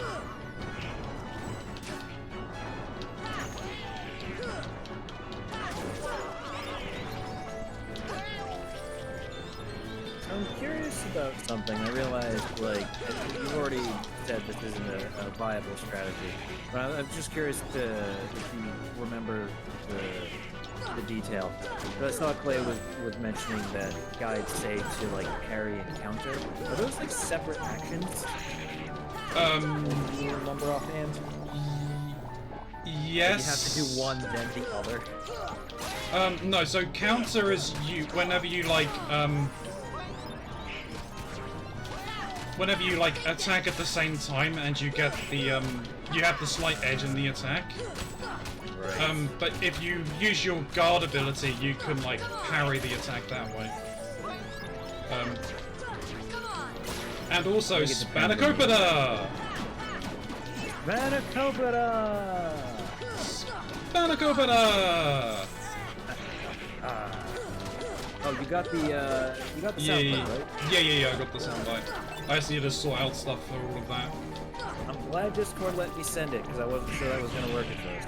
I'm curious about something. I realized, like, you've already said this isn't a viable strategy, but I'm just curious if you remember the detail. But I saw Clay was mentioning that guides say to like parry and counter. Are those like separate actions? Do you remember offhand? Yes. You have to do one then the other. No. So counter is whenever you attack at the same time and you get the you have the slight edge in the attack. Right. But if you use your guard ability, you can like parry the attack that way. And also Spanakopita! Spanakopita! Spanakopita! Oh, you got the soundbite, right? Yeah, I got the soundbite. I just need to sort out stuff for all of that. I'm glad Discord let me send it, because I wasn't sure that was going to work at first.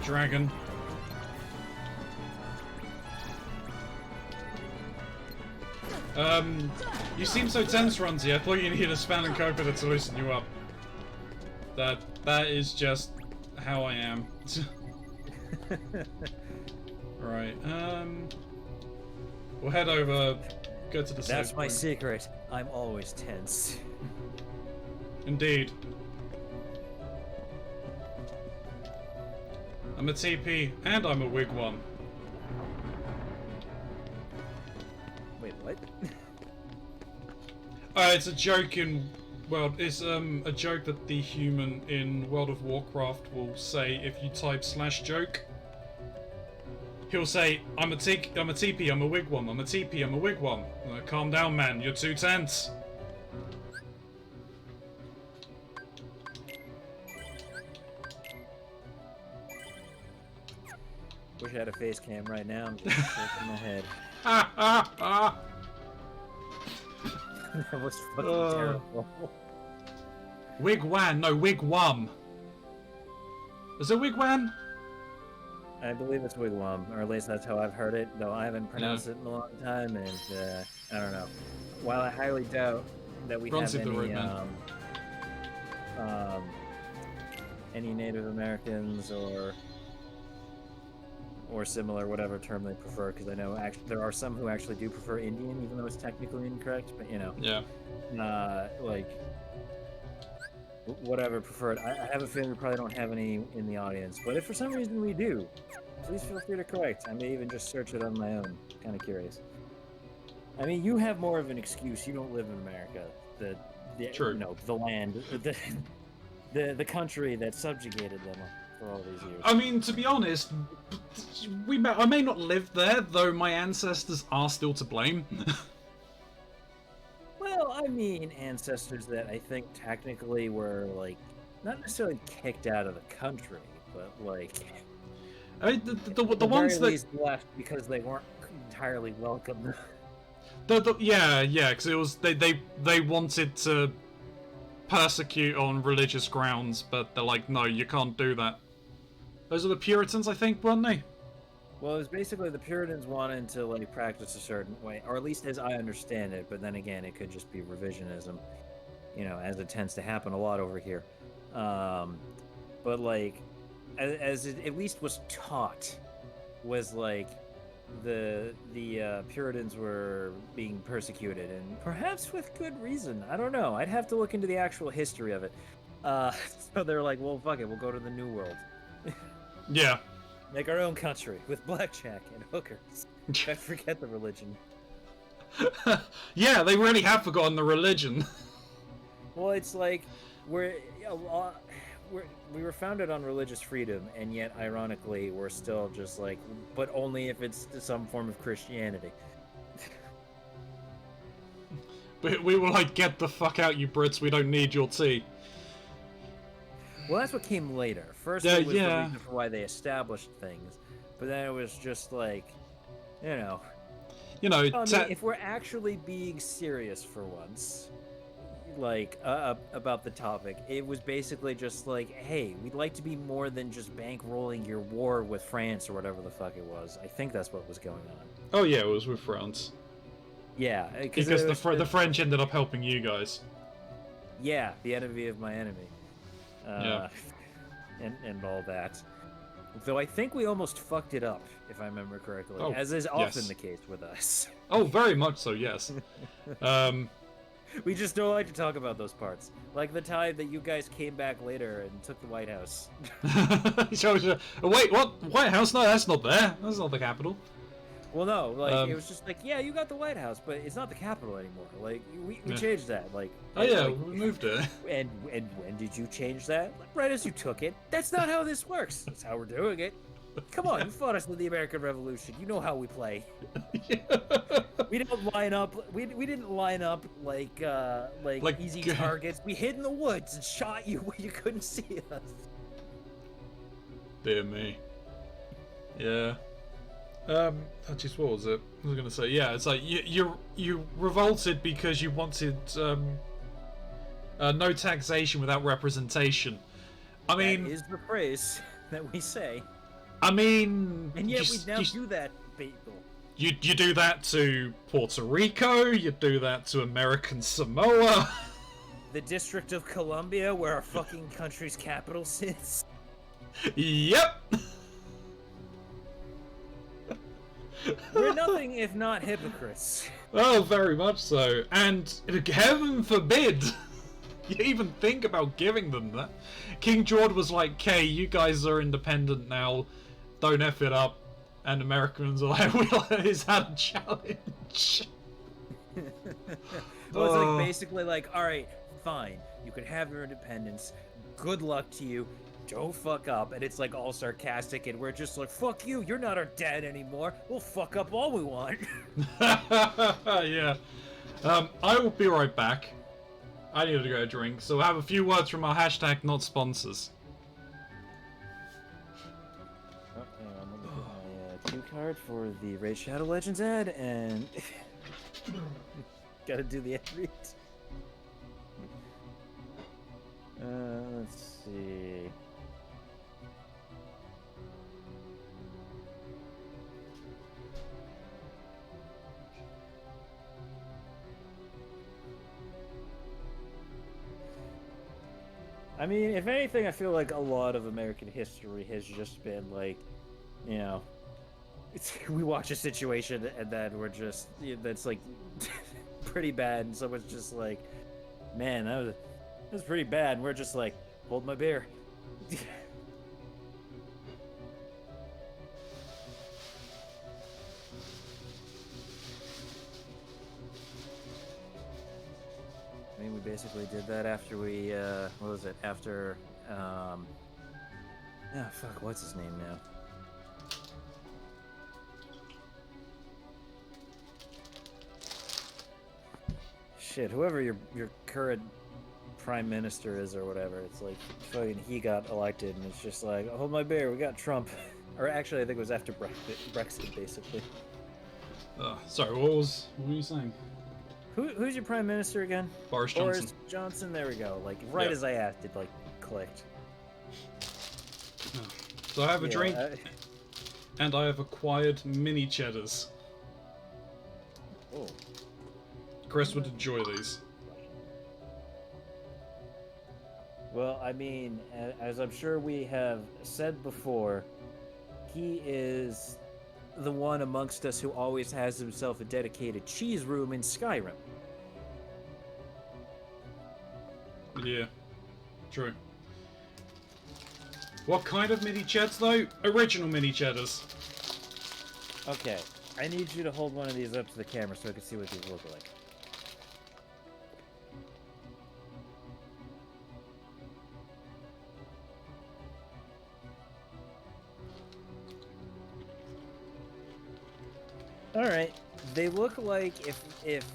Dragon. You seem so tense, Runzy. I thought you needed a span and cope to loosen you up. That is just how I am. Right, we'll head over, go to the save That's my point. secret. I'm always tense. Indeed. I'm a TP, and I'm a wigwam. Wait, what? It's a joke in... Well, it's a joke that the human in World of Warcraft will say if you type /joke. He'll say, I'm a TP, I'm a wigwam, I'm a TP, I'm a wigwam. Calm down, man, you're too tense. Wish I had a face cam right now. I'm just shaking my head. That was fucking terrible. Wigwan, no, wigwam. Is it wigwan? I believe it's wigwam, or at least that's how I've heard it, though I haven't pronounced it in a long time, and I don't know. While I highly doubt that we have any Native Americans or similar, whatever term they prefer, because I know there are some who actually do prefer Indian, even though it's technically incorrect, but you know. Yeah. Like, whatever preferred. I have a feeling we probably don't have any in the audience, but if for some reason we do, please feel free to correct. I may even just search it on my own. Kind of curious. I mean, you have more of an excuse. You don't live in America. True. You know, the land, the country that subjugated them for all these years. I mean, to be honest, I may not live there, though my ancestors are still to blame. Well, I mean, ancestors that I think technically were, like, not necessarily kicked out of the country, but, like... I mean, the ones very that... least left because they weren't entirely welcome. Yeah, because it was... They wanted to persecute on religious grounds, but they're like, no, you can't do that. Those are the Puritans, I think, weren't they? Well, it was basically the Puritans wanted to, like, practice a certain way, or at least as I understand it, but then again, it could just be revisionism, you know, as it tends to happen a lot over here. But, like, as it at least was taught, was, like, the Puritans were being persecuted, and perhaps with good reason. I don't know. I'd have to look into the actual history of it. So they're like, well, fuck it, we'll go to the New World. Yeah. Make our own country with blackjack and hookers. I forget the religion. Yeah, they really have forgotten the religion. Well, it's like we were founded on religious freedom, and yet, ironically, we're still just like, but only if it's some form of Christianity. But we were like, get the fuck out, you Brits. We don't need your tea. Well, that's what came later. First, it was the reason for why they established things, but then it was just like, you know. You know, I mean, if we're actually being serious for once, like, about the topic, it was basically just like, hey, we'd like to be more than just bankrolling your war with France or whatever the fuck it was. I think that's what was going on. Oh yeah, it was with France. Yeah, because the French ended up helping you guys. Yeah, the enemy of my enemy. Yeah. And all that. Though I think we almost fucked it up, if I remember correctly, Oh, as is often yes. the case with us. Oh, very much so, yes. We just don't like to talk about those parts. Like the time that you guys came back later and took the White House. Wait, what? White House? No, that's not there. That's not the capital. Well, no, like, it was just like, yeah, you got the White House, but it's not the capital anymore. Like, we changed that. Like, oh yeah, like, we moved it. And when did you change that? Like, right as you took it. That's not how this works. That's how we're doing it. Come on, you fought us in the American Revolution. You know how we play. We didn't line up. We didn't line up like easy targets. We hid in the woods and shot you where you couldn't see us. Dear me. Yeah. Just what was it? I was gonna say, yeah, it's like you revolted because you wanted no taxation without representation. I mean, that is the phrase that we say. I mean, and yet we now do that, people. You do that to Puerto Rico, you do that to American Samoa. The District of Columbia, where our fucking country's capital sits. Yep. We're nothing if not hypocrites. Oh, very much so. And heaven forbid you even think about giving them that. King George was like, "Okay, you guys are independent now. Don't F it up." And Americans are like, "He's had a challenge." Well, it's like basically like, all right, fine, you can have your independence. Good luck to you. Don't fuck up. And it's like all sarcastic, and we're just like, fuck you. You're not our dad anymore. We'll fuck up all we want. Yeah. I will be right back. I need to go drink, so we'll have a few words from our hashtag not sponsors. Oh, hang on, let me get my cue card for the Raid Shadow Legends ad, and gotta do the ad read. Let's see. I mean, if anything, I feel like a lot of American history has just been like, you know, we watch a situation and then we're just, that's like pretty bad, and someone's just like, man, that was pretty bad, and we're just like, hold my beer. I mean, we basically did that after we, what was it? After, yeah, fuck, what's his name now? Shit, whoever your current prime minister is or whatever, it's like, fucking, he got elected, and it's just like, hold my beer, we got Trump. Or actually, I think it was after Brexit, basically. Sorry, what were you saying? Who's your prime minister again? Boris Johnson. Boris Johnson, there we go. Like, right as I asked, it, like, clicked. So I have a drink, and I have acquired mini cheddars. Oh. Chris would enjoy these. Well, I mean, as I'm sure we have said before, he is the one amongst us who always has himself a dedicated cheese room in Skyrim. Yeah, true. What kind of mini cheds though? Original mini cheddars. Okay, I need you to hold one of these up to the camera so I can see what these look like. Alright, they look like if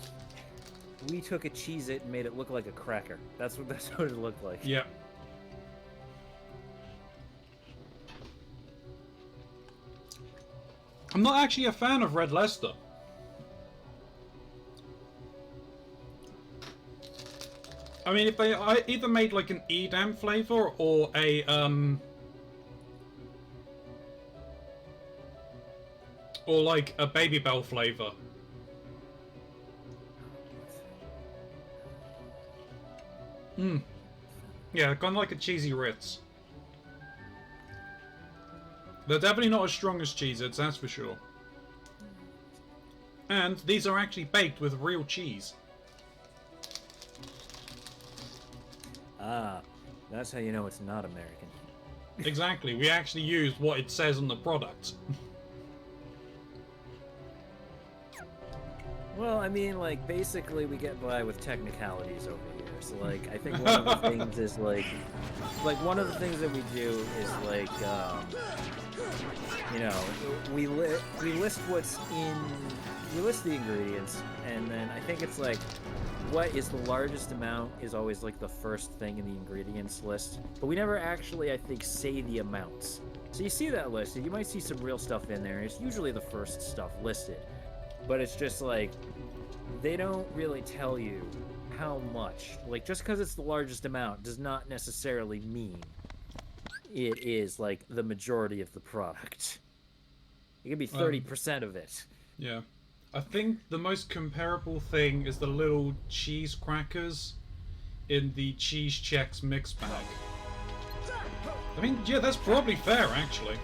we took a Cheez-It and made it look like a cracker. That's what it looked like. Yeah. I'm not actually a fan of Red Leicester. I mean, if they either made like an Edam flavor or a or like a Baby Bell flavor. Yeah, kind of like a cheesy Ritz. They're definitely not as strong as Cheez-Its, that's for sure. And these are actually baked with real cheese. Ah, that's how you know it's not American. Exactly, we actually used what it says on the product. Well, I mean, like, basically we get by with technicalities over here. So, like, I think one of the things is, like, one of the things that we do is, like, you know, we list what's in, we list the ingredients, and then I think it's, like, what is the largest amount is always, like, the first thing in the ingredients list. But we never actually, I think, say the amounts. So you see that listed, you might see some real stuff in there, and it's usually the first stuff listed. But it's just like, they don't really tell you how much. Like, just because it's the largest amount does not necessarily mean it is, like, the majority of the product. It could be 30% of it. Yeah. I think the most comparable thing is the little cheese crackers in the cheese Chex mix bag. I mean, yeah, that's probably fair, actually.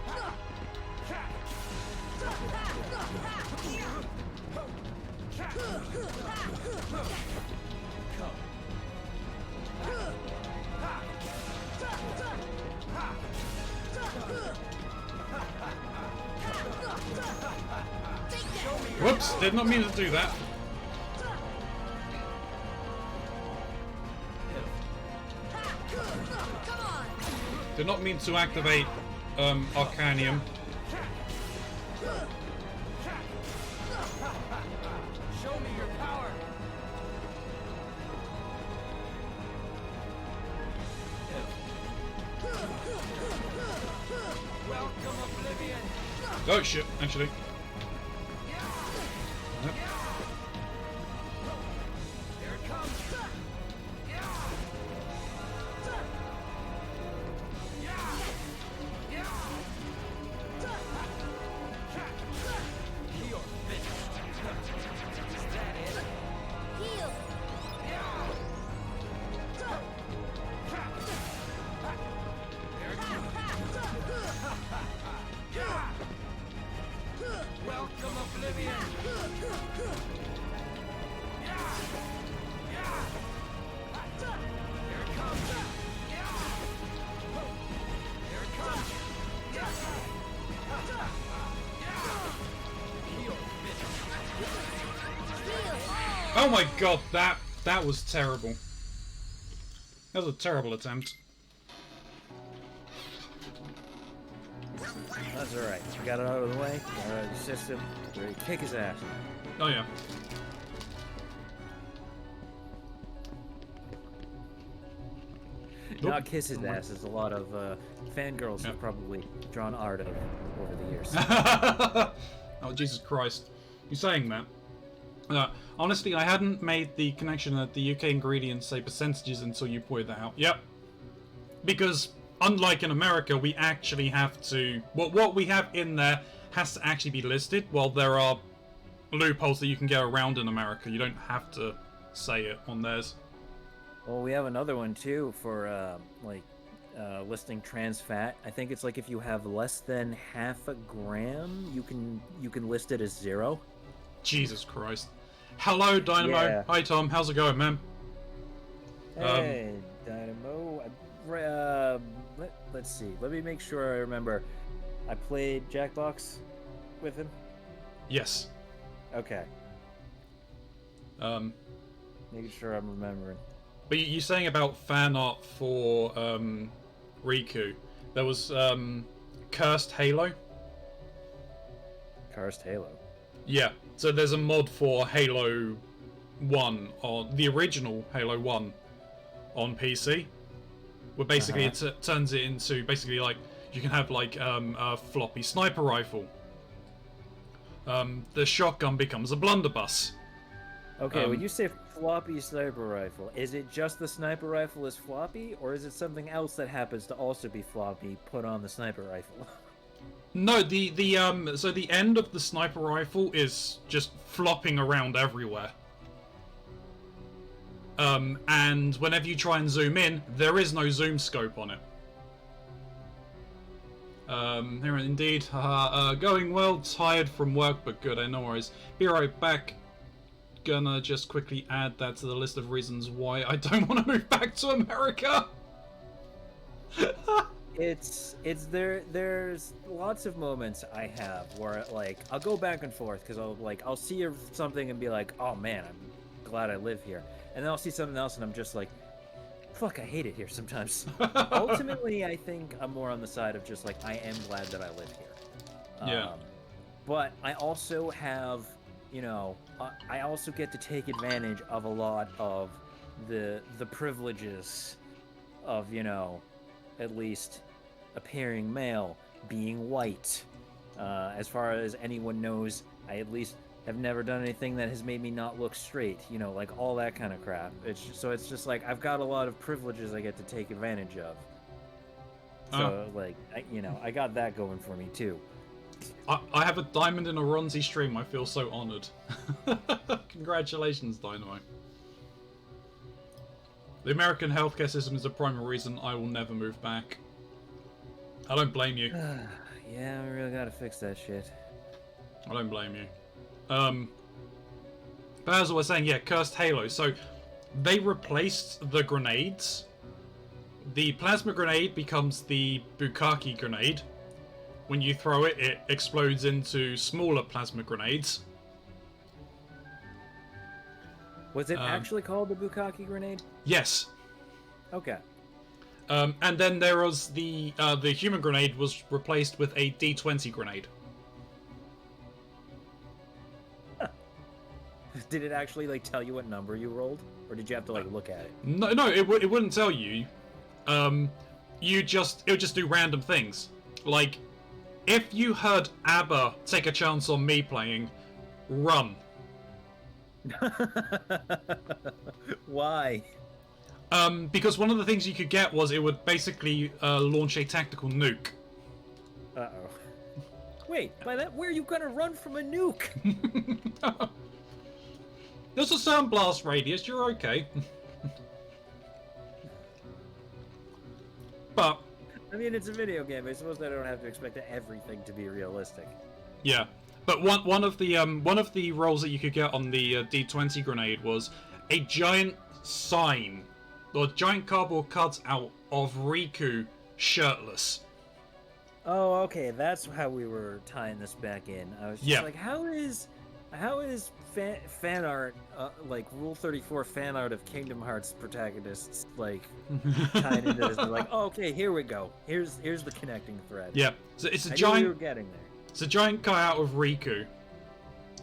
Whoops, did not mean to do that. Did not mean to activate Arcanium. Show me your power. Welcome, Oblivion. Oh shit, actually. Yep. Here it comes. You're finished. Is that it? Heal. Here it comes. Welcome, Oblivion. Here it comes. Here it comes. You're finished. Oh my god, that was terrible. That was a terrible attempt. That's alright. We got it out of the way. Got it out of the system. We're ready to kick his ass. Oh yeah. Nope. Not kiss his ass, as a lot of fangirls have probably drawn art of over the years. Oh Jesus Christ. You're saying that? Honestly, I hadn't made the connection that the UK ingredients say percentages until you pointed that out. Yep. Because, unlike in America, we actually have to... What we have in there has to actually be listed, while there are loopholes that you can get around in America. You don't have to say it on theirs. Well, we have another one too for listing trans fat. I think it's like if you have less than half a gram, you can list it as 0. Jesus Christ. Hello, Dynamo. Yeah. Hi, Tom. How's it going, man? Hey, Dynamo. Let's see. Let me make sure I remember. I played Jackbox with him. Yes. Okay. Making sure I'm remembering. But you're saying about fan art for Riku. There was Cursed Halo. Cursed Halo. Yeah. So there's a mod for Halo 1, or the original Halo 1 on PC. Where basically it turns it into basically like you can have like a floppy sniper rifle. The shotgun becomes a blunderbuss. Okay, when you say floppy sniper rifle, is it just the sniper rifle is floppy, or is it something else that happens to also be floppy put on the sniper rifle? No, so the end of the sniper rifle is just flopping around everywhere. And whenever you try and zoom in, there is no zoom scope on it. Here indeed. Going well, tired from work, but good, no worries. Be right back. Gonna just quickly add that to the list of reasons why I don't want to move back to America. There's lots of moments I have where like I'll go back and forth because I'll see something and be like, oh man, I'm glad I live here, and then I'll see something else and I'm just like, fuck, I hate it here sometimes. Ultimately, I think I'm more on the side of just like I am glad that I live here. Yeah. But I also have, I also get to take advantage of a lot of the privileges of, at least appearing male, being white. As far as anyone knows, I at least have never done anything that has made me not look straight, like all that kind of crap. It's just like I've got a lot of privileges I get to take advantage of. So I got that going for me too. I have a diamond in a Ronzi stream. I feel so honoured. Congratulations, Dynamite. The American healthcare system is the primary reason I will never move back. I don't blame you. Yeah, we really gotta fix that shit. I don't blame you. But as I was saying, yeah, Cursed Halo. So they replaced the grenades. The plasma grenade becomes the Bukkake grenade. When you throw it, it explodes into smaller plasma grenades. Was it actually called the Bukkake grenade? Yes. Okay. And then there was the human grenade was replaced with a D20 grenade. Did it actually like tell you what number you rolled, or did you have to like look at it? No, it wouldn't tell you. It would just do random things. Like, if you heard ABBA take a chance on me playing, run. Why? Because one of the things you could get was it would basically launch a tactical nuke. Uh-oh. Wait, by that, where are you gonna run from a nuke? There's a sound blast radius, you're okay. But I mean, it's a video game. I suppose I don't have to expect everything to be realistic. yeah, but one of the roles that you could get on the D20 grenade was a giant sign, or giant cardboard cutout of Riku shirtless. Oh, okay, that's how we were tying this back in. I was just like, how is fan art, like Rule 34 fan art of Kingdom Hearts protagonists, like tied into this? Like, oh, okay, here we go. Here's the connecting thread. Yeah, so it's a I knew giant. we were getting there. It's a giant cutout of Riku,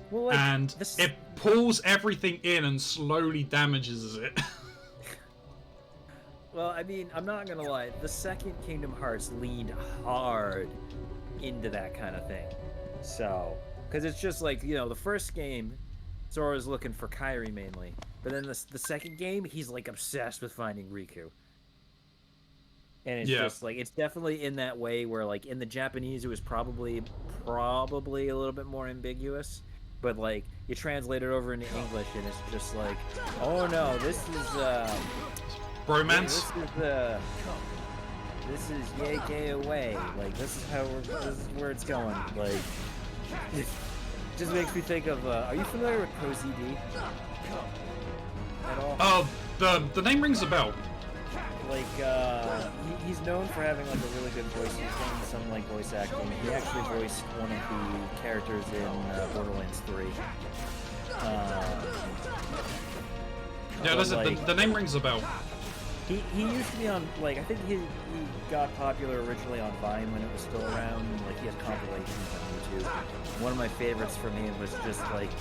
Well, like, and it pulls everything in and slowly damages it. Well, I mean, I'm not gonna lie. The second Kingdom Hearts leaned hard into that kind of thing. So, because it's just like, you know, the first game, Sora's looking for Kairi mainly, but then the second game, he's like obsessed with finding Riku. And it's just like, it's definitely in that way where like in the Japanese it was probably a little bit more ambiguous, but like you translate it over into English and it's just like, oh no, this is Bromance. This is yay gay away. Like this is where it's going. Like it just makes me think of are you familiar with Cozy D at all? Oh, the name rings a bell. Like he's known for having like a really good voice. He's done some like voice acting. He actually voiced one of the characters in Borderlands 3. Yeah, listen, like, the name rings a bell. He used to be on, like, I think he got popular originally on Vine when it was still around, and, like, he has compilations on YouTube. One of my favorites for me was just, like,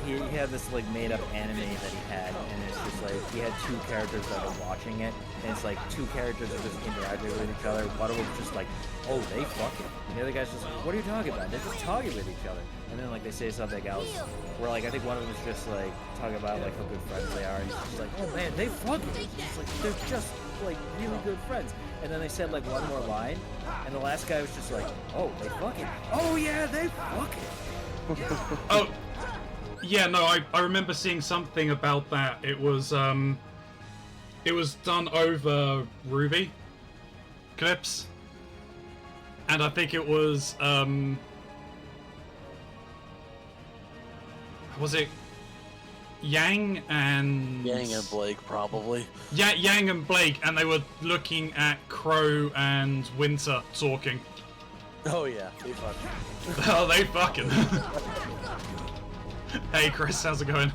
he had this, like, made-up anime that he had, and it's just, like, he had two characters that are watching it, and it's, like, two characters are just interacting with each other. One of them's just like, oh, they fucking. And the other guy's just like, what are you talking about? They're just talking with each other. And then, like, they say something else, where, like, I think one of them is just, like, talking about, like, how good friends they are, and he's just like, oh, man, they fucking. It's like, they're just, like, really good friends. And then they said, like, one more line, and the last guy was just like, oh, they fucking. Oh, yeah, they fucking. Oh, yeah, no, I remember seeing something about that. It was done over Ruby clips, and I think it was it Yang and Blake, probably. Yeah, Yang and Blake, and they were looking at Crow and Winter talking. Oh yeah, they fucking. Oh, they fucking. Hey Chris, how's it going?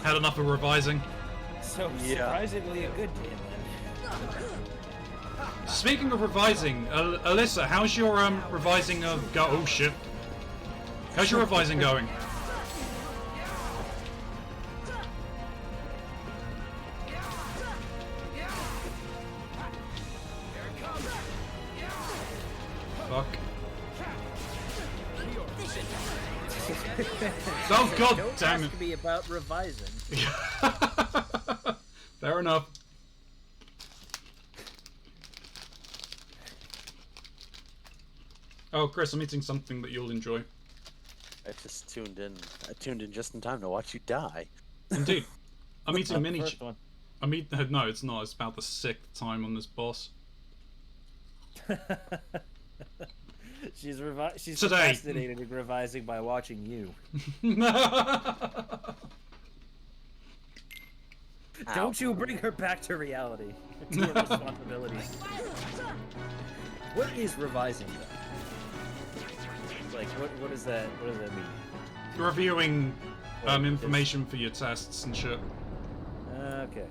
Had enough of revising? So surprisingly a good game then. Speaking of revising, Alyssa, how's your revising of oh shit. How's your revising going? Fuck. Oh god Don't damn ask it. me about revising. Fair enough. Oh, Chris, I'm eating something that you'll enjoy. I just tuned in. I tuned in just in time to watch you die. Indeed. I'm eating mini... First one. No, it's not. It's about the 6th time on this boss. She's Today. procrastinating and revising by watching you. Don't you bring her back to reality. To her responsibilities. What is revising though? Like what does that mean? Reviewing information for your tests and shit. Okay.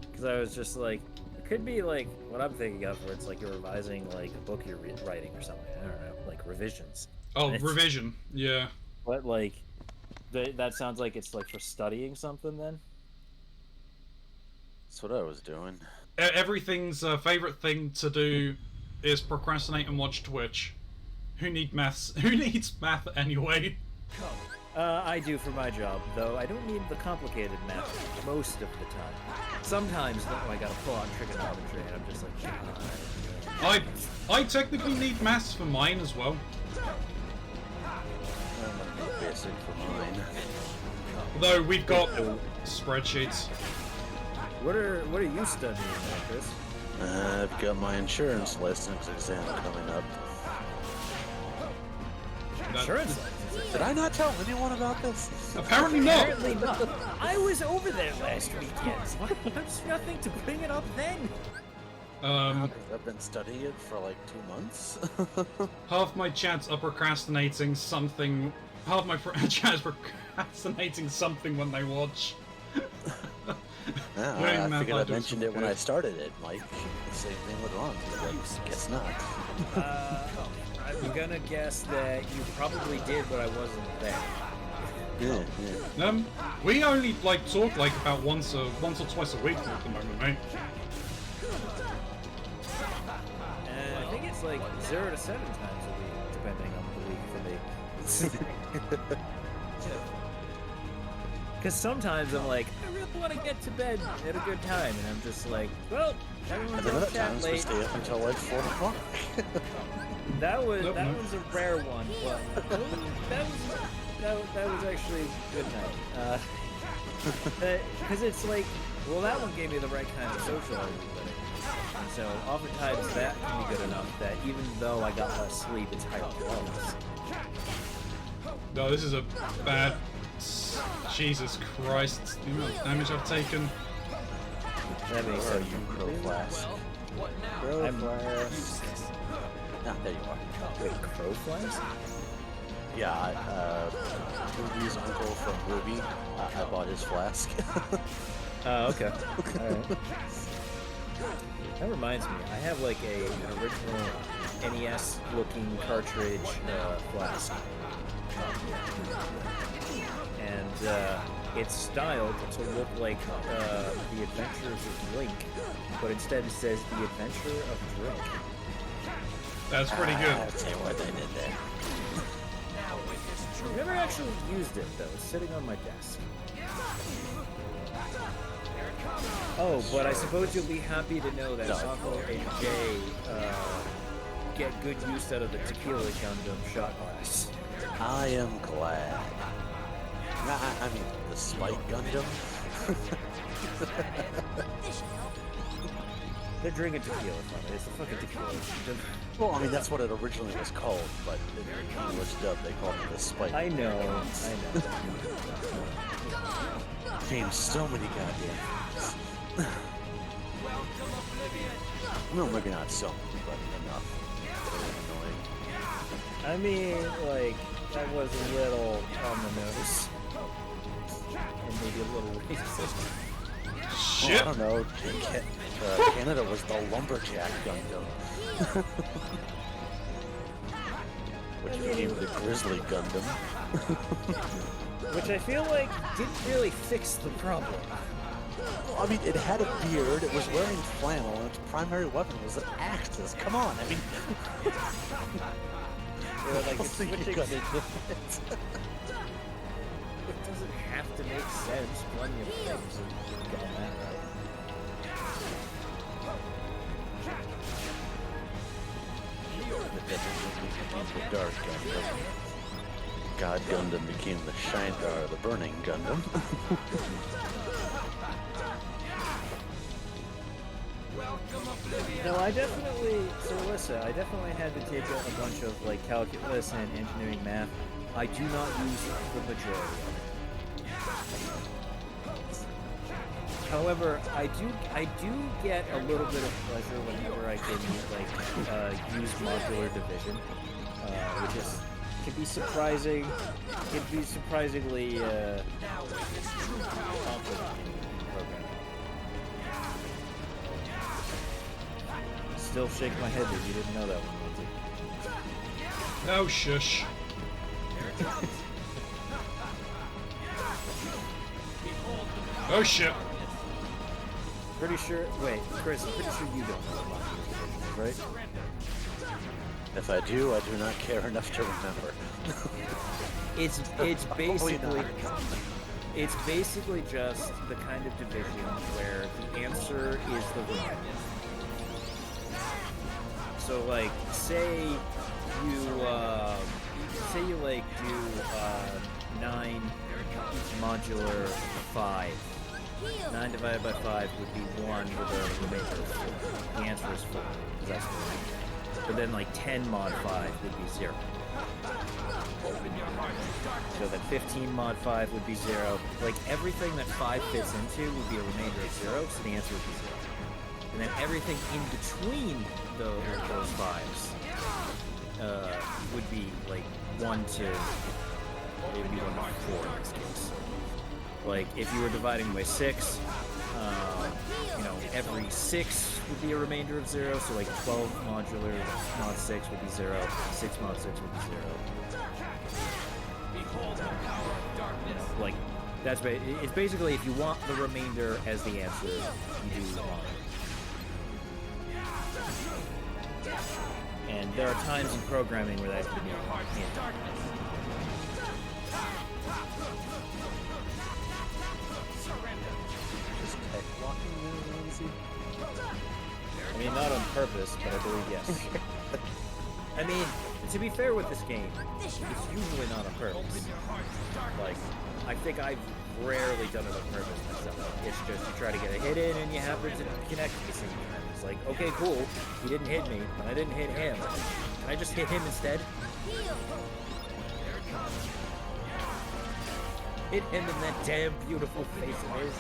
Because I was just like, it could be like what I'm thinking of, where it's like you're revising like a book you're writing or something. I don't know, like revisions. Oh, revision. Yeah. But like, that sounds like it's like for studying something then. That's what I was doing. Everything's favorite thing to do is procrastinate and watch Twitch. Who needs maths? Who needs math anyway? I do for my job, though I don't need the complicated math most of the time. Sometimes, though, I gotta pull out trigonometry, and I'm just like, I technically need maths for mine as well. Basic for mine. Though we've got spreadsheets. What are you studying, Chris? I've got my insurance license exam coming up. Insurance? Did I not tell anyone about this? Apparently not. Apparently not. I was over there last weekend. There's nothing to bring it up then. I've been studying it for like 2 months. Half my chats are procrastinating something. Half my chat is procrastinating something when they watch. I figured I mentioned it when I started it, Mike. Same thing with Ron, but I guess not. I'm gonna guess that you probably did, but I wasn't there. Yeah. We only like talk like about once or twice a week at the moment, mate. I think it's like 0 to 7 times a week, depending on the week for me. Because sometimes I'm like, I really want to get to bed at a good time, and I'm just like, well, everyone's And on other chat times we late. stay up until like 4 o'clock. That was a rare one, but that was actually a good night. Because it's like, well, that one gave me the right kind of social everybody. And so oftentimes that can be good enough that even though I got less sleep, it's higher levels. No, this is a bad. Jesus Christ, the amount of damage I've taken. That makes sense. Crow Flask. I'm Ah, there you are. wait, Crow Flask? Yeah, Ruby's uncle from Ruby. I bought his flask. Oh, okay. Alright. That reminds me, I have like an original NES-looking cartridge flask. And it's styled to look like The Adventures of Link, but instead it says The Adventure of Drink. That's pretty good. I'll tell you what they did there. I've never actually used it though, it's sitting on my desk. Oh, but I suppose you'll be happy to know that Sako and Jay get good use out of the Tequila Gundam shot glass. I am glad. I mean, the Spike Gundam. They're drinking tequila from it. It's the fucking tequila. Well, I mean, that's what it originally was called, but in English dub, they called it the Spike. I know. Changed so many goddamn things. No, maybe not so many, but enough. Very annoying. I mean, like, that was a little on the nose. And maybe a little racist. Shit. Well, I don't know. Canada was the Lumberjack Gundam. Which became the Grizzly Gundam. Which I feel like didn't really fix the problem. I mean, it had a beard, it was wearing flannel, and its primary weapon was an axes. Come on, I mean... Or like it's think switching... you got it. It doesn't have to make sense. Plenty of things have gotten that right. the Dark Gundam. God Gundam became the the Burning Gundam. No, I definitely, so Alyssa, I definitely had to take a bunch of like calculus and engineering math. I do not use the majority of it. However, I do get a little bit of pleasure whenever I can use modular division, which is can be surprisingly complicated in programming. Still shake my head that you didn't know that one, Lindsay. Oh, shush. Oh, shit. Pretty sure. Wait, Chris, I'm pretty sure you don't know what modular division is, right? If I do, I do not care enough to remember. It's basically just the kind of division where the answer is the remainder. So like, say you like do 9 modular 5. 9 divided by 5 would be 1 with a remainder of 4. The answer is 4, because that's the remainder. But then like 10 mod 5 would be 0. So that 15 mod 5 would be 0. Like everything that 5 fits into would be a remainder of 0, so the answer would be 0. And then everything in between those 5s would be like 1 to, it would be 1 to 4 in this case. Like if you were dividing by 6, every 6 would be a remainder of 0, so like 12 modular mod 6 would be 0, 6 mod 6 would be 0. Like, it's basically if you want the remainder as the answer, you do mod. And there are times in programming where that can be I mean, not on purtce, but I believe yes. I mean, to be fair with this game, it's usually not on purpose. Like, I think I've rarely done it on purpose myself. It's just you try to get a hit in and you happen to connect at the same time. It's like, okay, cool, he didn't hit me, but I didn't hit him. Can I just hit him instead? Hit him in that damn beautiful face of his.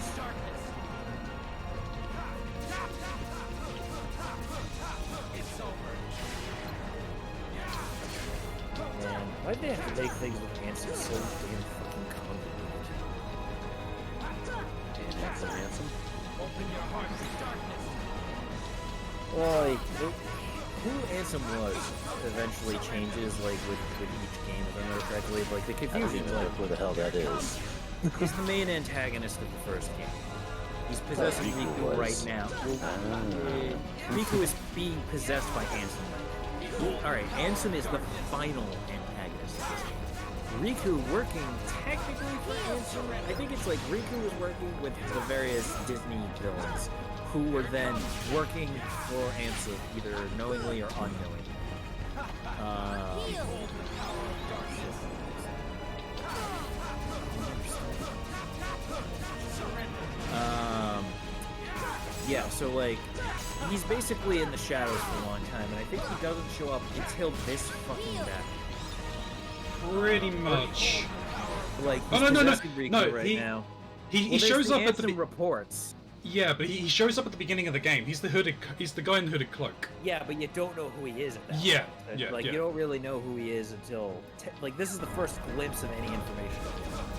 Man, why'd they have to make things with answers so damn fucking convoluted? Handsome. Well, like, who Ansem was eventually changes, like, with each game, if I remember correctly. Like, the I don't confusion, even know like, who the hell that is. he's the main antagonist of the first game. He's possessing Riku right now. Well, Riku is being possessed by Ansem right now. Alright, Ansem is the final antagonist of this game. Riku working technically for Ansem. I think it's like Riku was working with the various Disney villains who were then working for Ansem, either knowingly or unknowingly. Yeah, so like, he's basically in the shadows for a long time, and I think he doesn't show up until this fucking battle. Pretty much. Like, he's no, possessing Riku right now. He shows up at the reports. Yeah, but he shows up at the beginning of the game. He's the guy in the hooded cloak. Yeah, but you don't know who he is at that Yeah, point. yeah, Like, yeah. you don't really know who he is until, like, this is the first glimpse of any information.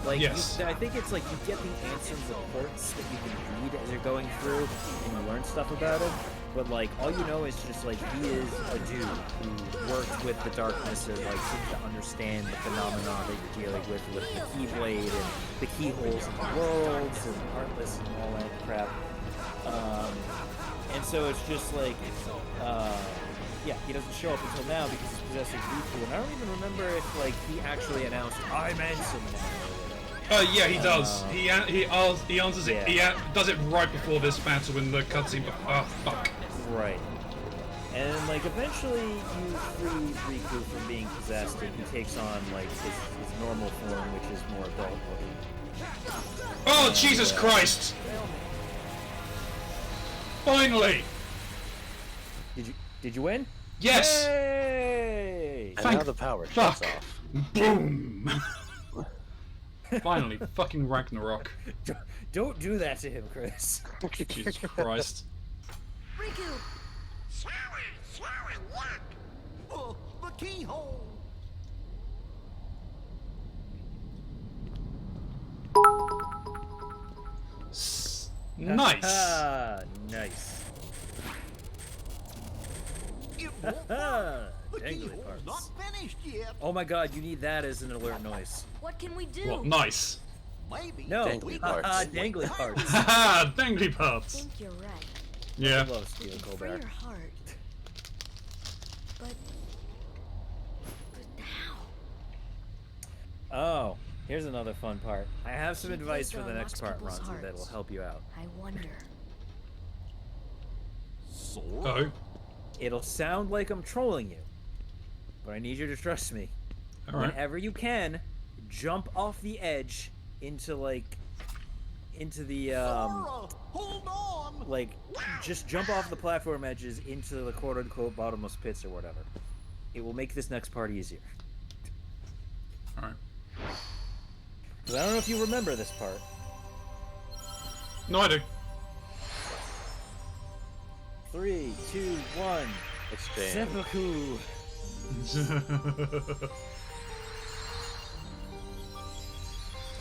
Like, Yes. I think it's like you get the answer reports that you can read as you're going through, and you learn stuff about him. But like, all you know is just like he is a dude who worked with the darkness and like seems to understand the phenomena that you're dealing with the Keyblade and the keyholes in the worlds and Heartless and all that crap. And so it's just like, yeah, he doesn't show up until now because he's possessing Riku, and I don't even remember if like he actually announced I'm Ansem now. Yeah, he does. He answers it. Yeah. He does it right before this battle in the cutscene. Oh, fuck. Right. And like eventually you free Riku from being possessed and he takes on like his normal form, which is more adult looking. Oh, Jesus Christ! Finally! Did you win? Yes! Yay! And now the power shuts fuck. off. Boom! Finally, fucking Ragnarok. Don't do that to him, Chris. Jesus Christ. Riku! Oh, the keyhole. Nice! Ah, nice. It won't work. Ah, The dangly keyhole's parts. not finished yet. Oh my god, you need that as an alert noise. What can we do? What, nice. Maybe. No, Dangly haha, parts. dangly parts. Haha, dangly I parts. think you're right. Yeah. I love Steel For Colbert. your heart. But how? Oh, here's another fun part. I have some Keep advice this for the on next lots of part, people's Ronzi, that will hearts. help you out. I wonder. Sword? Oh. It'll sound like I'm trolling you, but I need you to trust me. Alright. Whenever you can, jump off the edge into the Sora, hold on. like just jump off the platform edges into the quote-unquote bottomless pits or whatever. It will make this next part easier. Alright. 'Cause I don't know if you remember this part. No, I do. 3, 2, 1. Exchange. Seppuku.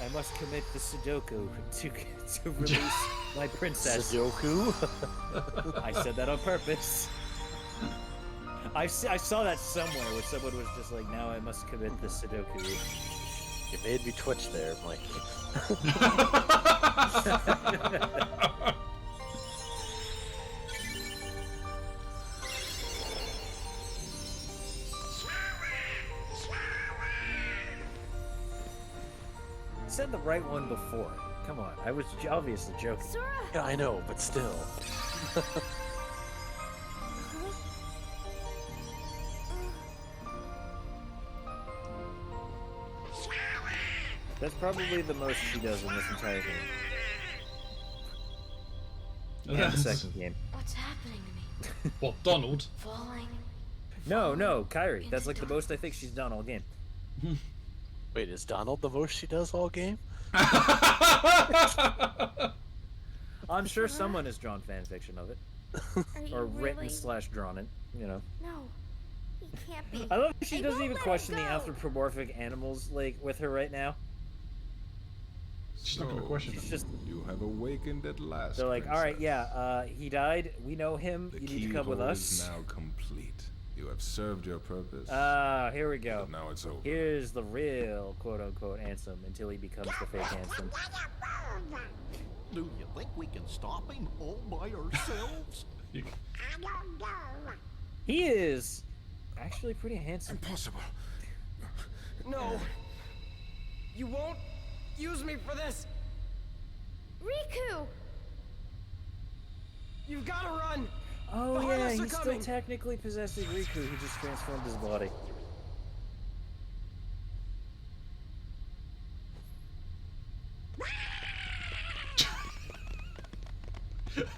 I must commit the Sudoku to release my princess. Sudoku? I said that on purpose. I saw that somewhere where someone was just like, now I must commit the Sudoku. You made me twitch there, Mikey. I said the right one before. Come on, I was obviously joking. Sora! Yeah, I know, but still. That's probably the most she does in this entire game. And the second game. What's happening to me? What, Donald? Falling? No, Kyrie. That's like the most I think she's done all game. Wait, is Donald the most she does all game? I'm sure someone has drawn fan fiction of it. Are you Or written really? / drawn it, you know. No. He can't be. I love that she They doesn't won't even let question him the go. anthropomorphic animals, like, with her right now. She's not gonna question She's it. just, You have awakened at last. they're like, alright, princess. yeah, he died, we know him, The you need to come with keyhole us. is now complete. You have served your purpose. Here we go. But now it's over. Here's the real quote-unquote Ansem until he becomes the fake Ansem. Do you think we can stop him all by ourselves? You- He is actually pretty handsome. Impossible. No. You won't use me for this. Riku! You've got to run. Oh The yeah, harvests are he's still coming. technically possessing Riku, he just transformed his body.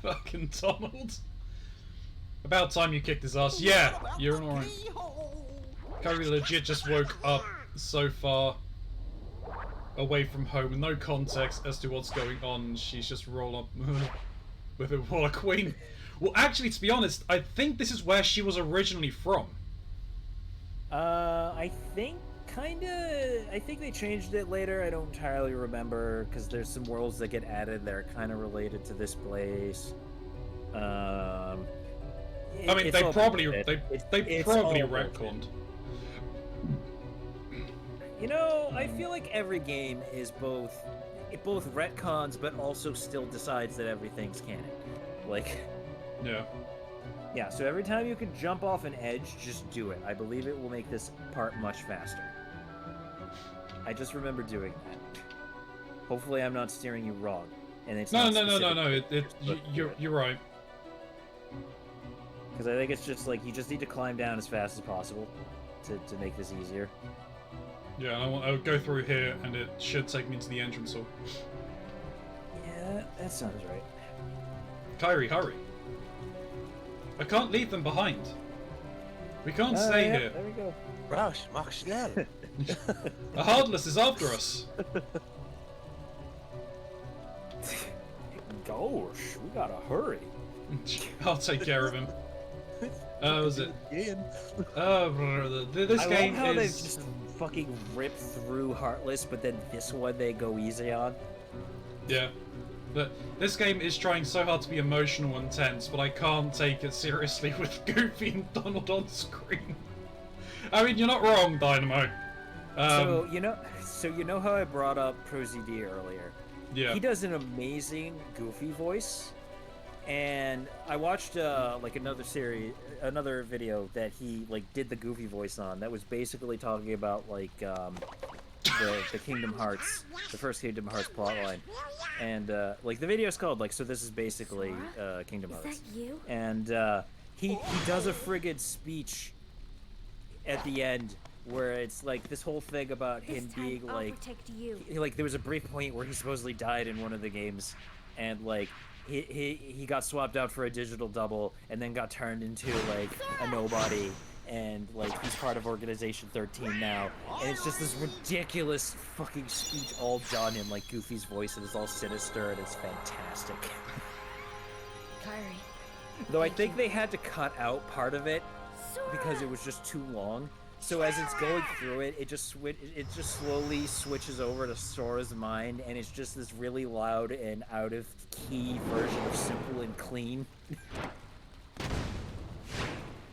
Fucking Donald. About time you kicked his ass. Yeah, What about you're the alright. keyhole? Kyrie legit just woke up so far away from home, no context as to what's going on. She's just roll up with a Water Queen. Well, actually, to be honest, I think this is where she was originally from. I think kinda. I think they changed it later. I don't entirely remember because there's some worlds that get added that are kind of related to this place. I mean, it's they all probably bullshit. they It's probably all bullshit. retconned. You know, I feel like every game is both retcons, but also still decides that everything's canon. Like, Yeah. yeah. So every time you can jump off an edge, just do it. I believe it will make this part much faster. I just remember doing that. Hopefully, I'm not steering you wrong. And it's No, not no, no, no, specific- no. You're right. Because I think it's just like you just need to climb down as fast as possible to make this easier. Yeah, I'll go through here, and it should take me to the entrance hall. Yeah, that sounds right. Kyrie, hurry! I can't leave them behind. We can't stay yeah, here. There we go. Rush, mach schnell. A Heartless is after us. Gosh, we gotta hurry. I'll take care of him. Was it? This I game love how they is. just fucking rip through Heartless, but then this one they go easy on. Yeah. But this game is trying so hard to be emotional and tense, but I can't take it seriously with Goofy and Donald on screen. I mean, you're not wrong, Dynamo. So you know how I brought up ProZD earlier. Yeah. He does an amazing Goofy voice, and I watched like another video that he like did the Goofy voice on. That was basically talking about like the Kingdom Hearts, the first Kingdom Hearts plotline, and like the video is called like so. This is basically Kingdom Hearts. Is that you? And he does a friggin' speech at the end where it's like this whole thing about him being like like there was a brief point where he supposedly died in one of the games, and like he got swapped out for a digital double and then got turned into like a nobody, and like he's part of Organization 13 now, and it's just this ridiculous fucking speech all done in like Goofy's voice, and it's all sinister and it's fantastic. Kyrie. Though I think they had to cut out part of it because it was just too long. So as it's going through it, it just slowly switches over to Sora's mind, and it's just this really loud and out of key version of Simple and Clean.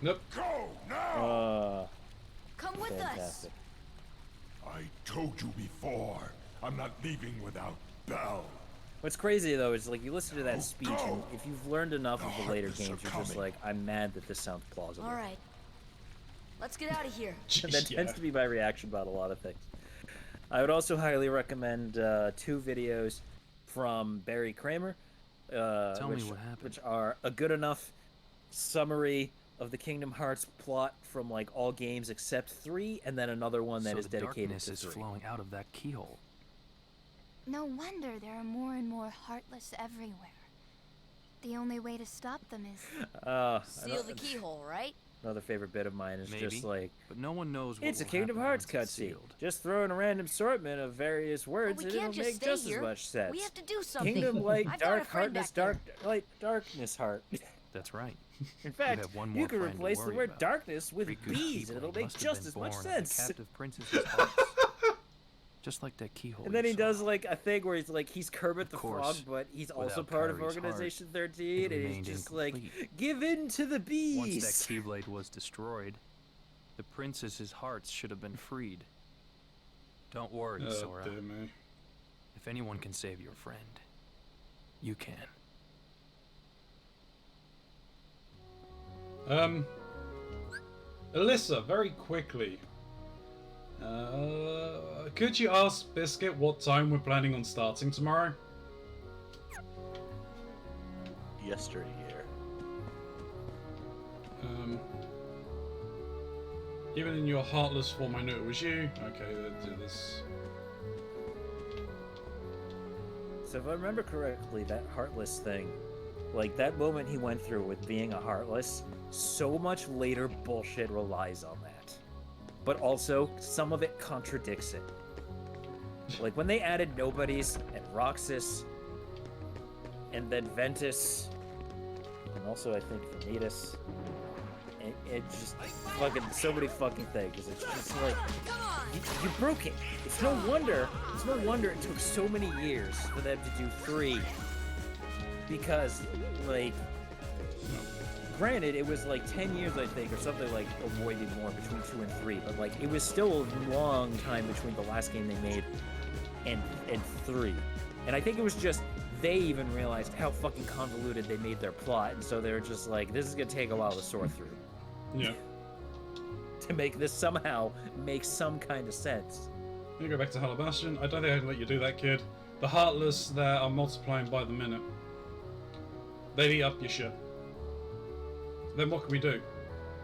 Nope. Go now! Come with Fantastic. I told you before, I'm not leaving without Belle. What's crazy though is like you listen to that speech, and if you've learned enough of the later games, you're just like, I'm mad that this sounds plausible. All right. Let's get out of here. That tends to be my reaction about a lot of things. I would also highly recommend 2 videos from Barry Kramer, me what happened. which are a good enough summary of the Kingdom Hearts plot from like all games except 3, and then another one that is dedicated darkness to is 3. flowing out of that keyhole. No wonder there are more and more Heartless everywhere. The only way to stop them is Seal the keyhole, right? Another favorite bit of mine is Maybe, just like, but no one knows what it's a will Kingdom happen Hearts once it's cutscene. sealed. Just throw in a random assortment of various words, we and can't it'll just make stay just here. as much sense. We have to do something. Kingdom Light, I've got a Dark friend Heartness, back Dark Light, Darkness Heart. That's right. In fact, have one you more can friend to replace the worry word about. darkness with Riku's bees, and it'll Keyblade make must have just been as much born of the sense. captive princess's hearts. Just like that keyhole. And then you he saw. does like a thing where he's like he's Kermit the Frog, course, but he's also without part of Kyrie's Organization heart, 13, and he's remained just incomplete. like, give in to the bees. Once that keyblade was destroyed, the princess's hearts should have been freed. Don't worry, Oh, Sora. dear me. If anyone can save your friend, you can. Alyssa, very quickly. Could you ask Biscuit what time we're planning on starting tomorrow? Yesteryear. Even in your heartless form, I knew it was you. Okay, let's do this. So if I remember correctly, that Heartless thing, like that moment he went through with being a Heartless, so much later bullshit relies on that. But also, some of it contradicts it. Like when they added Nobodies and Roxas, and then Ventus, and also I think Vanitas, it just fucking so many fucking things. It's just like you broke it. It's no wonder it took so many years for them to do 3. Because like granted it was like 10 years I think or something like or maybe more between 2 and 3, but like it was still a long time between the last game they made and 3. And I think it was just they even realized how fucking convoluted they made their plot, and so they were just like, this is gonna take a while to sort through. Yeah. To make this somehow make some kind of sense. You go back to Hello Bastion. I don't think I can let you do that, kid. The Heartless there are multiplying by the minute. They eat up your shit. then what can we do?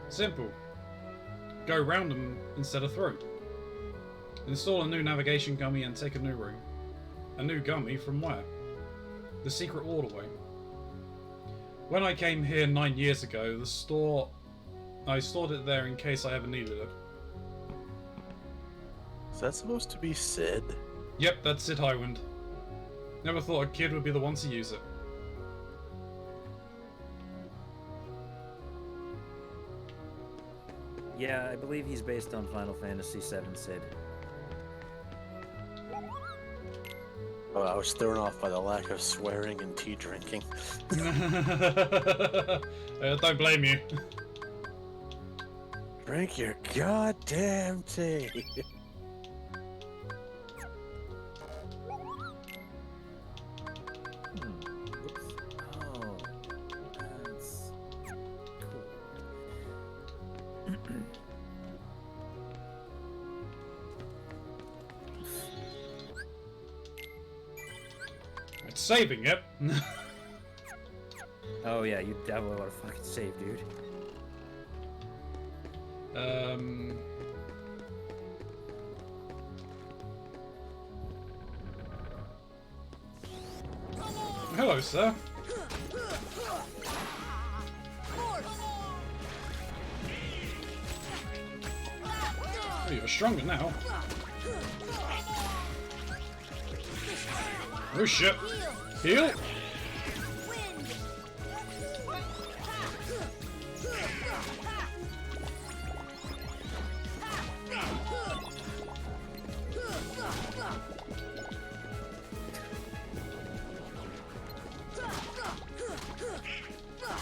Simple. Go round them instead of through. Install a new navigation gummy and take a new route. A new gummy from where? The secret waterway. When I came here 9 years ago, I stored it there in case I ever needed it. Is that supposed to be Sid? Yep, that's Sid Highwind. Never thought a kid would be the one to use it. Yeah, I believe he's based on Final Fantasy VII Sid. Oh, I was thrown off by the lack of swearing and tea drinking. Don't blame you. Drink your goddamn tea. Oops. Oh, that's cool. It's saving it. Oh yeah, you definitely want to fucking save, dude. Hello, sir. Oh, you're stronger now. Oh shit. Heal.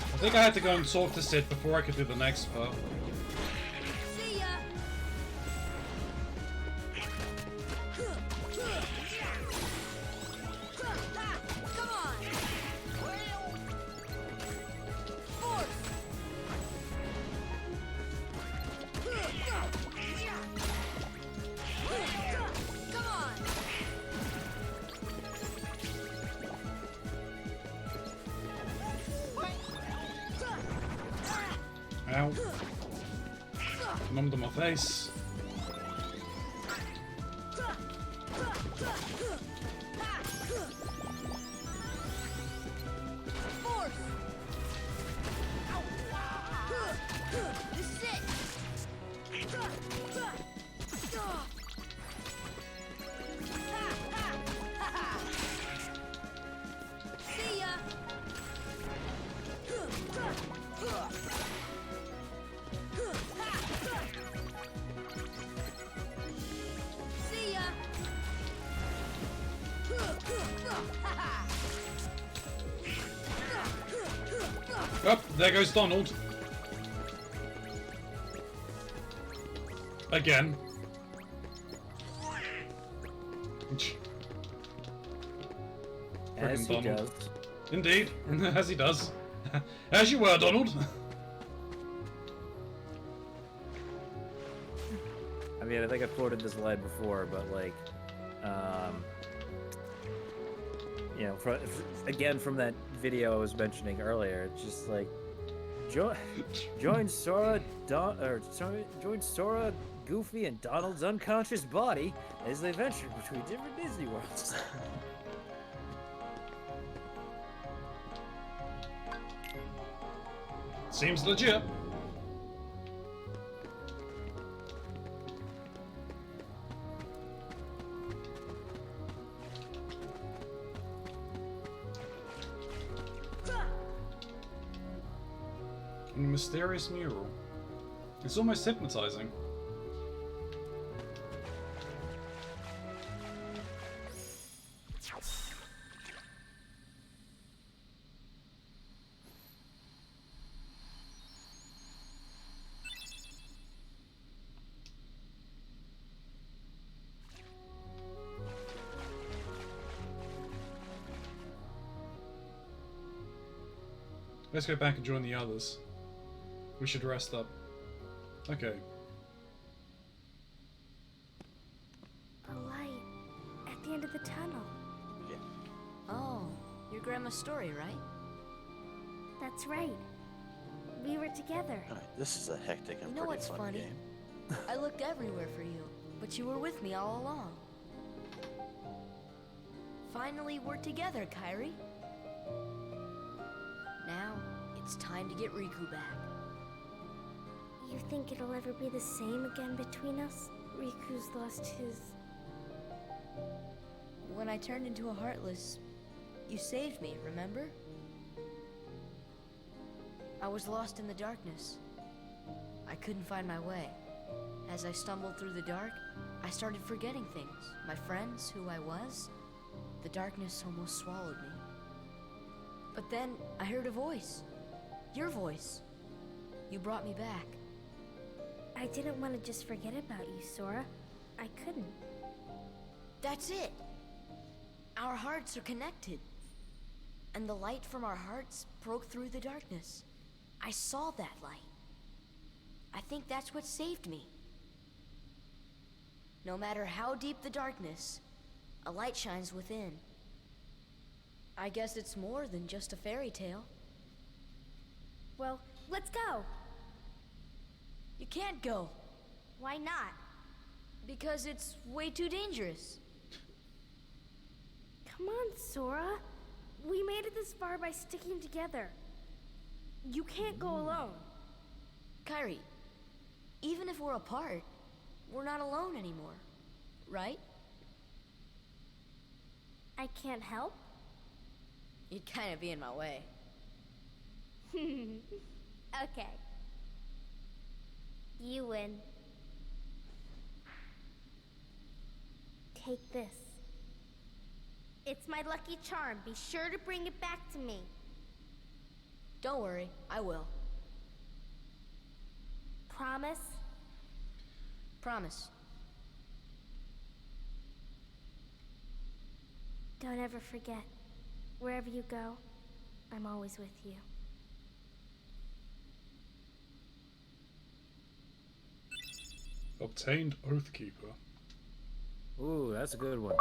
I think I had to go and talk to Sid before I could do the next part. See ya. Come on. Force. Come on. Ow. Numbed on my face. Force. This is it. See ya. See ya. Oh, there goes Donald. Again. As Frickin' he Donald. does. Indeed, as he does. As you were, Donald. I mean, I think I've quoted this line before, but like, you know, again from that video I was mentioning earlier, it's just like, join Sora, join Sora, Goofy, and Donald's unconscious body as they venture between different Disney worlds. Seems legit. A mysterious mural. It's almost hypnotizing. Let's go back and join the others. We should rest up. Okay. A light at the end of the tunnel. Oh, your grandma's story, right? That's right. We were together. Alright, this is a hectic and You know pretty what's fun funny? game. I looked everywhere for you, but you were with me all along. Finally, we're together, Kairi. Now, it's time to get Riku back. You think it'll ever be the same again between us? Riku's lost his... When I turned into a Heartless, you saved me, remember? I was lost in the darkness. I couldn't find my way. As I stumbled through the dark, I started forgetting things. My friends, who I was. The darkness almost swallowed me. But then I heard a voice. Your voice. You brought me back. I didn't want to just forget about you, Sora. I couldn't. That's it. Our hearts are connected. And the light from our hearts broke through the darkness. I saw that light. I think that's what saved me. No matter how deep the darkness, a light shines within. I guess it's more than just a fairy tale. Well, let's go. You can't go. Why not? Because it's way too dangerous. Come on, Sora. We made it this far by sticking together. You can't go alone. Kairi, even if we're apart, we're not alone anymore, right? I can't help? You'd kind of be in my way. Okay. You win. Take this. It's my lucky charm. Be sure to bring it back to me. Don't worry, I will. Promise? Promise. Don't ever forget. Wherever you go, I'm always with you. Obtained Oathkeeper. Ooh, that's a good one.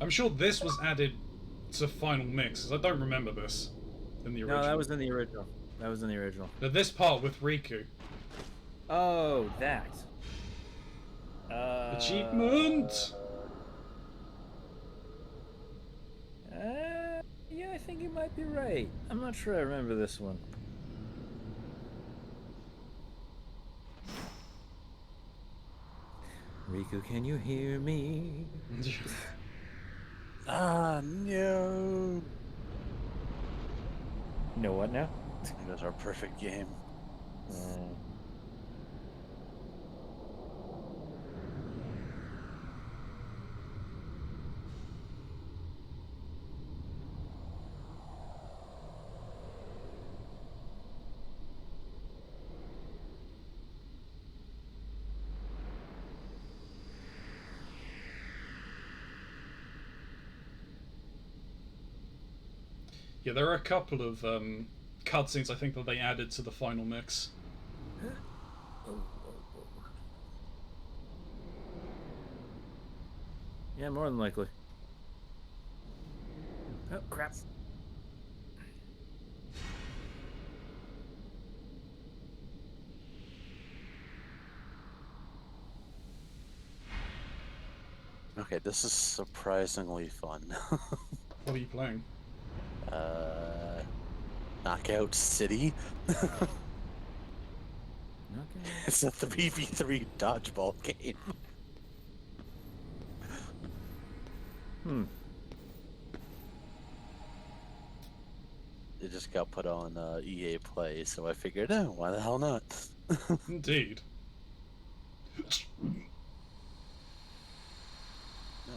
I'm sure this was added to Final Mix, 'cause I don't remember this in the original. No, that was in the original. That was in the original. Now, this part with Riku. Oh, that. Achievement! Yeah, I think you might be right. I'm not sure I remember this one. Riku, can you hear me? Ah, no. No, what now? That's our perfect game. Yeah, there are a couple of cutscenes I think that they added to the Final Mix. Yeah, more than likely. Oh, crap. Okay, this is surprisingly fun. What are you playing? Knockout City. Okay. It's a 3v3 dodgeball game. It just got put on EA Play, so I figured, why the hell not? Indeed. No,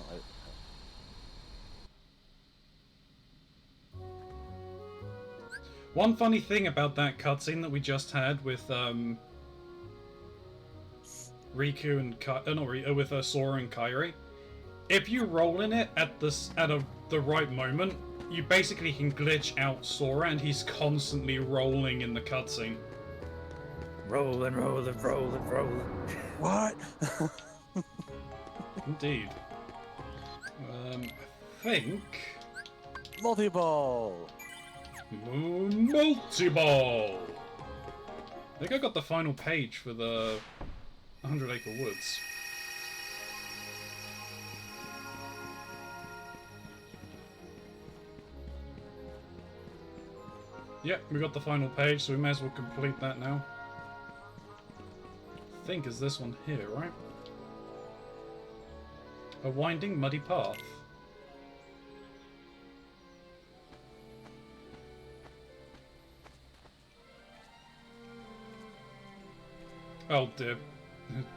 One funny thing about that cutscene that we just had with Riku and with Sora and Kairi, if you roll in it at the right moment, you basically can glitch out Sora, and he's constantly rolling in the cutscene. Rolling, rolling, rolling, rolling. What? Indeed. I think Multi-ball! Multi-ball! I think I got the final page for the 100 Acre Woods. Yep, we got the final page, so we may as well complete that now. I think is this one here, right? A winding, muddy path. Oh dear.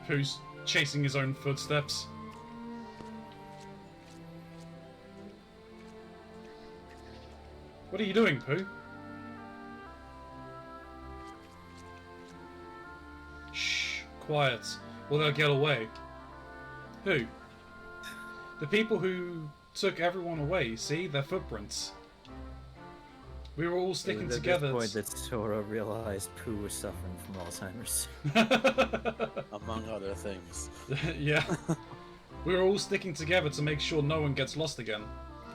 Who's chasing his own footsteps? What are you doing, Pooh? Shh, quiet, or they'll get away. Who? The people who took everyone away, see? Their footprints. We were all sticking together. At this point that Sora realized Pooh was suffering from Alzheimer's. Among other things. Yeah. We were all sticking together to make sure no one gets lost again.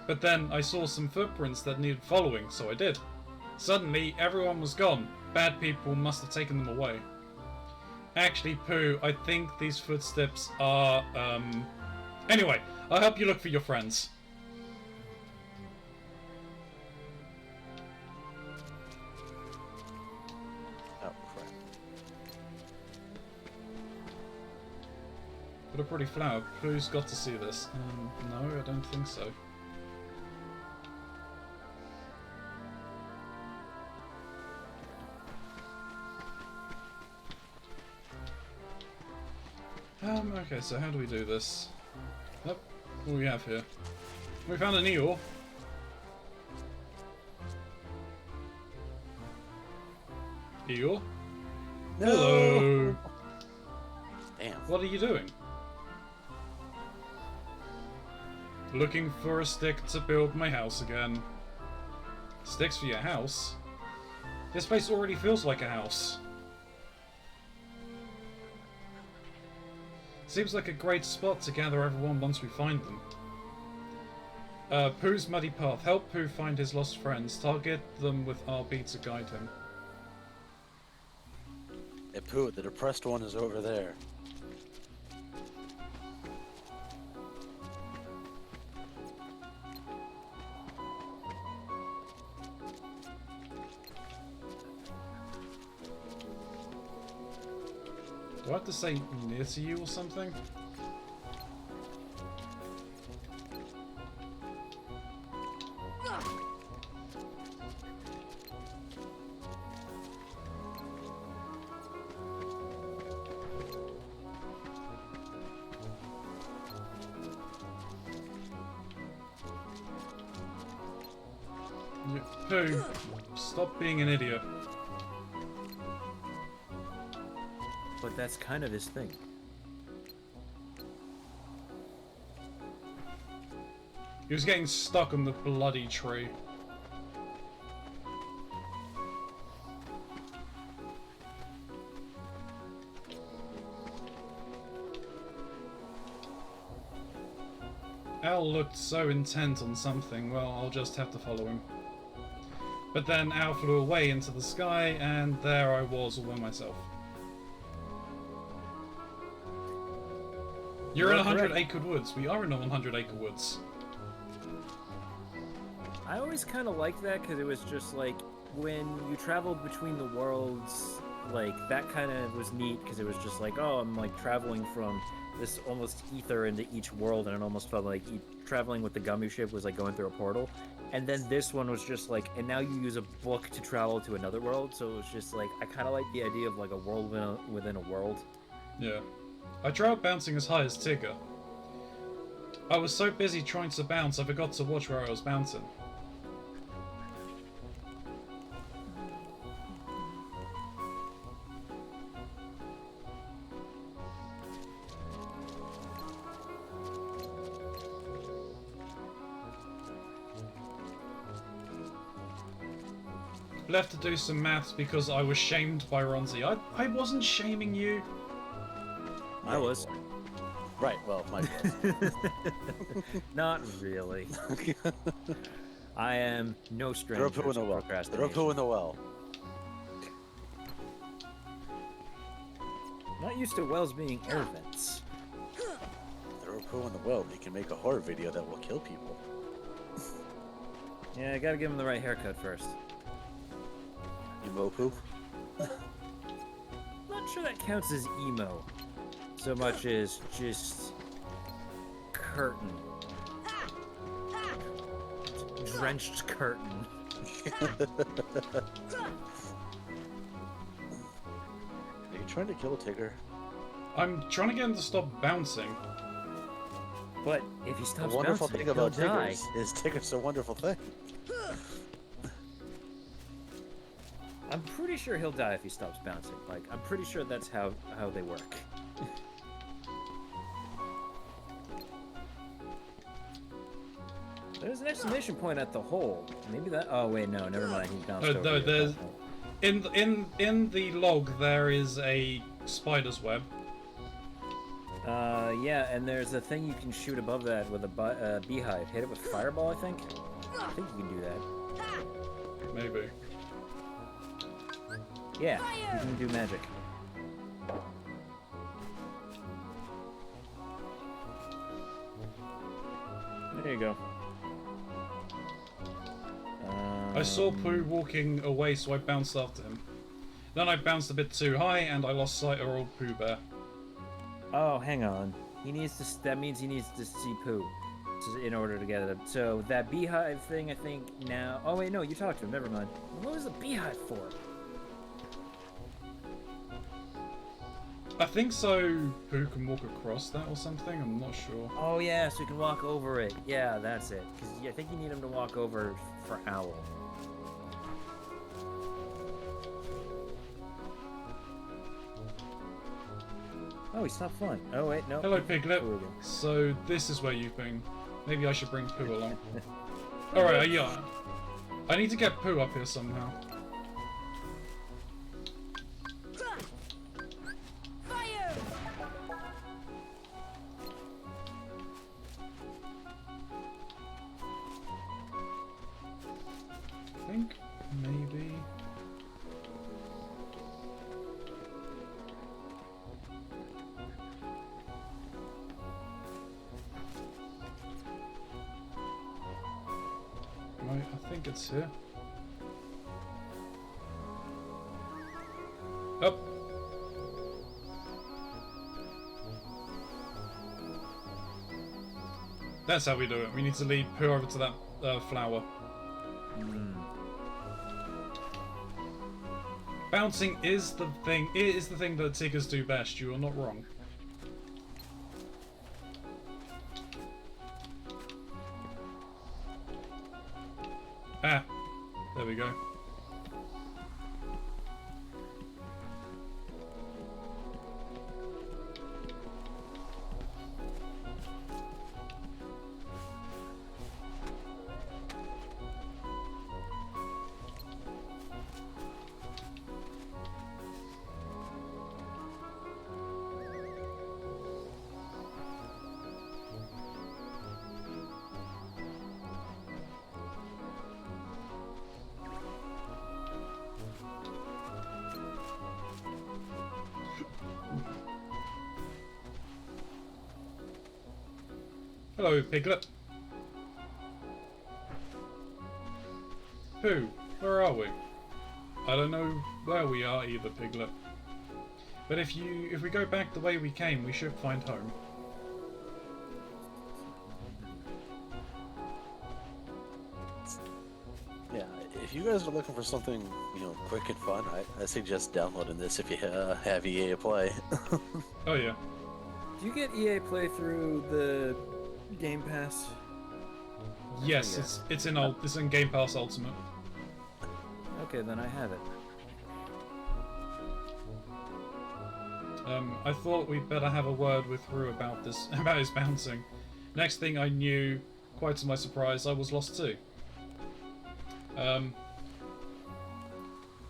But then I saw some footprints that needed following, so I did. Suddenly, everyone was gone. Bad people must have taken them away. Actually, Pooh, I think these footsteps are, Anyway, I'll help you look for your friends. Oh, crap. What a pretty flower. Pooh's got to see this. No, I don't think so. Okay, so how do we do this? Yep, what do we have here? We found an eel. Eel? No! Hello! Damn. What are you doing? Looking for a stick to build my house again. Sticks for your house? This place already feels like a house. Seems like a great spot to gather everyone once we find them. Pooh's muddy path. Help Pooh find his lost friends. Target them with RB to guide him. Hey, Pooh, the depressed one is over there. Do I have to say near to you or something? Pooh, stop being an idiot. But that's kind of his thing. He was getting stuck on the bloody tree. Al looked so intent on something, well, I'll just have to follow him. But then Al flew away into the sky, and there I was all by myself. You're in 100 Acre Woods. We are in a 100 Acre Woods. I always kind of liked that because it was just like when you traveled between the worlds, like that kind of was neat because it was just like, oh, I'm like traveling from this almost ether into each world, and it almost felt like traveling with the Gummy ship was like going through a portal. And then this one was just like, and now you use a book to travel to another world, so it was just like, I kind of like the idea of like a world within a world. Yeah. I tried bouncing as high as Tigger. I was so busy trying to bounce, I forgot to watch where I was bouncing. Left to do some maths because I was shamed by Ronzi. I wasn't shaming you. I was. Right, well, Mike was. Not really. I am no stranger Throw poo in to the well. Throw procrastination. poo in the well. Not used to wells being air vents. Throw poo in the well. You can make a horror video that will kill people. Yeah, I gotta give him the right haircut first. Emo poo? Not sure that counts as emo. So much as just curtain. Drenched curtain. Are you trying to kill Tigger? I'm trying to get him to stop bouncing. But if he stops The wonderful bouncing, thing about he'll die. Tiggers is Tigger's a wonderful thing. I'm pretty sure he'll die if he stops bouncing. Like, I'm pretty sure that's how they work. There's an exclamation point at the hole. Maybe that. Oh wait, no, never mind. He bounced over. No, here. there's in the log there is a spider's web. Yeah, and there's a thing you can shoot above that with a beehive. Hit it with fireball, I think. I think you can do that. Maybe. Yeah, you can do magic. There you go. I saw Pooh walking away, so I bounced after him. Then I bounced a bit too high, and I lost sight of old Pooh Bear. Oh, hang on. He needs to. That means he needs to see Pooh, in order to get it. So that beehive thing, I think now. Oh wait, no, you talked to him. Never mind. What was the beehive for? I think so. Pooh can walk across that or something. I'm not sure. Oh yeah, so you can walk over it. Yeah, that's it. Because I think you need him to walk over for Owl. Oh, he stopped flying. Oh wait, no. Hello, Piglet. So this is where you've been. Maybe I should bring Pooh along. Alright, yeah. I need to get Pooh up here somehow. I think maybe. Right, I think it's here. Up. That's how we do it. We need to lead Pooh over to that flower. Bouncing is the thing. It is the thing that Tiggers do best. You are not wrong. Ah, there we go. Hello, Piglet. Pooh, where are we? I don't know where we are either, Piglet. But if we go back the way we came, we should find home. Yeah, if you guys are looking for something, quick and fun, I suggest downloading this if you have EA Play. Oh yeah. Do you get EA Play through the Game Pass? Yes, it's in Game Pass Ultimate. Okay, then I have it. I thought we'd better have a word with Rue about this, about his bouncing. Next thing I knew, quite to my surprise, I was lost too.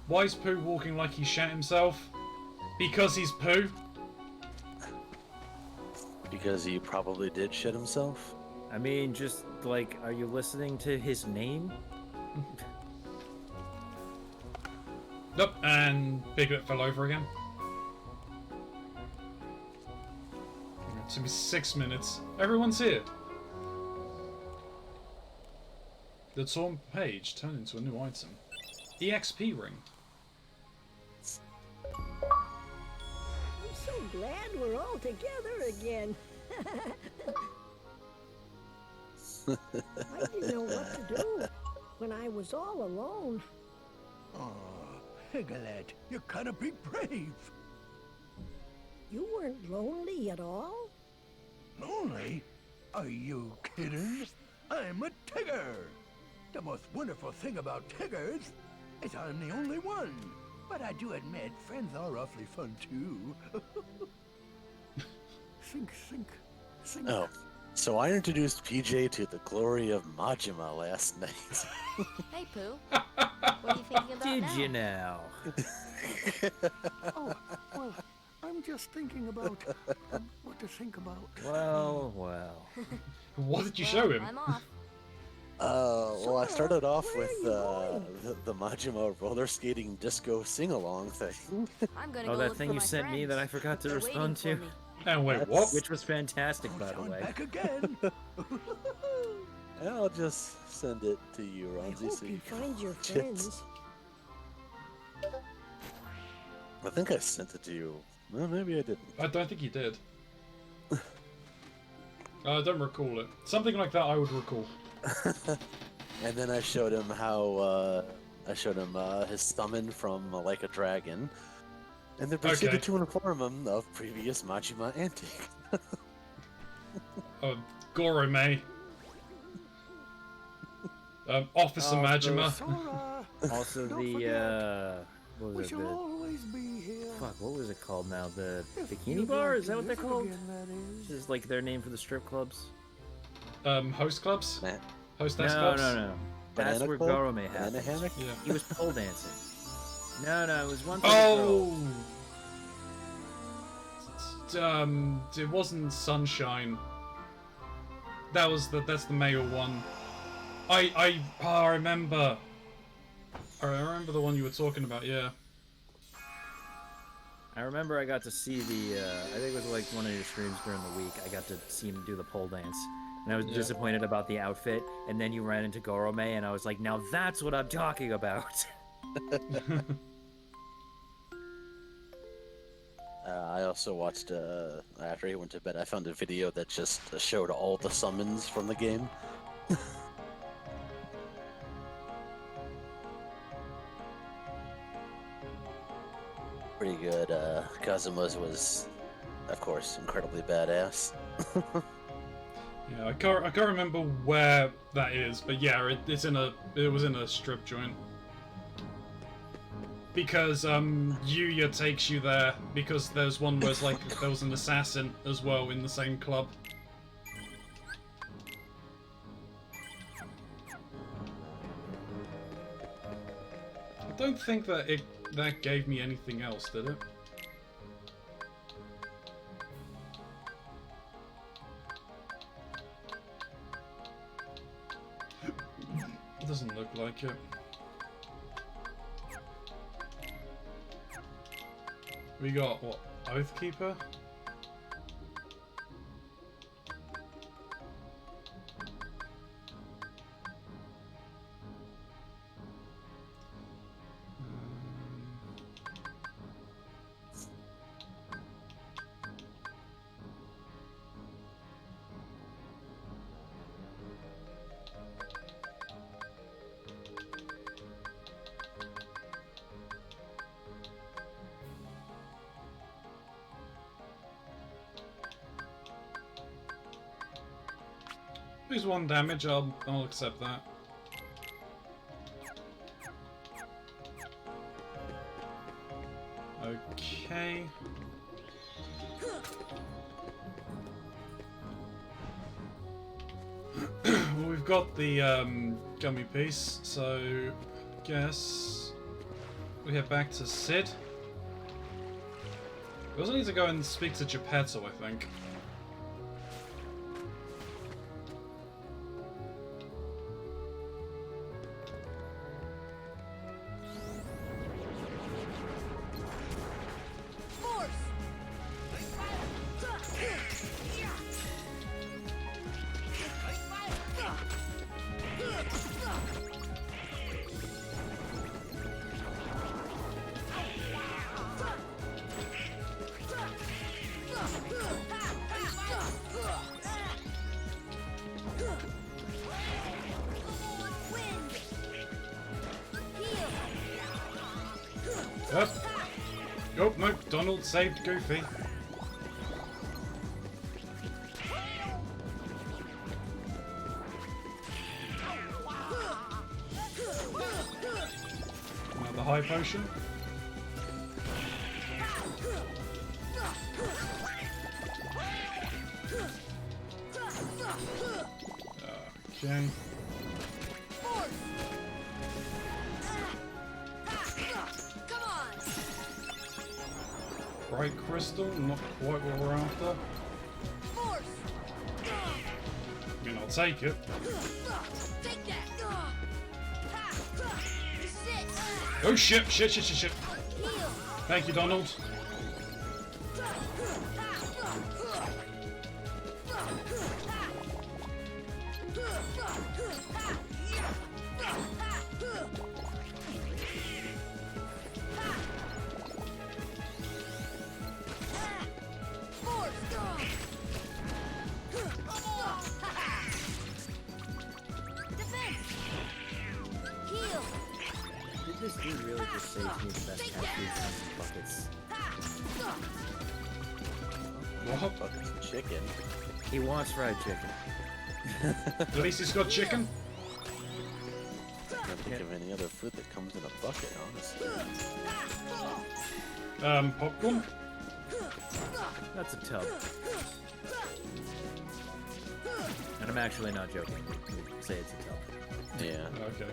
Why is Pooh walking like he shat himself? Because he's Pooh? Because he probably did shit himself? I mean, just like, are you listening to his name? Nope, and Biglet fell over again. It's gonna be 6 minutes. Everyone's here. The torn page turned into a new item. EXP ring. I'm so glad we're all together again. I didn't know what to do when I was all alone. Oh, Piglet, you gotta be brave. You weren't lonely at all? Lonely? Are you kidding? I'm a Tigger. The most wonderful thing about Tiggers is I'm the only one. But I do admit, friends are awfully fun too. Think. Oh, so I introduced PJ to the glory of Majima last night. Hey, Pooh. What are you thinking about Did now? you now? Oh, well, I'm just thinking about what to think about. Well. What did you show him? I'm off. Well, I started off with the Majima roller skating disco sing-along thing. I'm gonna Oh, go that look thing for you my sent me that I friends. forgot to They're respond waiting to. for me. And wait, what? Which was fantastic, by the way. Back again. I'll just send it to you, I Ronzi, hope so you you can find your watch it. friends. I think I sent it to you. Well, maybe I didn't. I don't think you did. I don't recall it. Something like that I would recall. And then I showed him how his summon from Like a Dragon, and then proceeded to inform him of previous Majima antics. Gorome. Officer Majima. Also Don't the what was We it? shall always be here. Fuck, what was it called now? The If bikini you'd bar? like Is to that what they're visit called? again, that is. This is like their name for the strip clubs. Host clubs? Matt. Hostess No, clubs? no. That's Banana where club? Gorome Banana happens. hammock? Yeah. He was pole dancing. No, it was one for Oh! It wasn't Sunshine. That's the male one. I remember. I remember the one you were talking about, yeah. I remember I got to see the, I think it was like one of your streams during the week, I got to see him do the pole dance. And I was disappointed about the outfit, and then you ran into Gorome, and I was like, now that's what I'm talking about! I also watched, after he went to bed, I found a video that just showed all the summons from the game. Pretty good. Kazuma's was, of course, incredibly badass. Yeah, I can't remember where that is, but yeah, it was in a strip joint. Because Yuya takes you there because there's one where it's like there was an assassin as well in the same club. I don't think that that gave me anything else, did it? It doesn't look like it. We got, what, Oathkeeper? Lose 1 damage, I'll accept that. Okay. Well, we've got the gummy piece, so guess we head back to Sid. We also need to go and speak to Geppetto, I think. Up. Oh, no, Donald saved Goofy. Another high potion. Okay. Bright crystal, not quite what we're after. I mean, I'll take it. Oh shit, shit, shit, shit, shit. Thank you, Donald. This dude really just saves me the best cat buckets. What? Buckets of chicken. He wants fried chicken. At least he's got chicken. I can't think of any other food that comes in a bucket, honestly. Popcorn? That's a tub. And I'm actually not joking. We say it's a tub. Yeah. Okay.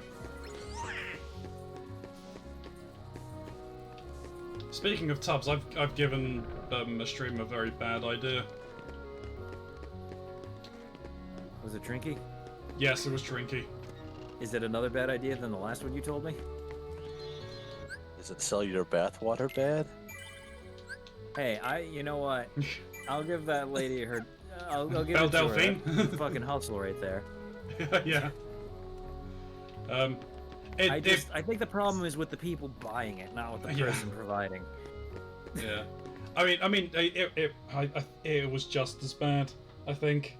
Speaking of tubs, I've given a stream a very bad idea. Was it Trinky? Yes, it was Trinky. Is it another bad idea than the last one you told me? Is it cellular bathwater bad? Hey, you know what? I'll give that lady her. I'll give Belle it to her. Delphine? That's fucking hustle right there. Yeah. I think the problem is with the people buying it, not with the person providing. Yeah. I mean, it was just as bad, I think.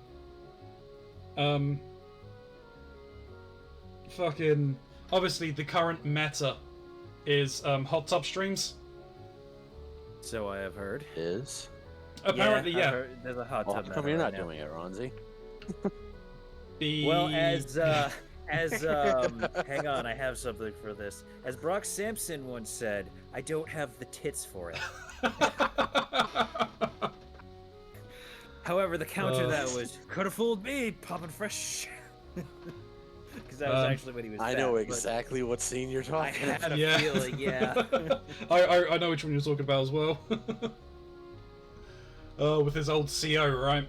Fucking. Obviously, the current meta is hot tub streams. So I have heard. Is? Apparently, yeah. Heard there's a hot Well, tub. how come you're not doing it, Ronzi? Well, hang on, I have something for this. As Brock Sampson once said, I don't have the tits for it. However, the counter that was could have fooled me, popping fresh. Because that was actually what he was. I know exactly what scene you're talking about. I had a feeling, yeah. I know which one you're talking about as well. With his old CO, right?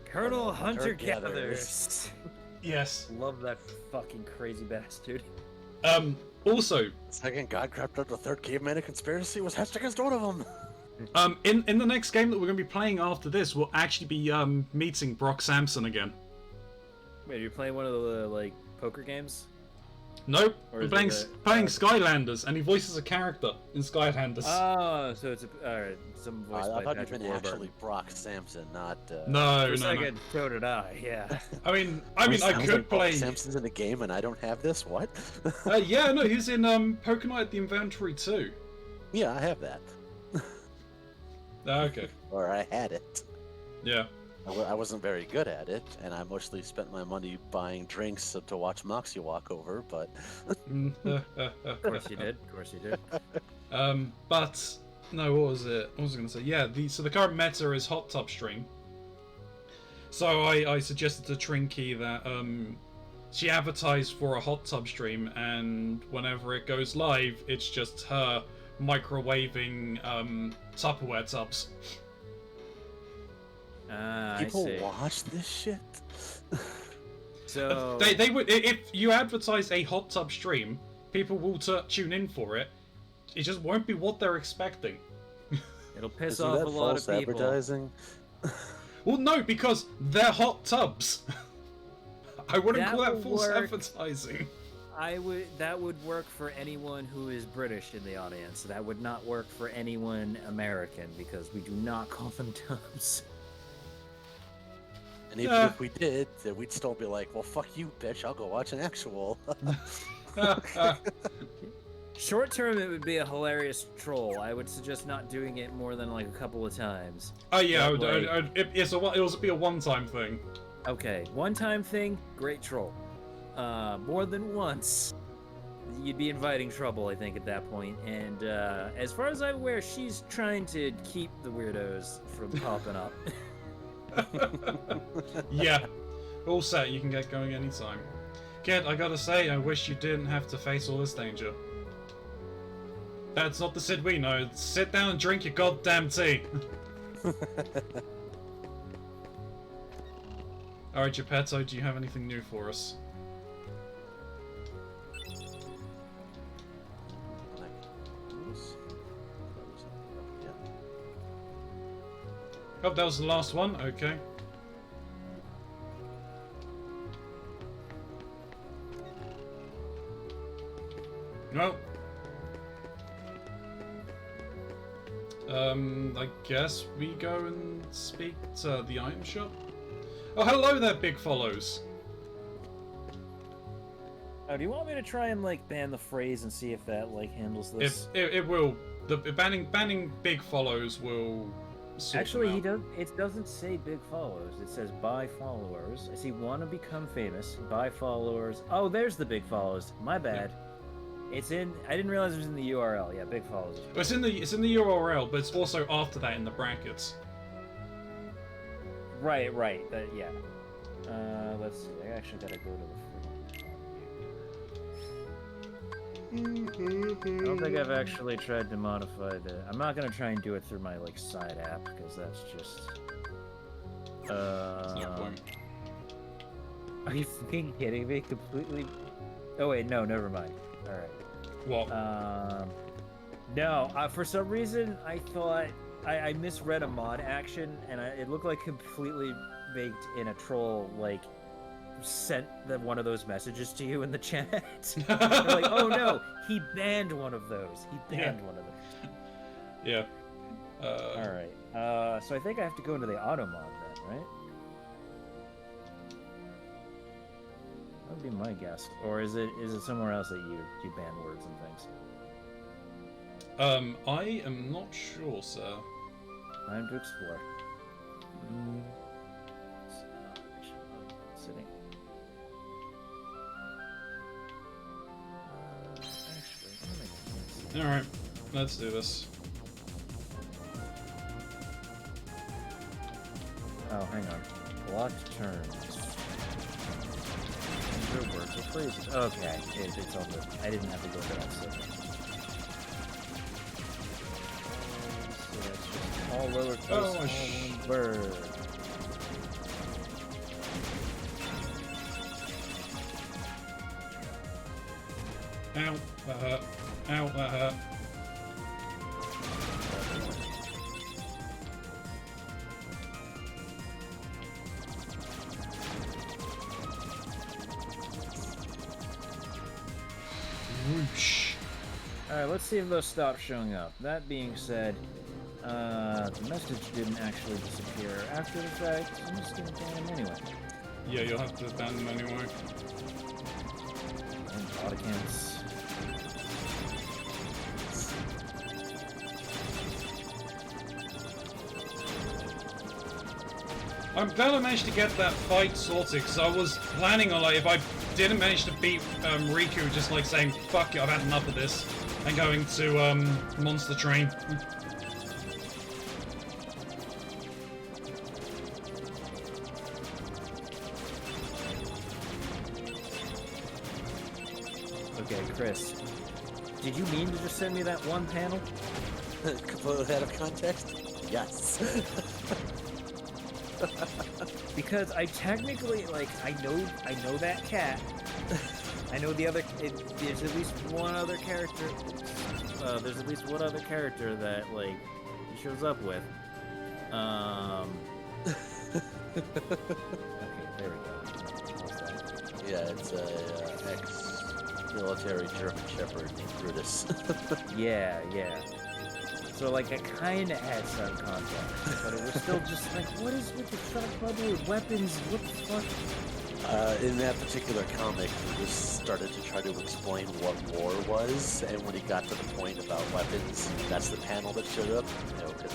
Colonel Hunter Gathers. Yes. Love that fucking crazy bastard. Also, second God crept up the third caveman conspiracy was hatched against one of them. In the next game that we're going to be playing after this, we'll actually be meeting Brock Sampson again. Wait, are you playing one of the like poker games? Nope, we're playing Skylanders, and he voices a character in Skylanders. Oh, so it's alright. Some voice by I thought Patrick you meant Warburton. actually Brock Sampson, not. No. So did I. Yeah. I mean, I could play. Brock Sampson's in the game, and I don't have this. What? Yeah, no, he's in Pokemon at the Inventory too. Yeah, I have that. Okay. Or I had it. Yeah. I wasn't very good at it, and I mostly spent my money buying drinks to watch Moxie walk over, but... Of course you did. Of course you did. But... No, what was it? What was I going to say? Yeah, so the current meta is hot tub stream. So I suggested to Trinky that she advertised for a hot tub stream, and whenever it goes live, it's just her microwaving Tupperware tubs. People watch this shit? So they would, if you advertise a hot tub stream, people will tune in for it. It just won't be what they're expecting. It'll piss Isn't off that a lot of false people. advertising? Well, no, because they're hot tubs. I wouldn't call that false advertising. That would work for anyone who is British in the audience. That would not work for anyone American because we do not call them tubs. And even if we did, then we'd still be like, well, fuck you, bitch, I'll go watch an actual. Short term, it would be a hilarious troll. I would suggest not doing it more than like a couple of times. Oh yeah, it'll be a one-time thing. Okay, one-time thing, great troll. More than once, you'd be inviting trouble, I think, at that point. And as far as I'm aware, she's trying to keep the weirdos from popping up. Yeah, all set. You can get going anytime. Kid, I gotta say, I wish you didn't have to face all this danger. That's not the Sid we know. Sit down and drink your goddamn tea. Alright, Geppetto, do you have anything new for us? Oh, that was the last one? Okay. No. I guess we go and speak to the item shop? Oh, hello there, Big Follows! Oh, do you want me to try and, like, ban the phrase and see if that, like, handles this? It will. The banning Big Follows will sort Actually, them out. it doesn't say big follows. It says buy followers. I see want to become famous, buy followers. Oh, there's the big follows. My bad. It's in. I didn't realize it was in the URL. Yeah, big follows. Well, it's in the URL, but it's also after that in the brackets. Right. Yeah. Let's see. I actually gotta go to the. I don't think I've actually tried to modify the. I'm not gonna try and do it through my like side app because that's just. There's no point. Are you fucking kidding me? Completely. Oh wait, no, never mind. All right. What? No. For some reason, I thought I misread a mod action, and it looked like completely baked in a troll like sent one of those messages to you in the chat. They're like, oh no, he banned one of those. He banned one of those. Yeah. All right. So I think I have to go into the auto mod then, right? That would be my guess. Or is it somewhere else that you ban words and things? I am not sure, sir. Time to explore. Sitting. Actually, Alright, let's do this. Oh, hang on. Blocked terms. Your words or phrases. Okay, it's all good. I didn't have to go to that second. So that's just all lowercase, all one word. Ow, that hurt. Ow, that hurt. Whoosh. Alright, let's see if those stop showing up. That being said, the message didn't actually disappear after the fact. I'm just gonna ban them anyway. Yeah, you'll have to ban them anyway. And Bodikins. I'm glad I managed to get that fight sorted, because I was planning on, like, if I didn't manage to beat Riku, just like saying, fuck it, I've had enough of this, and going to Monster Train. Okay, Chris. Did you mean to just send me that one panel? Completely out of context? Yes. Because I technically, like, I know that cat. I know the other. There's at least one other character. There's at least one other character that like he shows up with. Okay, there we go. How's that? Yeah, it's a ex-military German Shepherd named Brutus. Yeah. So like I kind of had some contact, but it was still just like, what is with the shot bubble with weapons? What the fuck? In that particular comic, he just started to try to explain what war was, and when he got to the point about weapons, that's the panel that showed up, you know, because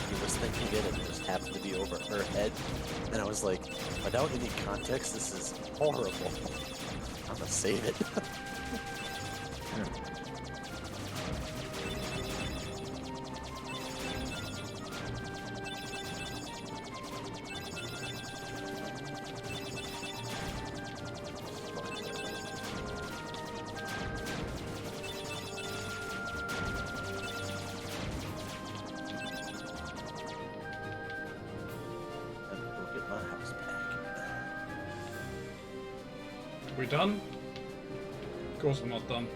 he was thinking it and it just happened to be over her head, and I was like, without any context, this is horrible. I'm gonna save it. We done? Of course we're not done.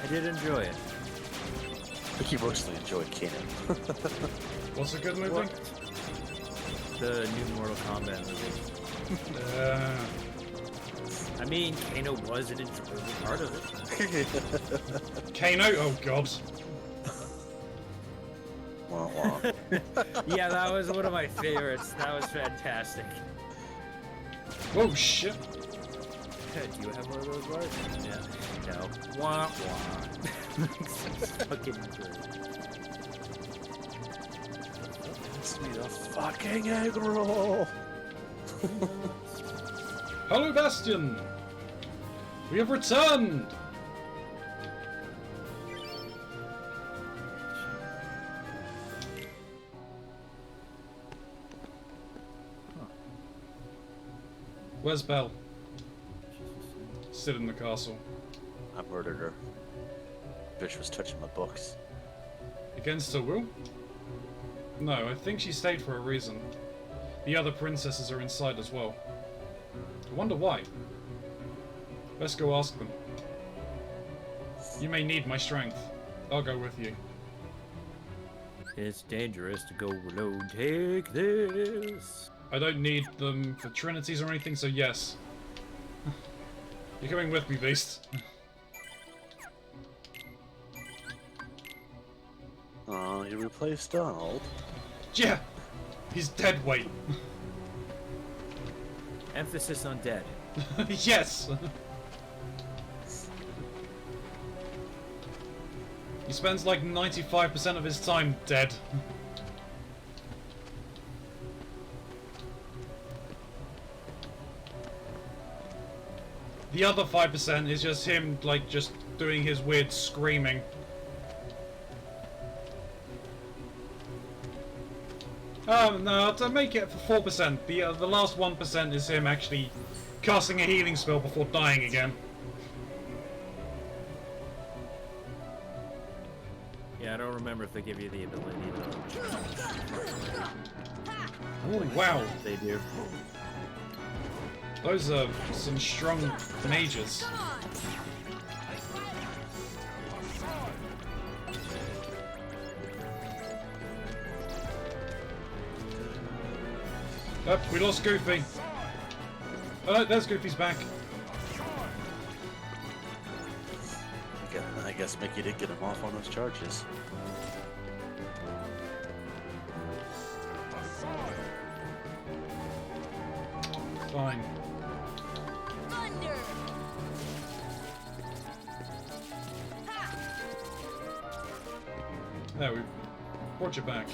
I did enjoy it. I think you mostly enjoyed Kanan. What's a good movie? What? The new Mortal Kombat movie. I mean, Kano was an enjoyable part of it. Kano? Oh god. Wah, wah. Yeah, that was one of my favorites. That was fantastic. Whoa, shit. Do you have one of those bars? Yeah. No. Wah, wah. Fucking great. Pass me the fucking egg roll. Hello, Bastion! We have returned! Where's Belle? Still in the castle. I murdered her. Bitch was touching my books. Against her will? No, I think she stayed for a reason. The other princesses are inside as well. I wonder why. Let's go ask them. You may need my strength. I'll go with you. It's dangerous to go alone. Take this. I don't need them for trinities or anything, so yes. You're coming with me, Beast. Oh, you replaced Donald. Yeah! He's dead weight. Emphasis on dead. Yes! He spends like 95% of his time dead. The other 5% is just him, like, just doing his weird screaming. No, to make it for 4%, the last 1% is him actually casting a healing spell before dying again. Yeah, I don't remember if they give you the ability to... Oh, wow. They do. Those are some strong mages. Oh, we lost Goofy. Oh no, there's Goofy's back. I guess Mickey did get him off on those charges. Fine. Thunder. There, we brought you back.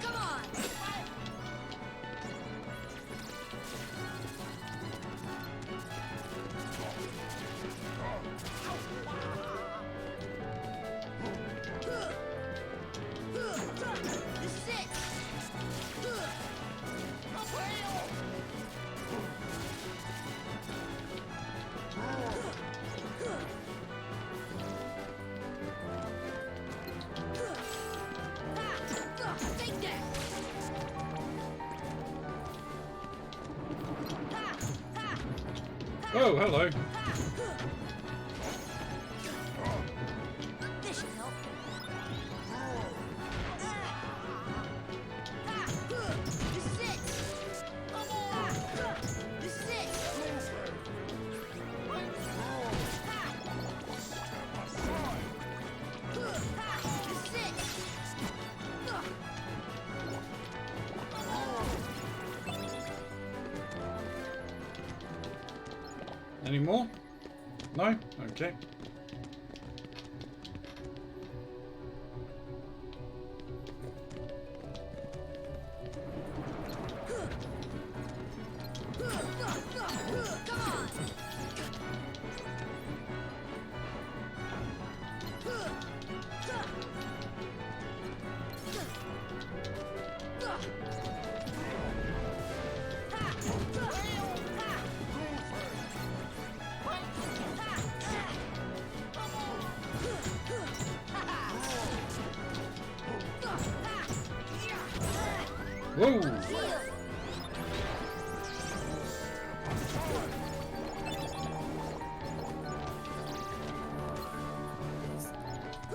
Come on. This is it. Oh, hello. This should help. This is it. This is it. This is it. Any more? No? Okay. Whoa!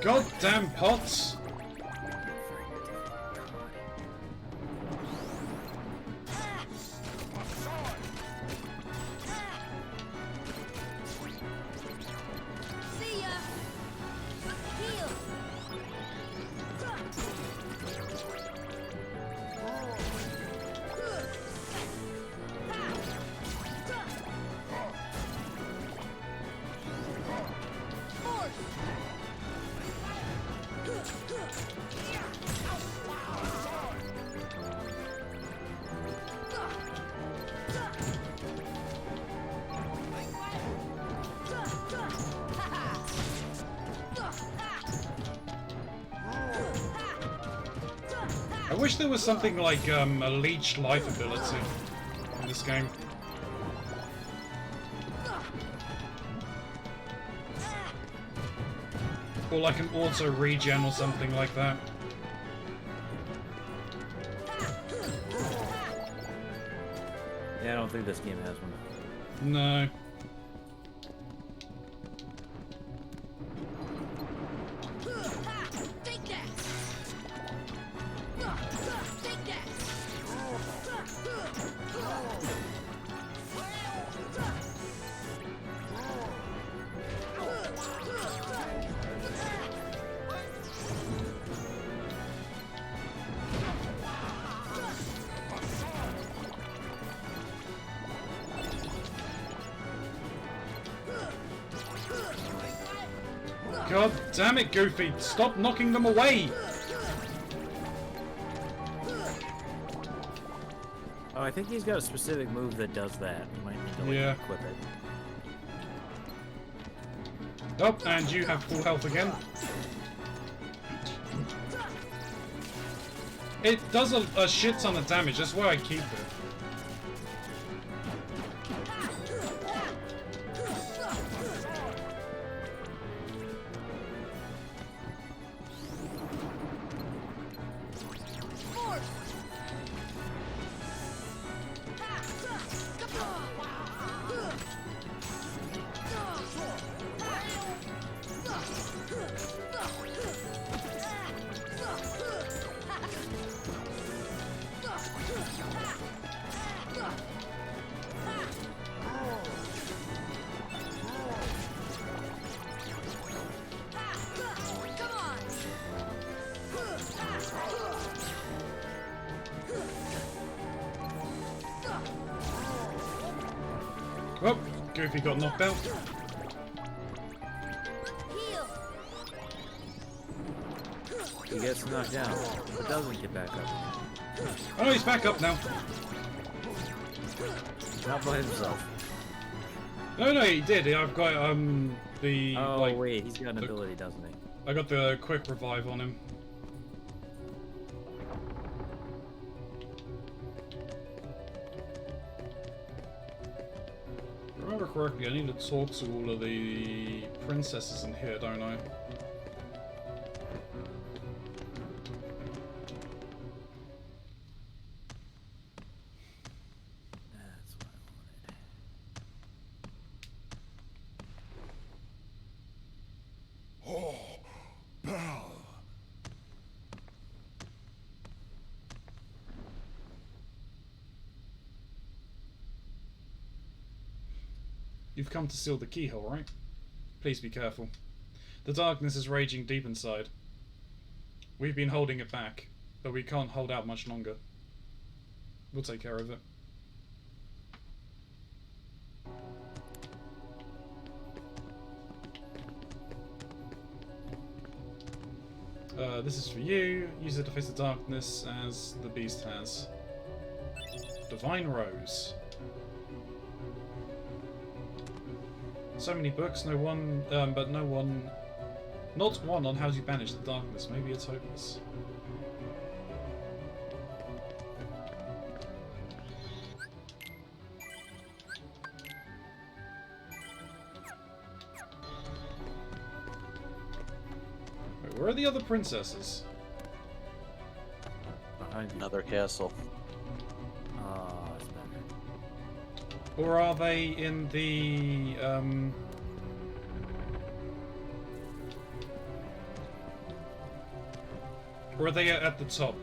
Goddamn pots! See ya. Heal. I wish there was something like a leech life ability in this game. Or like an auto regen or something like that. Yeah, I don't think this game has one. No. Take that. Take that. God damn it, Goofy! Stop knocking them away! Oh, I think he's got a specific move that does that. You might need to like, Yeah. equip it. Oh, and you have full health again. It does a shit ton of damage, that's why I keep it. Oh, Goofy got knocked out. He gets knocked down, but doesn't get back up. Oh no, he's back up now. Not by himself. No, no, he did. I've got the Oh like. wait, he's got an ability, doesn't he? I got the quick revive on him. If I remember correctly, I need to talk to all of the princesses in here, don't I? That's what I wanted. You've come to seal the keyhole, right? Please be careful. The darkness is raging deep inside. We've been holding it back, but we can't hold out much longer. We'll take care of it. This is for you. Use it to face the darkness as the beast has. Divine Rose. So many books, no one, but no one, not one on how to banish the darkness. Maybe it's hopeless. Wait, where are the other princesses? Behind you. Another castle. Oh, that's better. Or are they in the, or are they at the top?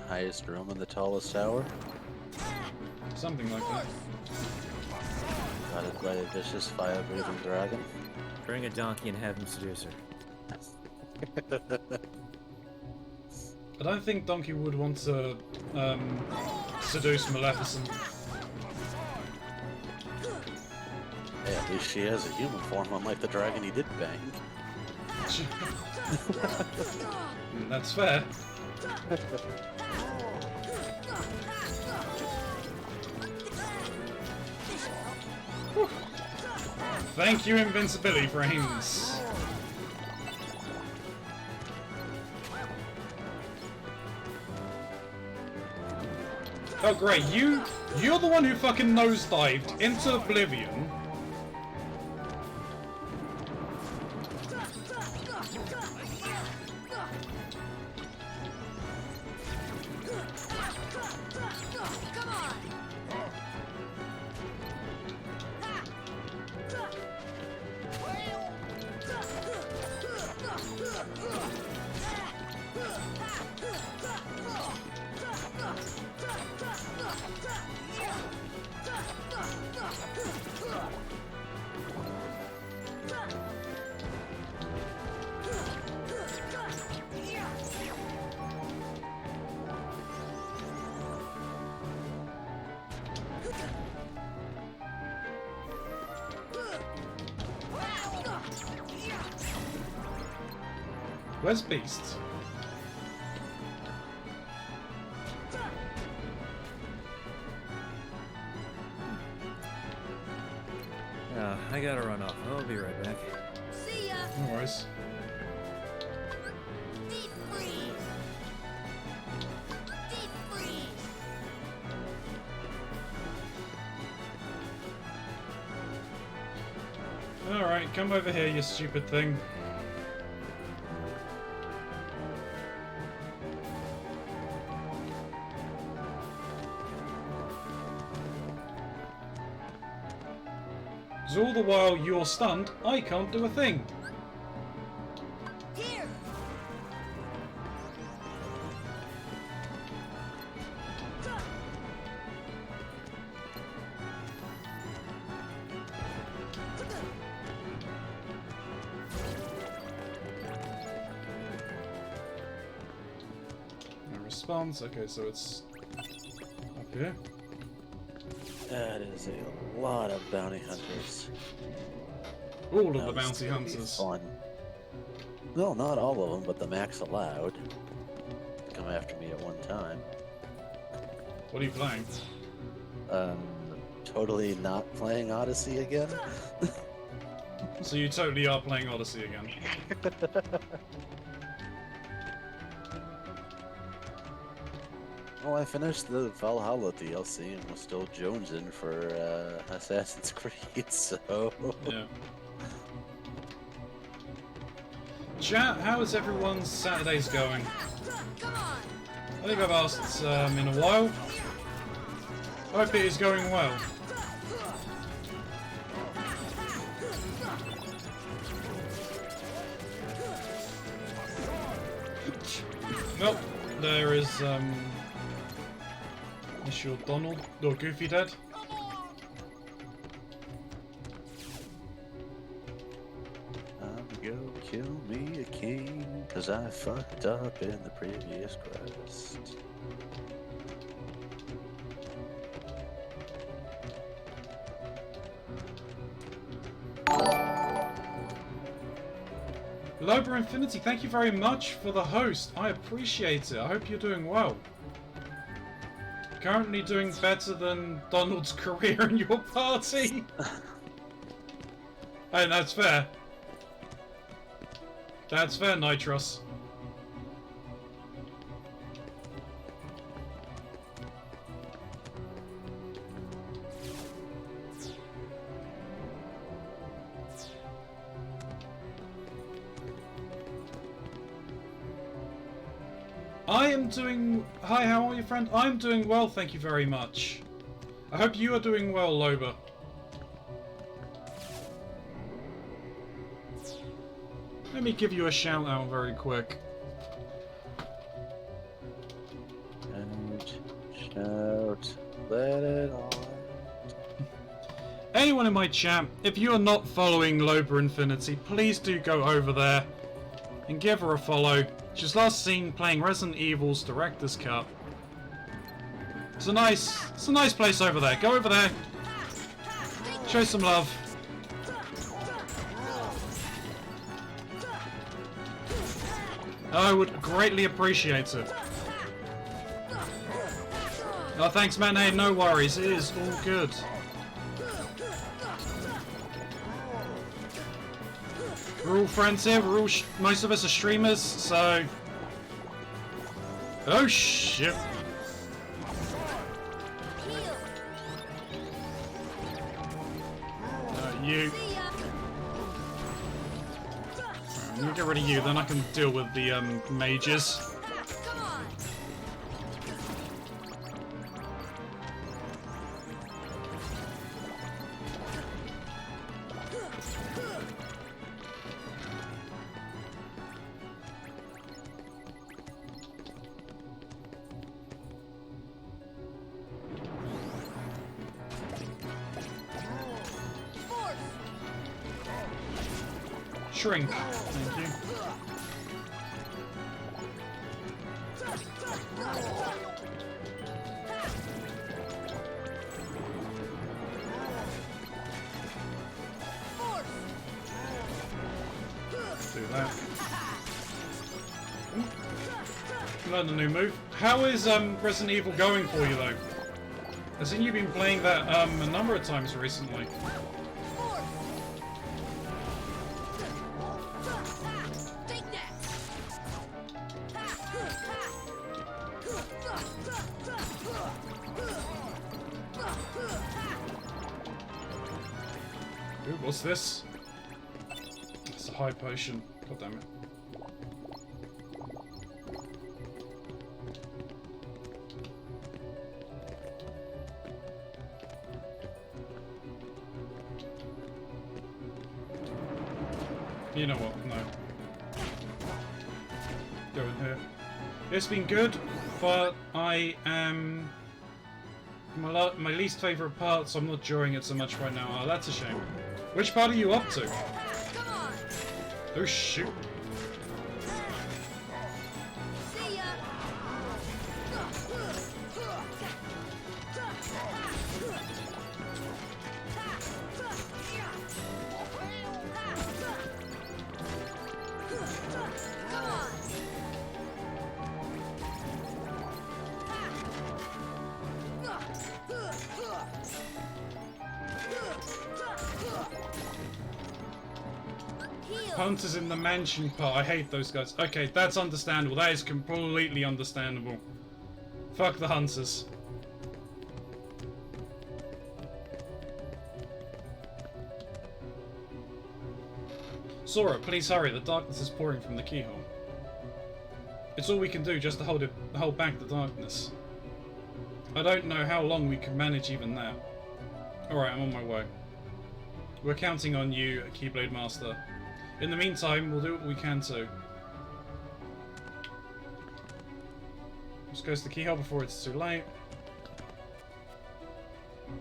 Highest room in the tallest tower. Something like that. Guarded by a vicious fire-breathing dragon. Bring a donkey and have him seduce her. I don't think Donkey would want to seduce Maleficent. Hey, at least she has a human form, unlike the dragon he did bang. That's fair. Thank you, invincibility frames. Oh great, you're the one who fucking nosedived into oblivion. Where's Beast? I gotta run off. I'll be right back. See ya. No worries. Deep freeze. Deep freeze. Alright, come over here, you stupid thing. All the while you're stunned, I can't do a thing. Here. No response. Okay, so it's up here. That is a lot of bounty hunters. All of That the was bounty gonna be hunters. Fun. No, not all of them, but the max allowed. Come after me at one time. What are you playing? Totally not playing Odyssey again. So you totally are playing Odyssey again. Well, I finished the Valhalla DLC and was still jonesing for Assassin's Creed, so... Yeah. Chat, how is everyone's Saturdays going? I think I've asked in a while. I hope it is going well. Well, there is Is your Donald or Goofy dead? Go kill me a king, 'cause I fucked up in the previous quest. Lober Infinity, thank you very much for the host. I appreciate it. I hope you're doing well. Currently doing better than Donald's career in your party. Hey, that's fair. That's fair, Nitros. I am doing... Hi, how are you, friend? I'm doing well, thank you very much. I hope you are doing well, Loba. Let me give you a shout out very quick. Shout, let it on. Anyone in my chat, if you are not following Loba Infinity, please do go over there and give her a follow. She's last seen playing Resident Evil's Director's Cut. It's a nice place over there. Go over there. Show some love. I would greatly appreciate it. Oh, thanks, man. Hey, no worries. It is all good. We're all friends here. We're all most of us are streamers, so... Oh, shit. You. Let me get rid of you, then I can deal with the mages. Shrink. Thank you. Do that. Learned a new move. How is Resident Evil going for you though? I've seen you've been playing that a number of times recently. Ooh, what's this? It's a high potion. God damn it. You know what? No. Go in here. It's been good, but I am... My least favourite part, so I'm not enjoying it so much right now. Oh, that's a shame. Which part are you up to? Oh, shoot. Hunters in the mansion part. I hate those guys. Okay, that's understandable. That is completely understandable. Fuck the hunters. Sora, please hurry. The darkness is pouring from the keyhole. It's all we can do just to hold back the darkness. I don't know how long we can manage even that. Alright, I'm on my way. We're counting on you, Keyblade Master. In the meantime, we'll do what we can to. Just goes to the keyhole before it's too late.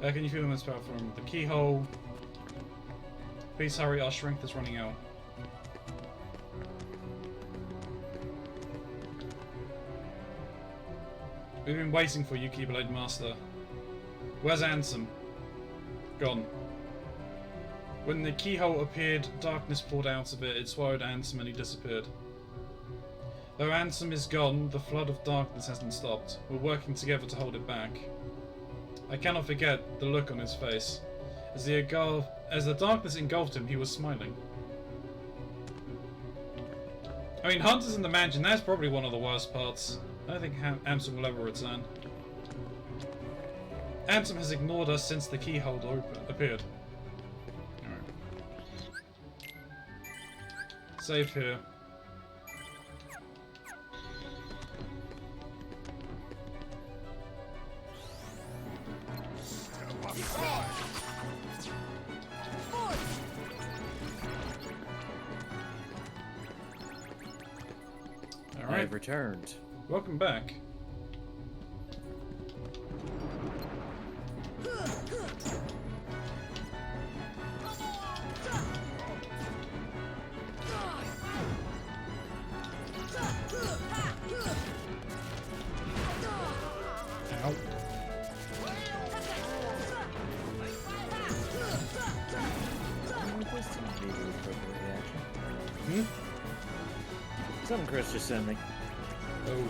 Can you feel immense power from the keyhole? Please hurry, our strength is running out. We've been waiting for you, Keyblade Master. Where's Ansem? Gone. When the keyhole appeared, darkness poured out of it. It swallowed Ansem and he disappeared. Though Ansem is gone, the flood of darkness hasn't stopped. We're working together to hold it back. I cannot forget the look on his face. As the darkness engulfed him, he was smiling. I mean, Hunters in the Mansion, that's probably one of the worst parts. I don't think Ansem will ever return. Ansem has ignored us since the keyhole appeared. Alright. Saved here. Alright. I've returned. Welcome back. Ow. Something Chris just sent me. Oh.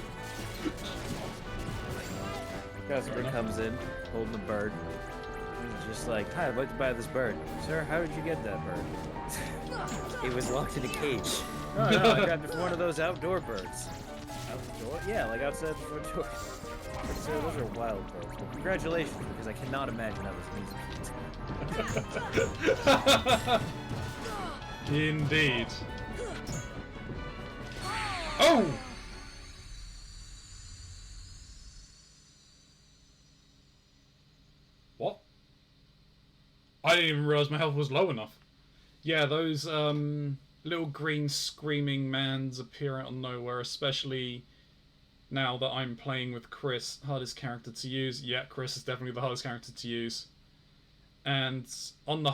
Customer comes in, holding a bird. He's just like, hi, I'd like to buy this bird. Sir, how did you get that bird? It was locked in a cage. No, no, I got it from one of those outdoor birds. Outdoor? Yeah, like outside the front door. Sir, those are wild birds. Well, congratulations, because I cannot imagine how this music Indeed. Oh! What? I didn't even realize my health was low enough. Yeah, those little green screaming mans appear out of nowhere, especially now that I'm playing with Chris, hardest character to use. Yeah, Chris is definitely the hardest character to use. And on the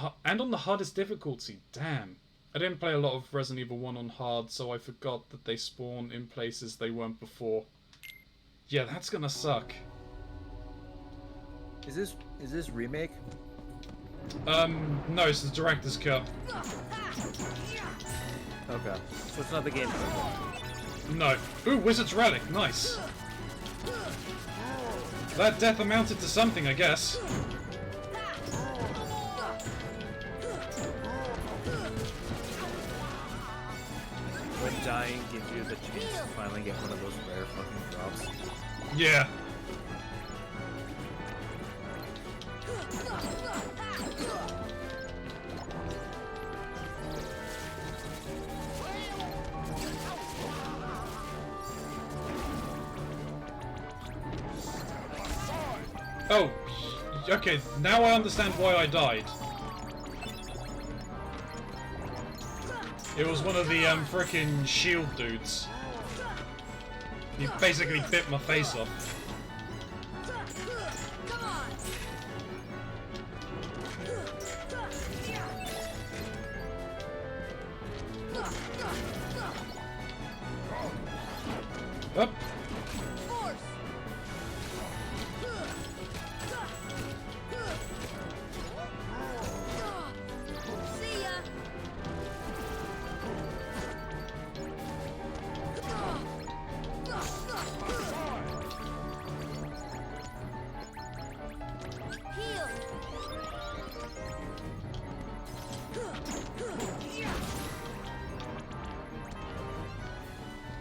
hardest difficulty. Damn. I didn't play a lot of Resident Evil 1 on hard, so I forgot that they spawn in places they weren't before. Yeah, that's gonna suck. Is this remake? No, it's the director's cut. Okay. So it's not the game. No. Ooh, Wizard's Relic, nice. That death amounted to something, I guess. When dying gives you the chance to finally get one of those rare fucking drops. Yeah. Oh, okay, now I understand why I died. It was one of the frickin' shield dudes. He basically bit my face off. Up.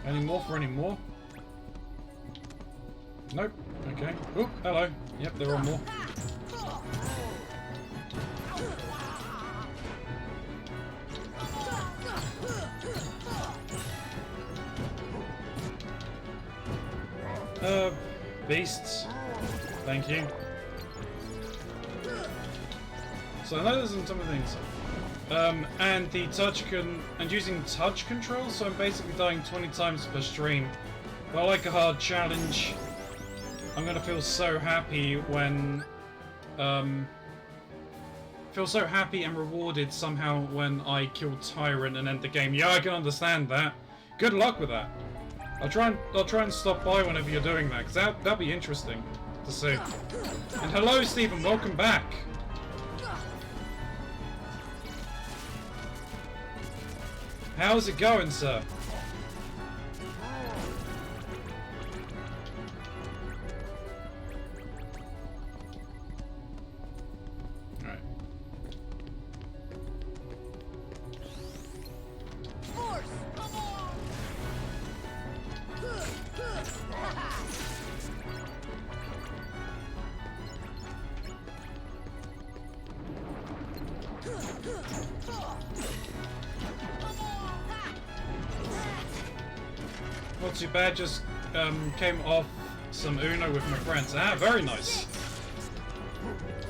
Any more for any more? Nope. Okay. Oh, hello. Yep, there are more. Beasts. Thank you. So I know there's some things. And the and using touch control, so I'm basically dying 20 times per stream. But I like a hard challenge. I'm gonna feel so happy when feel so happy and rewarded somehow when I killed Tyrant and end the game. Yeah, I can understand that. Good luck with that. I'll try and stop by whenever you're doing that, because that'll be interesting to see. And hello, Stephen. Welcome back. How's it going, sir? Alright. Force! Come on! Not too bad, just came off some Uno with my friends. Ah, very nice.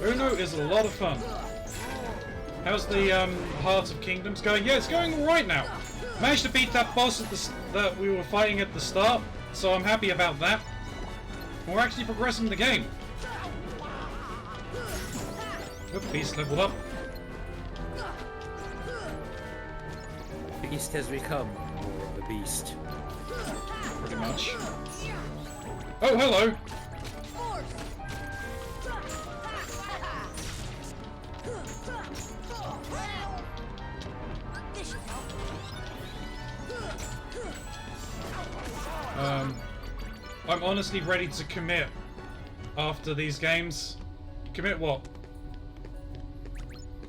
Uno is a lot of fun. How's the Heart of Kingdoms going? Yeah, it's going alright now. Managed to beat that boss at that we were fighting at the start, so I'm happy about that. We're actually progressing the game. Good, beast leveled up. Beast has become more of the beast. Pretty much. Oh, hello! I'm honestly ready to commit after these games. Commit what?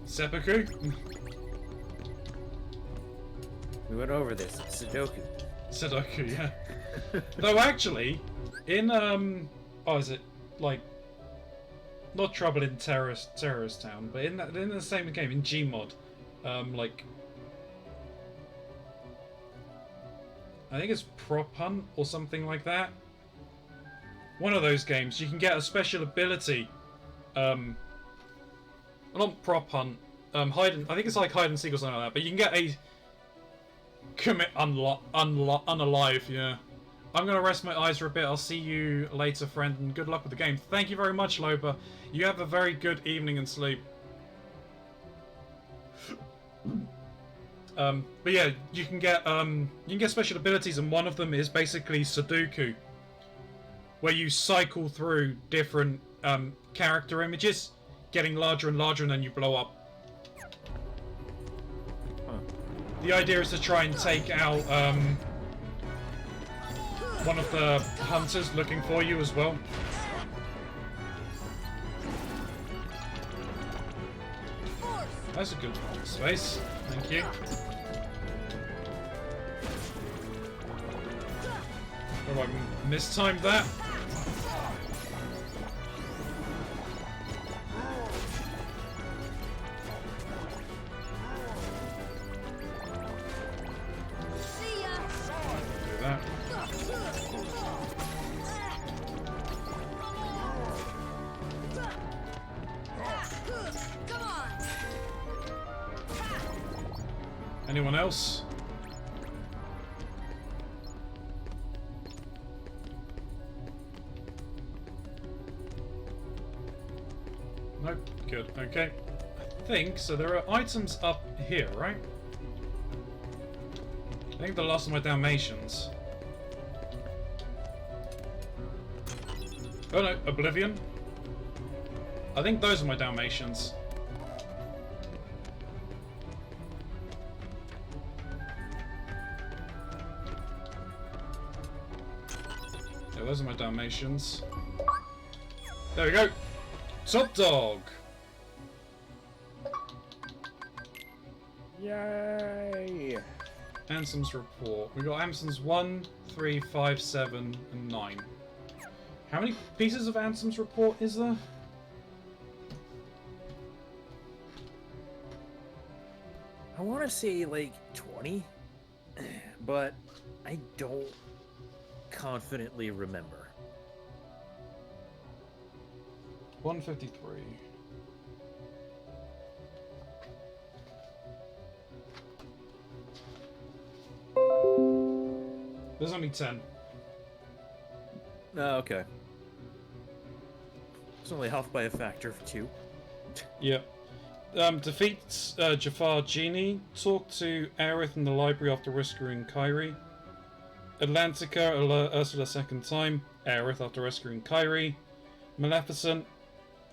Seppuku? We went over this. Sudoku. Sudoku, yeah. Though actually, in oh, is it like not Trouble in Terrorist Town, but in the same game in Gmod, like I think it's Prop Hunt or something like that. One of those games, you can get a special ability. Not Prop Hunt. I think it's like hide and seek or something like that. But you can get a commit unalive. Yeah. I'm gonna rest my eyes for a bit. I'll see you later, friend, and good luck with the game. Thank you very much, Loba. You have a very good evening and sleep. But yeah, you can get special abilities, and one of them is basically Sudoku, where you cycle through different character images, getting larger and larger, and then you blow up. Huh. The idea is to try and take out one of the hunters looking for you as well. That's a good space. Thank you. Oh, I mistimed that. See ya! Do that. Come on! Anyone else? Nope. Good. Okay. I think so. There are items up here, right? I think the last of my Dalmatians. Oh no, Oblivion. I think those are my Dalmatians. Yeah, those are my Dalmatians. There we go. Top dog. Yay! Ansem's report. We got Ansem's 1, 3, 5, 7, and 9. How many pieces of Ansem's report is there? I want to say like 20, but I don't confidently remember. 153. There's only 10. Oh, okay. It's only off by a factor of 2. Yep. Defeats Jafar Genie. Talk to Aerith in the library after rescuing Kyrie. Atlantica, alert Ursula second time. Aerith after rescuing Kyrie. Maleficent.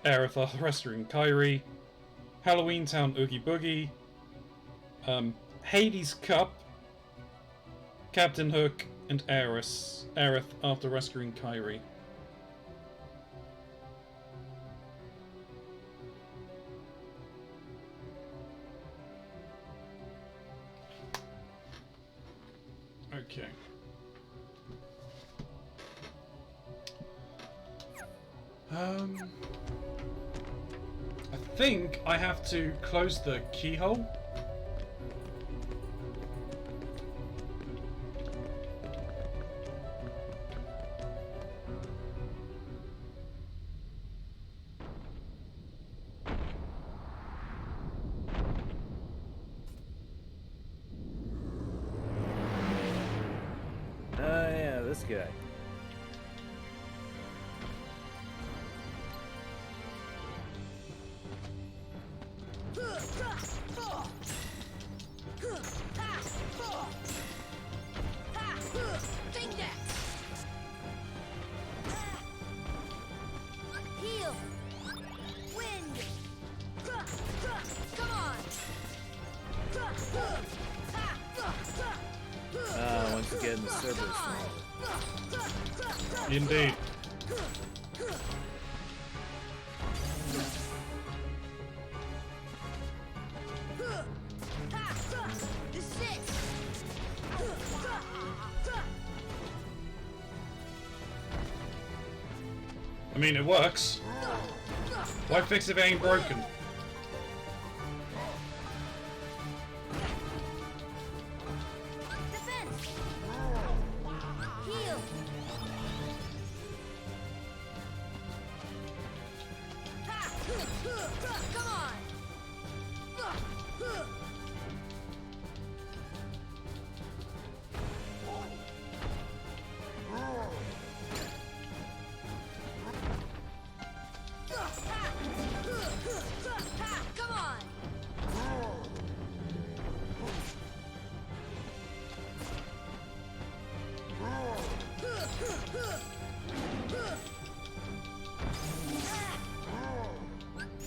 Aerith after rescuing Kyrie. Halloween Town Oogie Boogie. Hades Cup. Captain Hook and Aerith after rescuing Kyrie. Okay. I think I have to close the keyhole. Yeah, this guy. Take that! Heal! Wind! Come on! Once again, the server's wrong. Indeed. I mean, it works. Why fix if it ain't broken? Heal! Come on! Come on!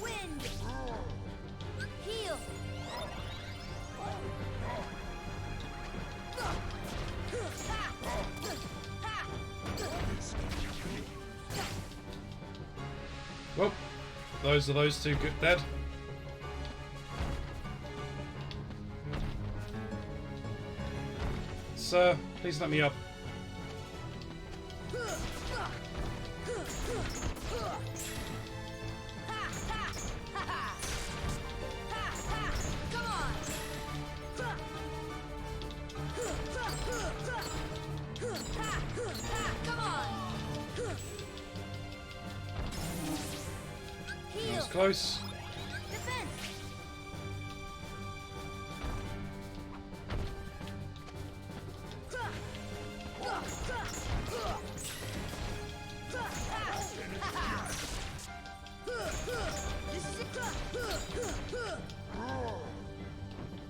Wind! Heal! Well, those are those two good dead. Sir, please let me up. Come on! Come on! That Heal! was close. Defense!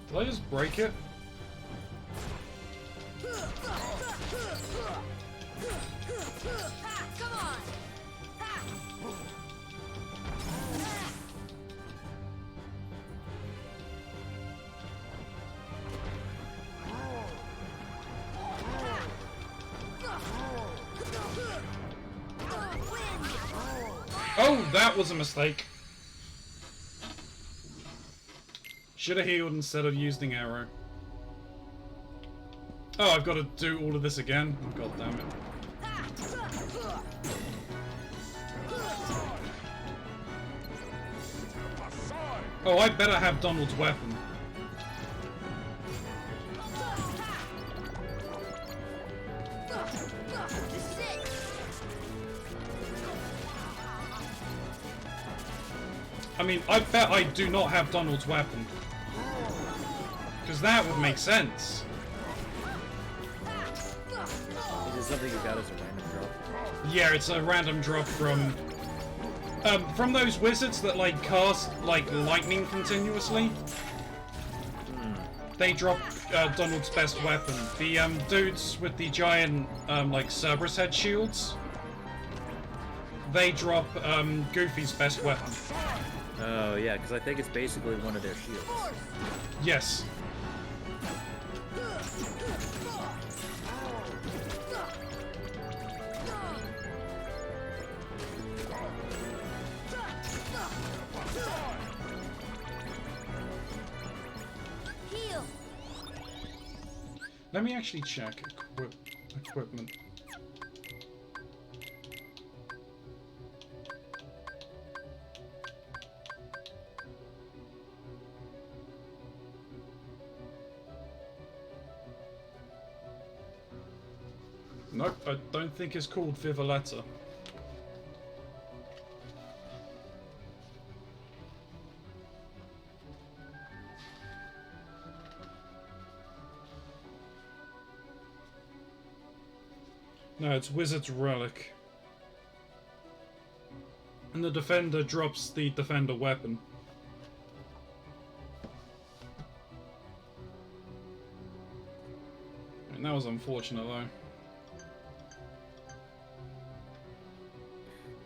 Did I just break it? Come on! Oh, that was a mistake. Should have healed instead of using arrow. Oh, I've got to do all of this again? Oh, God damn it. Oh, I better have Donald's weapon. I mean, I bet I do not have Donald's weapon. Because that would make sense. Is it something you got as a random drop? Yeah, it's a random drop from From those wizards that like cast like lightning continuously, they drop Donald's best weapon. The dudes with the giant like Cerberus head shields, they drop Goofy's best weapon. Oh yeah, because I think it's basically one of their shields. Yes. Heal. Let me actually check equipment. Nope, I don't think it's called Vivaletta. No, it's Wizard's Relic. And the Defender drops the Defender weapon. And that was unfortunate though.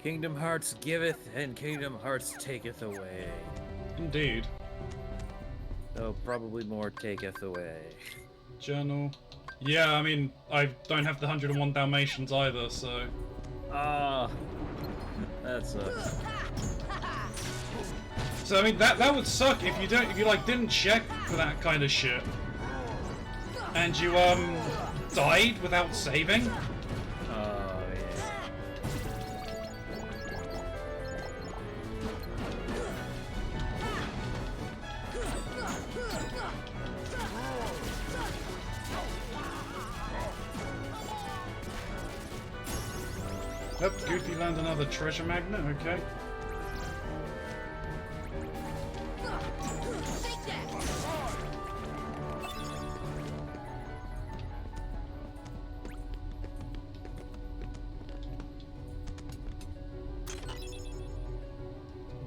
Kingdom Hearts giveth, and Kingdom Hearts taketh away. Indeed. Though probably more taketh away. Journal. Yeah, I mean, I don't have the 101 Dalmatians either, so... Ah, that sucks. So I mean, that would suck if you didn't check for that kind of shit, and you died without saving. Oh yeah. Yep, Goofy landed another treasure magnet. Okay.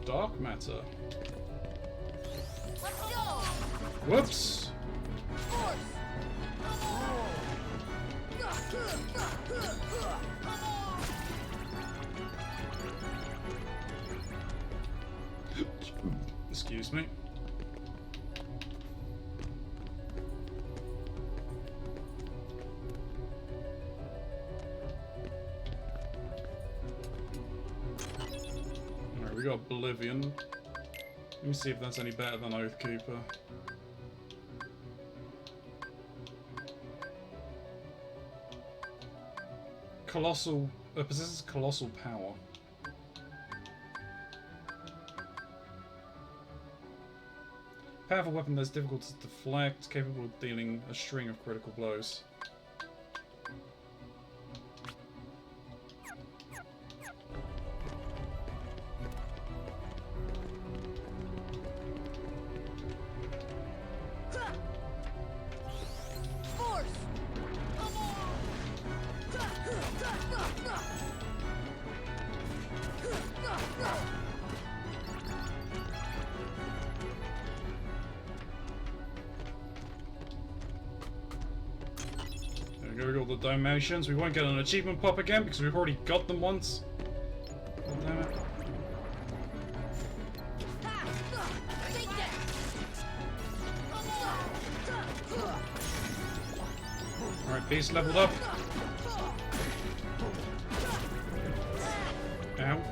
Dark matter. Let's go. Whoops. Excuse me. Alright, we got Oblivion. Let me see if that's any better than Oathkeeper. Colossal... possesses colossal power. Powerful weapon that's difficult to deflect, capable of dealing a string of critical blows. There we go, all the Dalmatians. We won't get an achievement pop again because we've already got them once. God damn it. Alright, beast leveled up. Ow.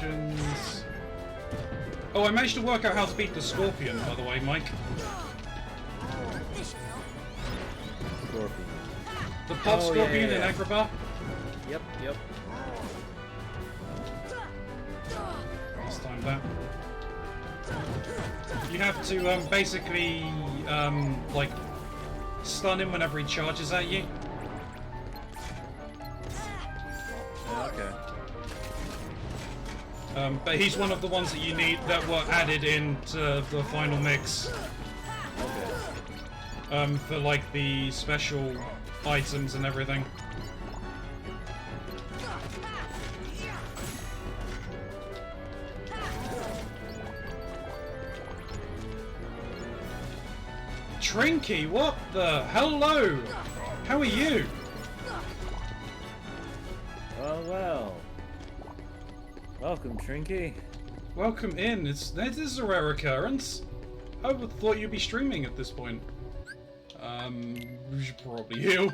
potions. Oh, I managed to work out how to beat the scorpion, by the way, Mike. Scorpion. The pop scorpion yeah. in Agrabah. Yep, yep. Last time that. You have to basically like stun him whenever he charges at you. Okay. But he's one of the ones that you need that were added into the final mix. Okay. For like the special items and everything. Trinky, what the? Hello! How are you? Well. Welcome, Trinky. Welcome in. This is a rare occurrence. I would have thought you'd be streaming at this point. You should probably heal.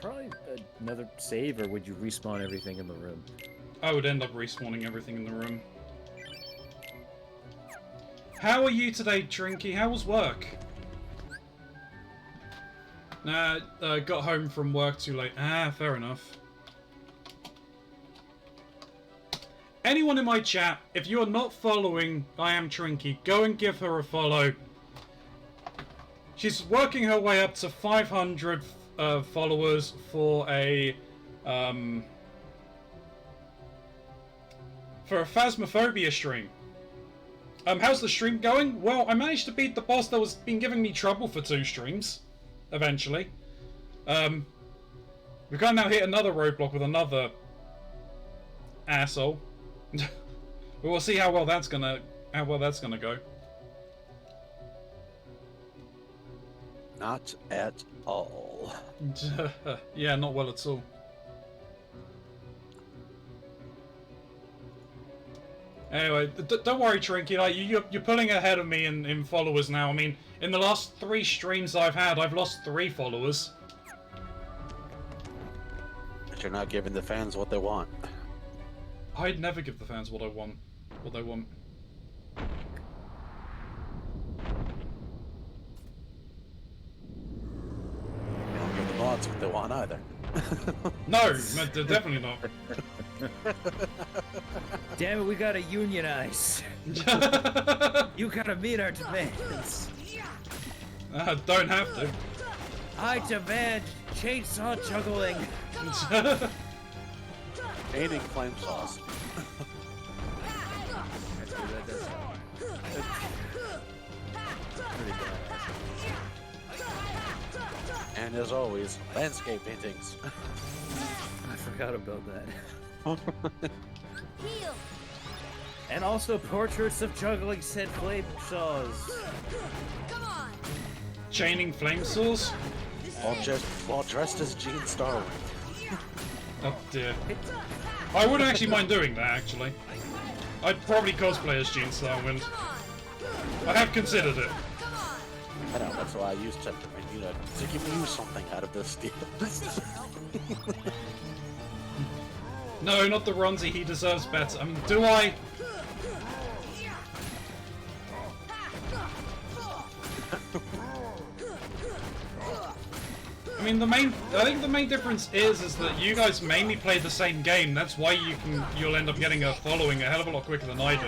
Probably another save, or would you respawn everything in the room? I would end up respawning everything in the room. How are you today, Trinky? How was work? Nah, got home from work too late. Ah, fair enough. Anyone in my chat, if you are not following I Am Trinky, go and give her a follow. She's working her way up to 500 followers for a Phasmophobia stream. How's the stream going? Well, I managed to beat the boss that was been giving me trouble for 2 streams. Eventually. We can't now hit another roadblock with another asshole. We'll see how well that's gonna go. Not at all. Yeah, not well at all. Anyway, don't worry, Trinky. Like you're pulling ahead of me in followers now. I mean, in the last 3 streams I've had, I've lost 3 followers. But you're not giving the fans what they want. I'd never give the fans what they want. You don't give the mods what they want either. No, definitely not. Damn it, we gotta unionize. You gotta meet our demands. Don't have to. I demand chainsaw juggling. Painting flame sauce. And as always, landscape paintings. I forgot about that. Heal. And also portraits of juggling said flame saws. Come on. Chaining flame saws? While dressed as Gene Starwind. Oh dear. I wouldn't actually mind doing that, actually. I'd probably cosplay as Gene Starwind. I have considered it. I know, that's why I used to give you something out of this deal. No, not the Ronzi, he deserves better. I mean, do I? I mean, I think the main difference is that you guys mainly play the same game. That's why you'll end up getting a following a hell of a lot quicker than I do.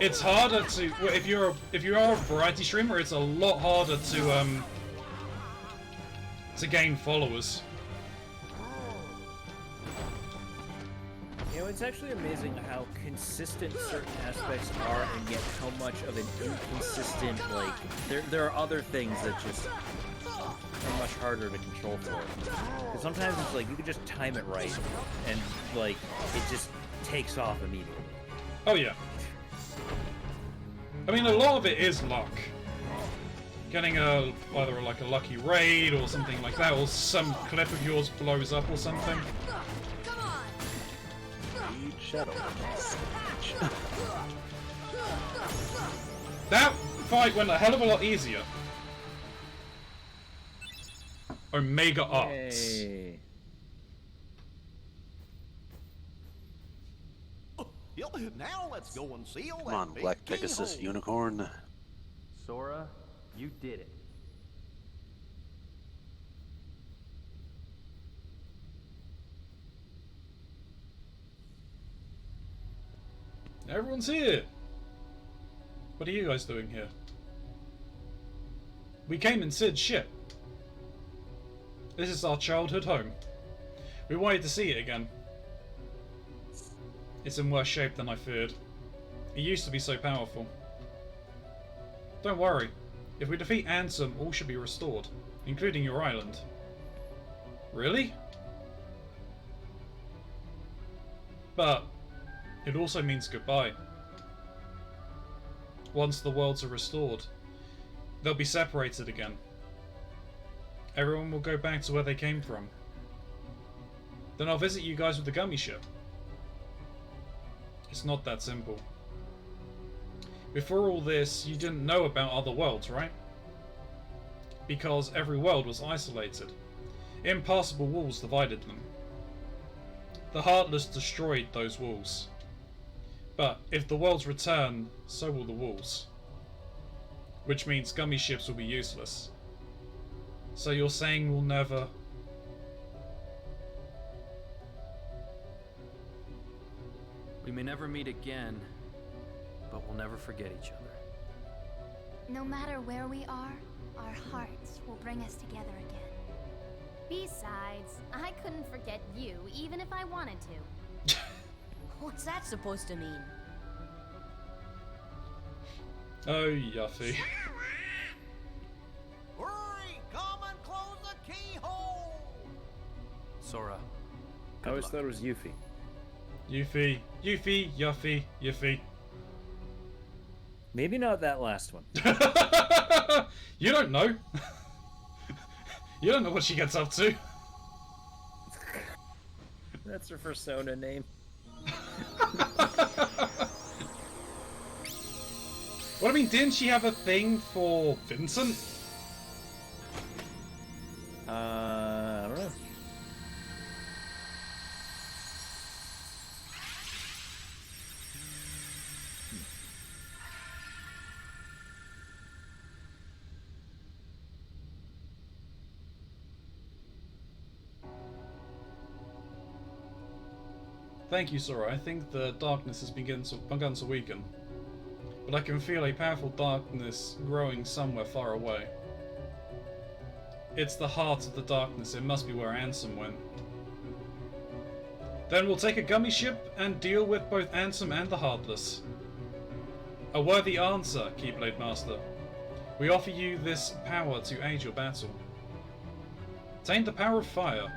It's harder to if you are a variety streamer. It's a lot harder to gain followers. You know, it's actually amazing how consistent certain aspects are, and yet how much of an inconsistent, like, there are other things that just are much harder to control for. Because sometimes it's like, you can just time it right, and, like, it just takes off immediately. Oh yeah. I mean, a lot of it is luck. Getting either like a lucky raid or something like that, or some clip of yours blows up or something. That fight went a hell of a lot easier. Omega Arts. Yay. Now let's go and seal Come on, Black Pegasus Unicorn. Sora, you did it. Everyone's here. What are you guys doing here? We came in Sid's ship. This is our childhood home. We wanted to see it again. It's in worse shape than I feared. It used to be so powerful. Don't worry. If we defeat Ansem, all should be restored, including your island. Really? But it also means goodbye. Once the worlds are restored, they'll be separated again. Everyone will go back to where they came from. Then I'll visit you guys with the gummy ship. It's not that simple. Before all this, you didn't know about other worlds, right? Because every world was isolated. Impassable walls divided them. The Heartless destroyed those walls. But if the worlds return, so will the walls. Which means gummy ships will be useless. So you're saying we'll never... We may never meet again, but we'll never forget each other. No matter where we are, our hearts will bring us together again. Besides, I couldn't forget you, even if I wanted to. What's that supposed to mean? Oh, Yuffie. Hurry! Come and close the keyhole! Sora. I always thought it was Yuffie. Yuffie, Yuffie, Yuffie, Yuffie. Maybe not that last one. You don't know. You don't know what she gets up to. That's her persona name. What I mean, didn't she have a thing for Vincent? I don't know. Thank you, Sora. I think the darkness has begun to weaken. But I can feel a powerful darkness growing somewhere far away. It's the heart of the darkness. It must be where Ansem went. Then we'll take a gummy ship and deal with both Ansem and the Heartless. A worthy answer, Keyblade Master. We offer you this power to aid your battle. Attain the power of fire.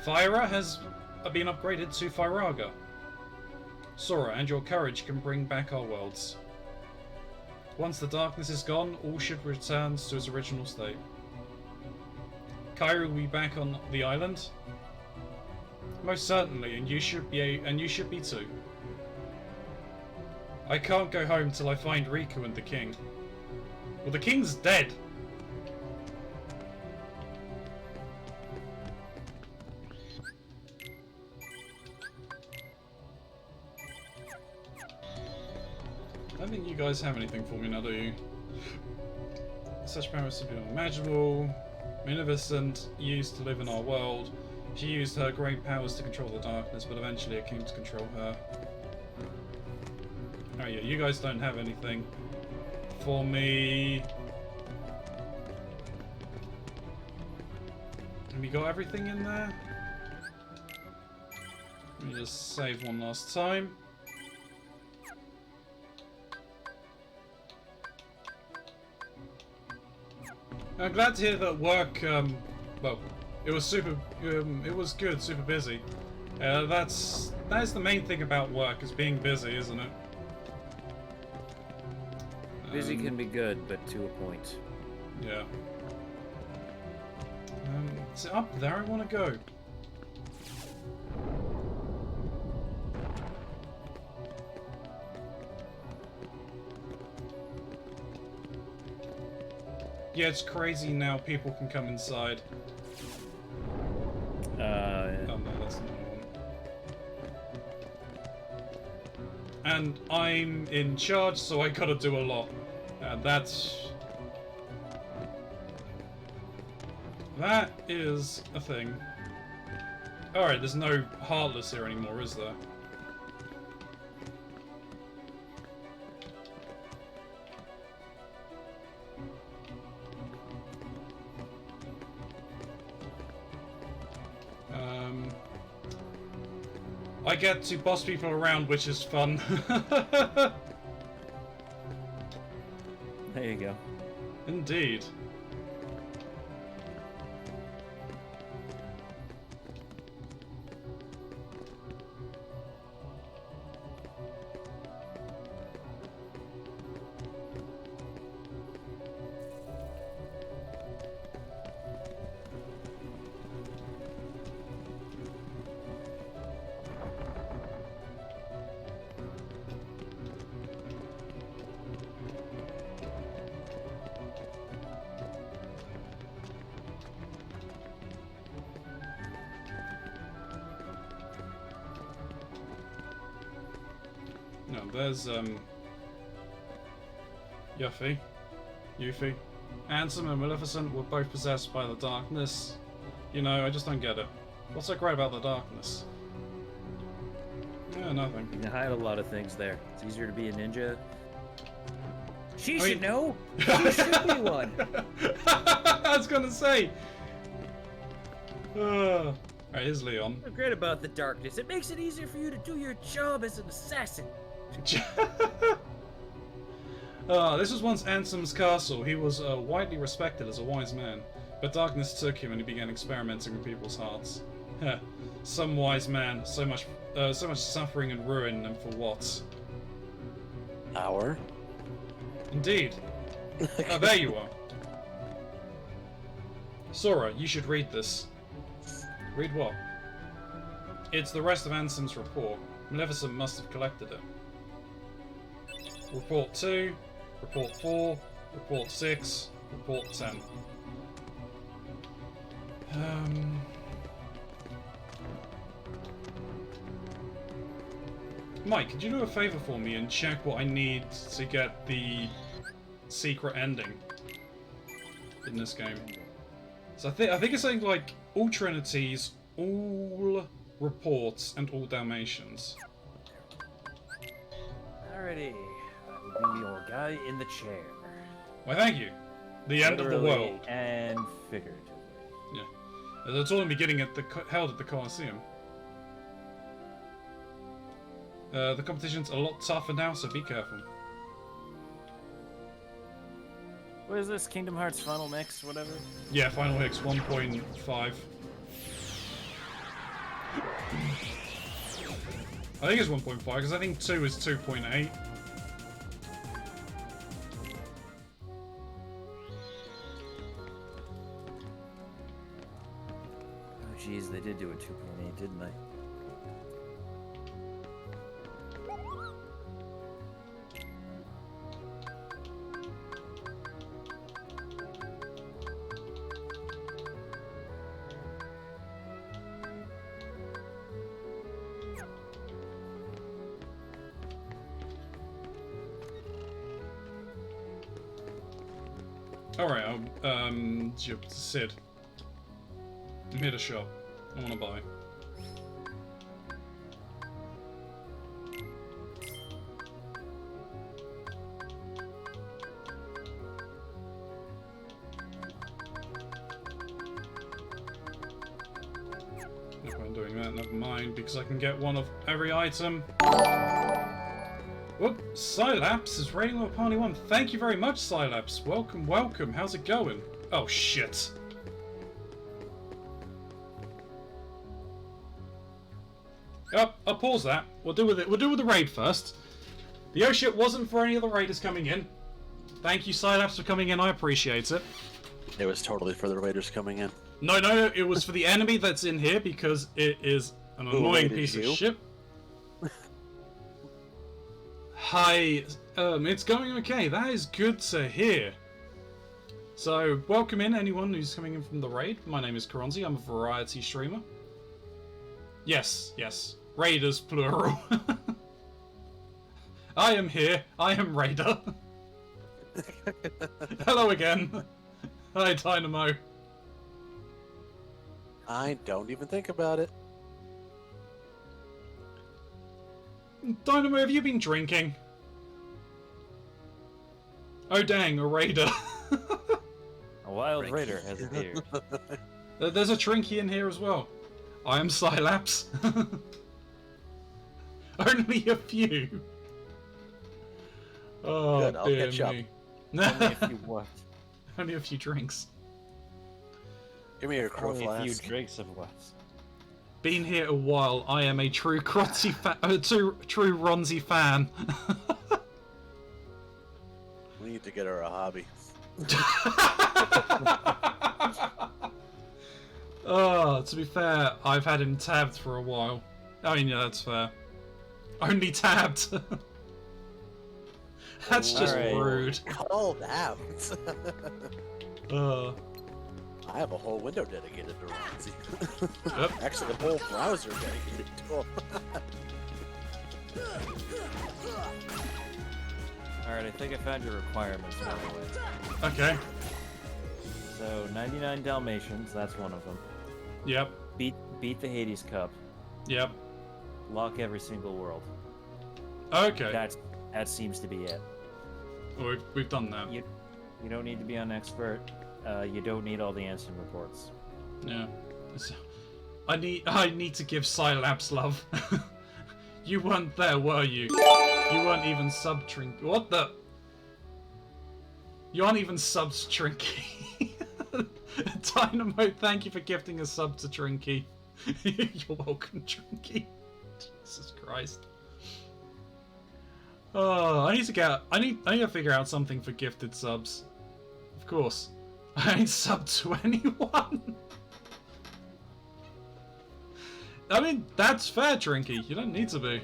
Fyra has been upgraded to Fyraga. Sora, and your courage can bring back our worlds. Once the darkness is gone, all ship returns to its original state. Kairi will be back on the island? Most certainly, and you should be too. I can't go home till I find Riku and the king. Well, the king's dead. I don't think you guys have anything for me now, do you? Such powers to be unimaginable. Munificent used to live in our world. She used her great powers to control the darkness, but eventually it came to control her. Oh yeah, you guys don't have anything for me. Have we got everything in there? Let me just save one last time. I'm glad to hear that work, well, it was it was good, super busy. That is the main thing about work, is being busy, isn't it? Busy can be good, but to a point. Yeah. Is it up there I want to go? Yeah, it's crazy now. People can come inside. Yeah. Oh no, that's not one. And I'm in charge, so I gotta do a lot. That is a thing. Alright, there's no Heartless here anymore, is there? I get to boss people around, which is fun. There you go. Indeed. No, there's, Yuffie. Ansem and Maleficent were both possessed by the darkness. You know, I just don't get it. What's so great about the darkness? Yeah, nothing. You can hide a lot of things there. It's easier to be a ninja. She I mean- should know! She should be one! I was gonna say! Alright, here's Leon. What's great about the darkness? It makes it easier for you to do your job as an assassin. This was once Ansem's castle. He was widely respected as a wise man, but darkness took him and he began experimenting with people's hearts. Some wise man, so much suffering and ruin, and for what? Power? Indeed. Oh, there you are. Sora, you should read this. Read what? It's the rest of Ansem's report. Maleficent must have collected it. Report 2, Report 4, Report 6, Report 10. Mike, could you do a favor for me and check what I need to get the secret ending in this game? So I think it's something like all Trinities, all Reports, and all Dalmatians. Alrighty. I will be your guy in the chair. Why, thank you. The end of the Literally world. and figuratively. Yeah. It's all in the beginning held at the Colosseum. The competition's a lot tougher now, so be careful. What is this? Kingdom Hearts Final Mix, whatever? Yeah, Final Mix 1.5. I think it's 1.5, because I think 2 is 2.8. Oh jeez, they did do a 2.8, didn't they? Alright, Sid. I'm here to shop. I want to buy. No point doing that, never mind, because I can get one of every item. Whoop, Sylaps is rating with Party 1. Thank you very much, Sylaps. Welcome, welcome. How's it going? Oh, shit. Oh, I'll pause that. We'll do with the raid first. The oh shit wasn't for any of the raiders coming in. Thank you, Sylaps, for coming in. I appreciate it. It was totally for the raiders coming in. No, it was for the enemy that's in here because it is an annoying piece of shit. Hi, it's going okay. That is good to hear. So, welcome in anyone who's coming in from the raid. My name is Karonzi, I'm a variety streamer. Yes, yes. Raiders, plural. I am here. I am Raider. Hello again. Hi, Dynamo. I don't even think about it. Dynamo, have you been drinking? Oh dang, a Raider. A wild raider has appeared. There's a Trinky in here as well. I am Sylaps. Only a few. Oh, Good, I'll dear catch up. me. Only a few what? Only a few drinks. Give me your crow Only a few flask. drinks of what? Been here a while. I am a true Crotzy true Ronzi fan. We need to get her a hobby. Oh, to be fair, I've had him tabbed for a while. I mean, yeah, that's fair. Only tabbed. That's just rude. Called out. I have a whole window dedicated to Ronzi. Yep. Actually, the whole browser dedicated to him. Alright, I think I found your requirements, by the way. Okay. So, 99 Dalmatians, that's one of them. Yep. Beat the Hades Cup. Yep. Lock every single world. Okay. That seems to be it. Well, we've done that. You don't need to be an expert. You don't need all the instant reports. Yeah. I need to give Sylaps love. You weren't there, were you? You weren't even sub-Trinky. What the? You aren't even subs-Trinky. Dynamo, thank you for gifting a sub to Trinky. You're welcome, Trinky. Jesus Christ. Oh, I need to figure out something for gifted subs. Of course. I ain't sub to anyone. I mean, that's fair, Trinky. You don't need to be.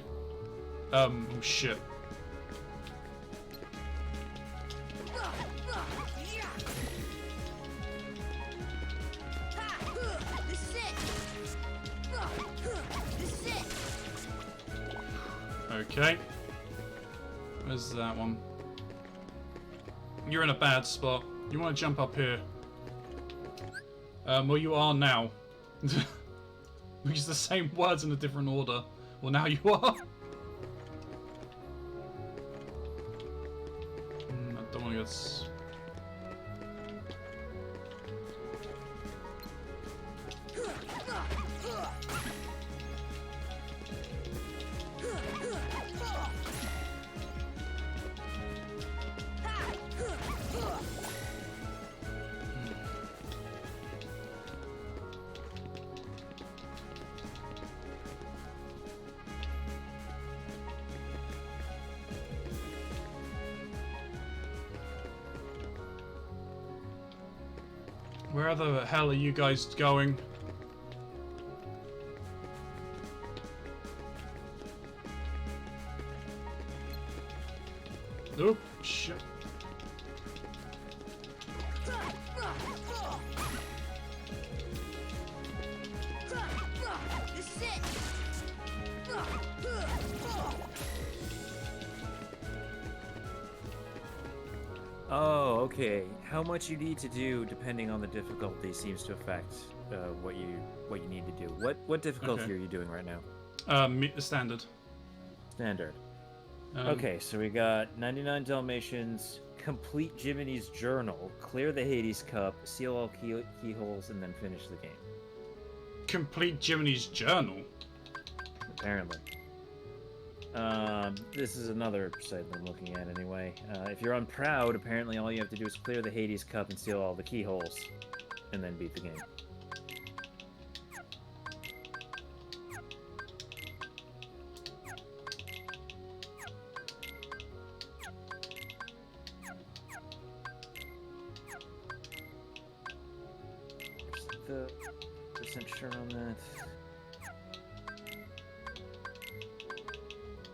Oh shit. Okay. Where's that one? You're in a bad spot. You want to jump up here. Well, you are now. We use the same words in a different order. Well, now you are. I don't want to get... Where the hell are you guys going? Oh, shit. Oh, okay. How much you need to do, depending on the difficulty, seems to affect what you need to do. What difficulty Okay. are you doing right now? Standard. Standard. Okay, so we got 99 Dalmatians, complete Jiminy's journal, clear the Hades Cup, seal all keyholes, and then finish the game. Complete Jiminy's journal? Apparently. This is another site that I'm looking at anyway. If you're on Proud, apparently all you have to do is clear the Hades Cup and seal all the keyholes, and then beat the game. Where's the percent sure on that?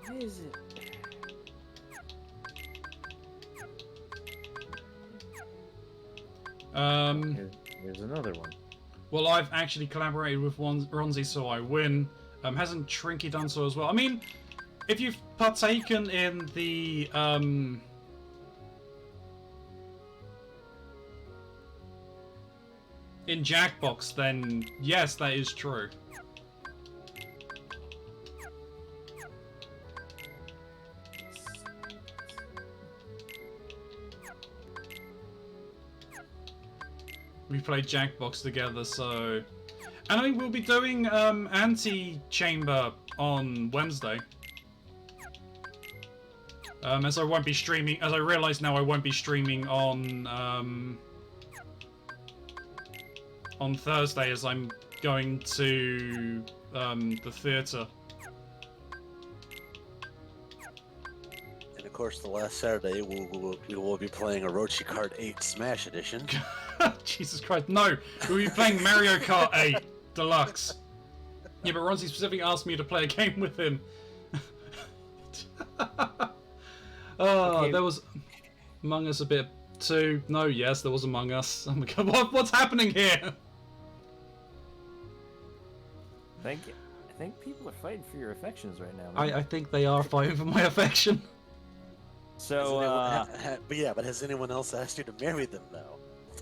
Why is it? Here's another one. Well, I've actually collaborated with Ronzi, so I win. Hasn't Trinky done so as well? I mean, if you've partaken in the in Jackbox, then yes, that is true. We played Jackbox together, so... And I mean, we'll be doing Anti-Chamber on Wednesday. As I won't be streaming... As I realise now, I won't be streaming on Thursday, as I'm going to the theatre. And of course, the last Saturday, we will be playing Orochi Kart 8 Smash Edition. Jesus Christ, no! We'll be playing Mario Kart 8 Deluxe. Yeah, but Ronzi specifically asked me to play a game with him. Okay. There was Among Us a bit too. No, yes, there was Among Us. Oh my God, what's happening here? I think people are fighting for your affections right now. I think they are fighting for my affection. So, but has anyone else asked you to marry them, though?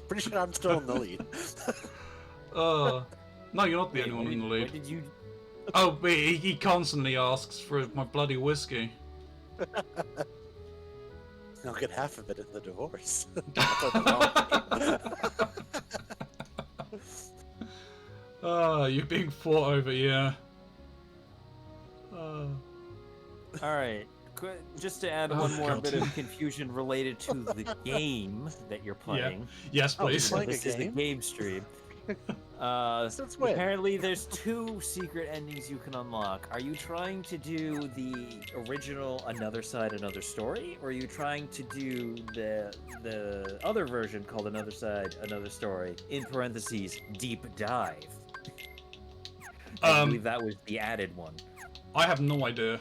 Pretty sure I'm still in the lead. No, you're not the only one in the lead. What did you... Oh, but he constantly asks for my bloody whiskey. I'll get half of it in the divorce. You're being fought over, yeah. Alright, just to add one more bit of confusion related to the game that you're playing. Yeah. Yes, please. This is the game stream. Apparently there's 2 secret endings you can unlock. Are you trying to do the original Another Side, Another Story? Or are you trying to do the other version called Another Side, Another Story, in parentheses, Deep Dive? I believe that was the added one. I have no idea.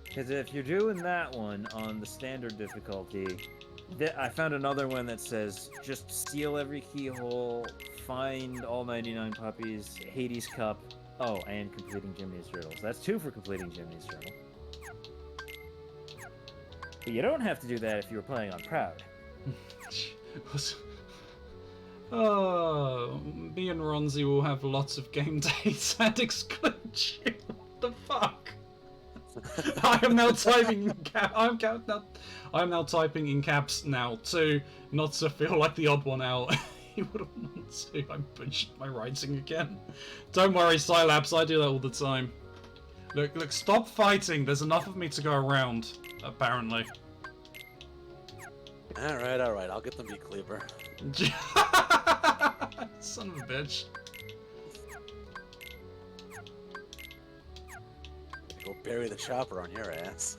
Because if you're doing that one on the standard difficulty, I found another one that says, just steal every keyhole, find all 99 puppies, Hades Cup, and completing Jiminy's Riddles. That's 2 for completing Jiminy's Riddle. But you don't have to do that if you were playing on Proud. Me and Ronzi will have lots of game dates and exclude you. What the fuck? I am now typing in I'm now typing in caps now too, not to feel like the odd one out. You wouldn't want to. I butchered my writing again. Don't worry, Scilabs, I do that all the time. Look, stop fighting. There's enough of me to go around, apparently. Alright, I'll get the meat cleaver. Son of a bitch. Go bury the chopper on your ass.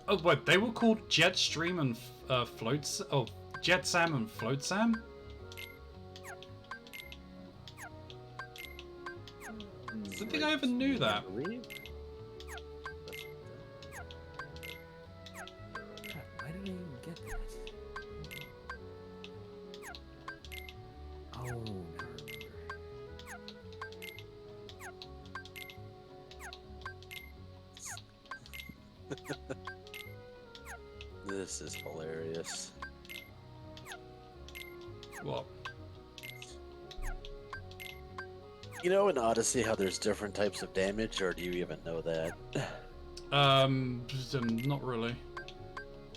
Oh, what? They were called Jetstream and Float... Oh, Jet Sam and Float Sam? I don't think I ever knew that. Why did I even get that? Oh, now I remember. This is hilarious. What? You know in Odyssey how there's different types of damage, or do you even know that? Not really.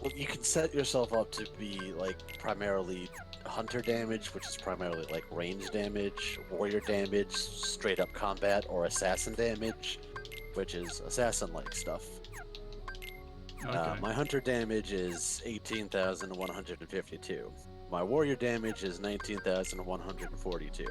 Well, you can set yourself up to be, like, primarily hunter damage, which is primarily, like, range damage, warrior damage, straight-up combat, or assassin damage, which is assassin-like stuff. Okay. My hunter damage is 18,152. My warrior damage is 19,142.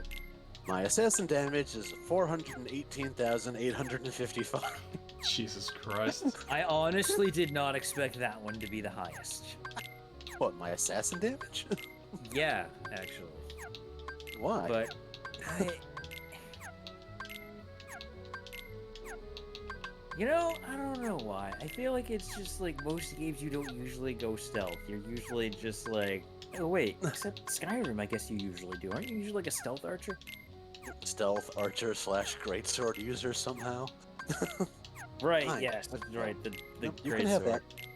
My assassin damage is 418,855. Jesus Christ. I honestly did not expect that one to be the highest. What, my assassin damage? Yeah, actually. Why? But You know, I don't know why. I feel like it's just like most games you don't usually go stealth. You're usually just like, oh wait, except Skyrim, I guess you usually do. Aren't you usually like a stealth archer? Stealth archer / greatsword user somehow. Right. Fine. Yes. Right. The Nope, you great can have sword. that.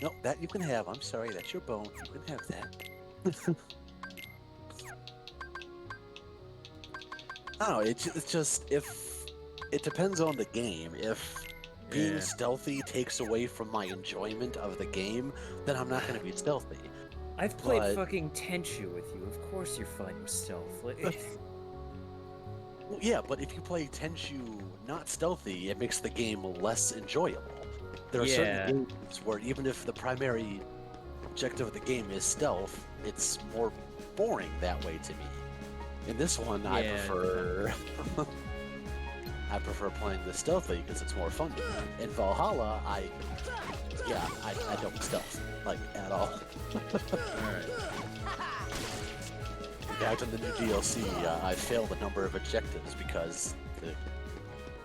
Nope, that you can have. I'm sorry, that's your bone. You can have that. I don't know, it's just, if... It depends on the game. If being stealthy takes away from my enjoyment of the game, then I'm not going to be stealthy. I've played fucking Tenchu with you. Of course you're fine with stealth. Well, yeah, but if you play Tenchu not stealthy, it makes the game less enjoyable. There are certain games where even if the primary objective of the game is stealth, it's more boring that way to me. In this one, I prefer... I prefer playing the stealthy because it's more fun to me. In Valhalla, I don't stealth, like, at all. Alright. In fact, in the new DLC, I failed a number of objectives because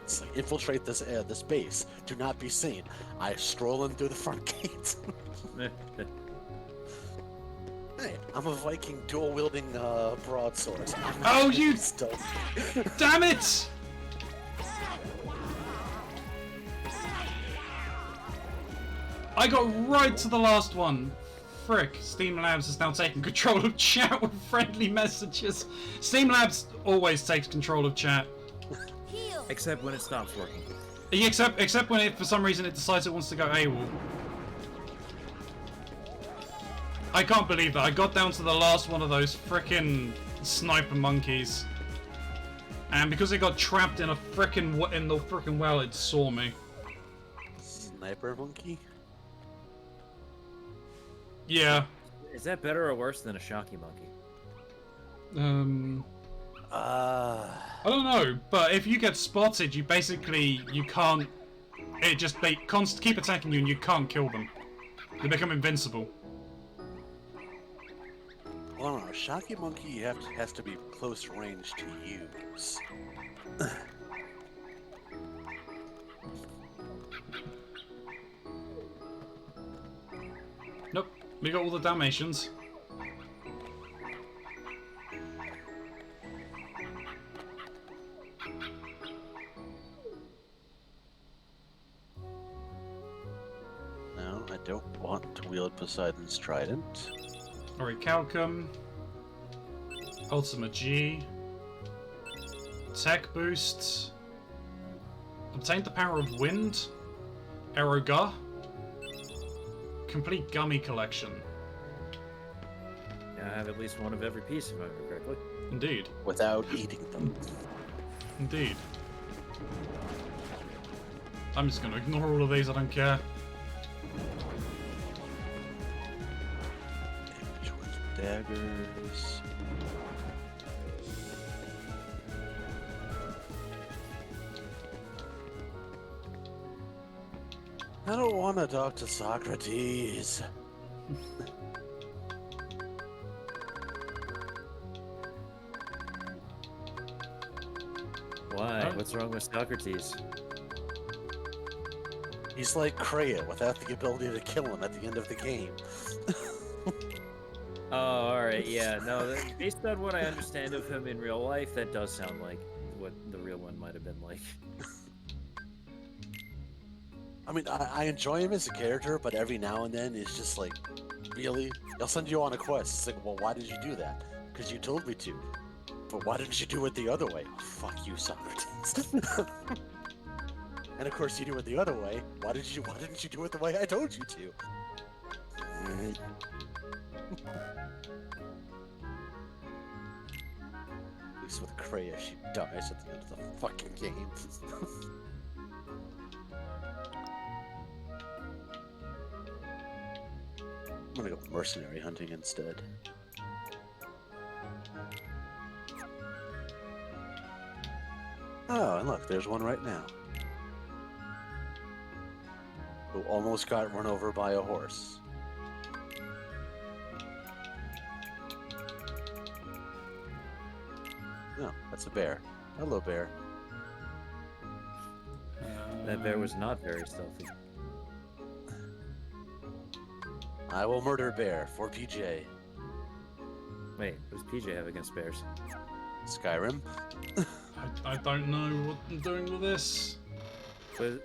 it's like, infiltrate this base, do not be seen. I stroll in through the front gate. Hey, I'm a Viking dual-wielding broadswords. Oh, you... Stealth. Damn it! I got right to the last one. Frick, Steam Labs has now taken control of chat with friendly messages. Steam Labs always takes control of chat. Except when it stops working. Except when it, for some reason, it decides it wants to go AWOL. I can't believe that. I got down to the last one of those frickin' sniper monkeys. And because it got trapped in the frickin' well, it saw me. Sniper monkey? Yeah. Is that better or worse than a shocky monkey? I don't know, but if you get spotted, you can't. They keep attacking you, and you can't kill them. They become invincible. Well, no, shocky monkey has to be close range to use. Nope, we got all the Dalmatians. No, I don't want to wield Poseidon's trident. Orichalcum. Ultima G. Tech boosts. Obtained the power of wind. Eroga. Complete gummy collection. I have at least one of every piece, if I remember correctly. Indeed. Without eating them. Indeed. I'm just gonna ignore all of these, I don't care. Damage with daggers. I don't want to talk to Socrates. Why? What's wrong with Socrates? He's like Kreia without the ability to kill him at the end of the game. Oh, alright, yeah. No, based on what I understand of him in real life, that does sound like what the real one might have been like. I mean, I enjoy him as a character, but every now and then it's just like, really? They'll send you on a quest. It's like, well, why did you do that? Because you told me to. But why didn't you do it the other way? Fuck you, Socrates. And of course you do it the other way. Why didn't you do it the way I told you to? At least with Kreia, she dies at the end of the fucking game. I'm gonna go mercenary hunting instead. Oh, and look, there's one right now. Who almost got run over by a horse. No, that's a bear. Hello, bear. That bear was not very stealthy. I will murder bear for PJ. Wait, what does PJ have against bears? Skyrim. I don't know what I'm doing with this. Did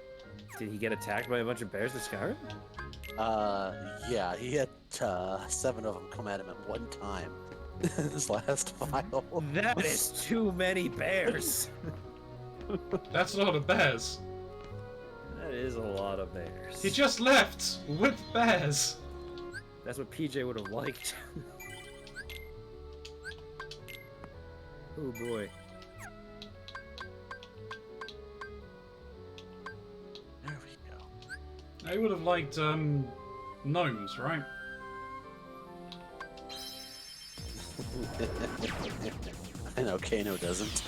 he get attacked by a bunch of bears in Skyrim? Yeah, he had 7 of them come at him at one time. This last file. That is too many bears. That's a lot of bears. That is a lot of bears. He just left with bears. That's what PJ would have liked. Oh boy. There we go. I would have liked gnomes, right? I know Kano doesn't.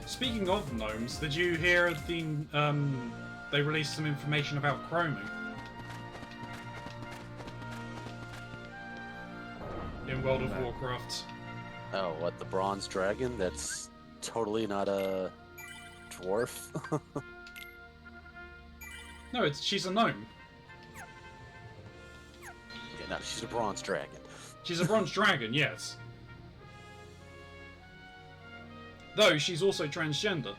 Speaking of gnomes, did you hear they released some information about chroming in World of Warcraft? Oh, what, the bronze dragon? That's totally not a dwarf? No, she's a gnome. Yeah, no, she's a bronze dragon. She's a bronze dragon, yes. Though she's also transgender.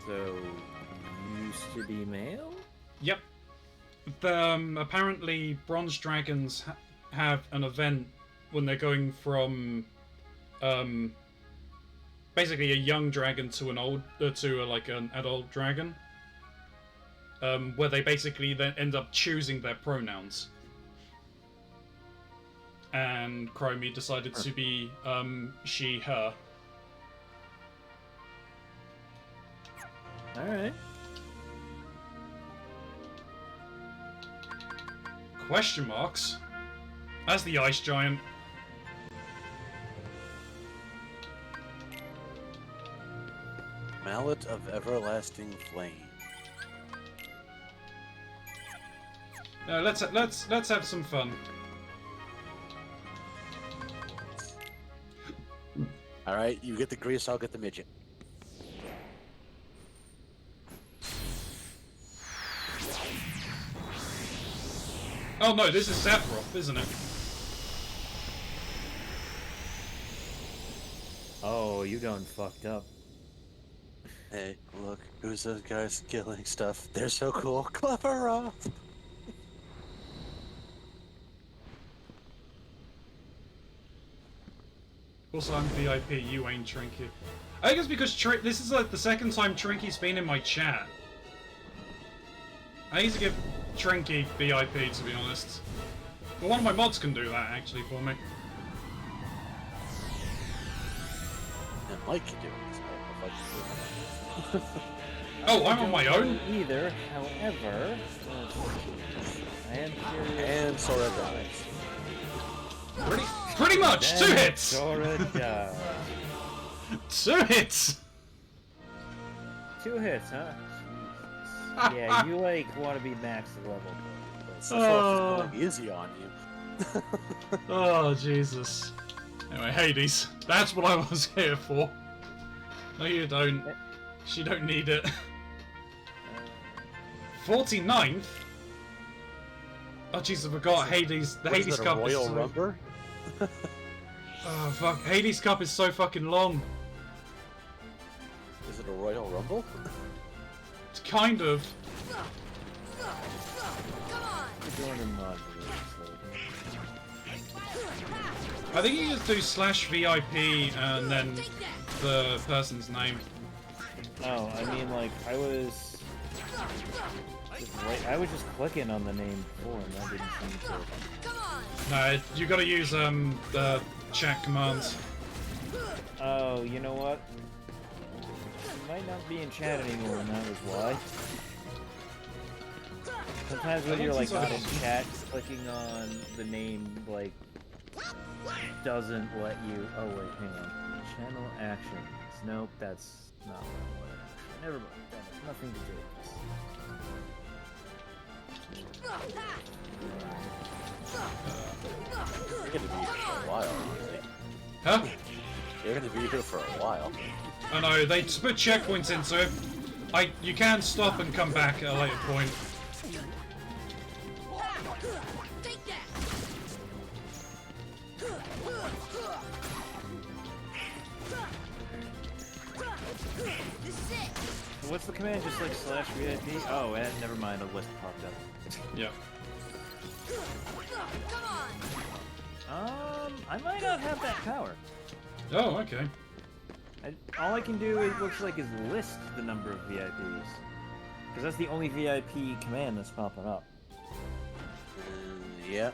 So, used to be male? Yep. Apparently, bronze dragons have an event when they're going from, basically a young dragon to an adult dragon, where they basically then end up choosing their pronouns. And Chromie decided to be she, her. Alright. Question marks? As the ice giant. Mallet of everlasting flame. Let's have some fun. Alright, you get the grease, I'll get the midget. Oh no, this is Sephiroth, isn't it? Oh, you done fucked up. Hey, look, who's those guys killing stuff? They're so cool. Clever up! Also, I'm VIP, you ain't Trinky. I think it's because this is like the second time Trinky's been in my chat. I need to give Trinky VIP, to be honest. But one of my mods can do that, actually, for me. And Mike can do it. Oh, I'm on my own? Either, however... I am curious... And Sora dies. Pretty much! Then 2 hits! Sora dies. 2 hits! 2 hits, huh? Jesus. Yeah, you like want to be max level. Sephiroth is going easy on you. Oh, Jesus. Anyway, Hades. That's what I was here for. No, you don't. She don't need it. 49th? Oh, jeez, I forgot Hades. The Hades Cup is Royal so... Rumble? Oh, fuck. Hades Cup is so fucking long. Is it a Royal Rumble? It's kind of. I think you just do /VIP and then the person's name. Oh, I mean, like, I was just clicking on the name before, and that didn't seem to... No, you gotta use, the chat commands. Oh, you know what? You might not be in chat anymore, and that was why. Sometimes when you're, like, not in chat, clicking on the name, like, doesn't let you... Oh, wait, hang on. Channel actions. Nope, that's not what I wanted. Never mind. That has nothing to do with this. It's gonna be for a while. Huh? You're gonna be here for a while. I know, they put checkpoints in, so if you can stop and come back at a later point. What's the command? Just like slash VIP? Oh, and never mind. A list popped up. Yeah. I might not have that power. Oh, okay. All I can do, it looks like, is list the number of VIPs. Because that's the only VIP command that's popping up. Yeah.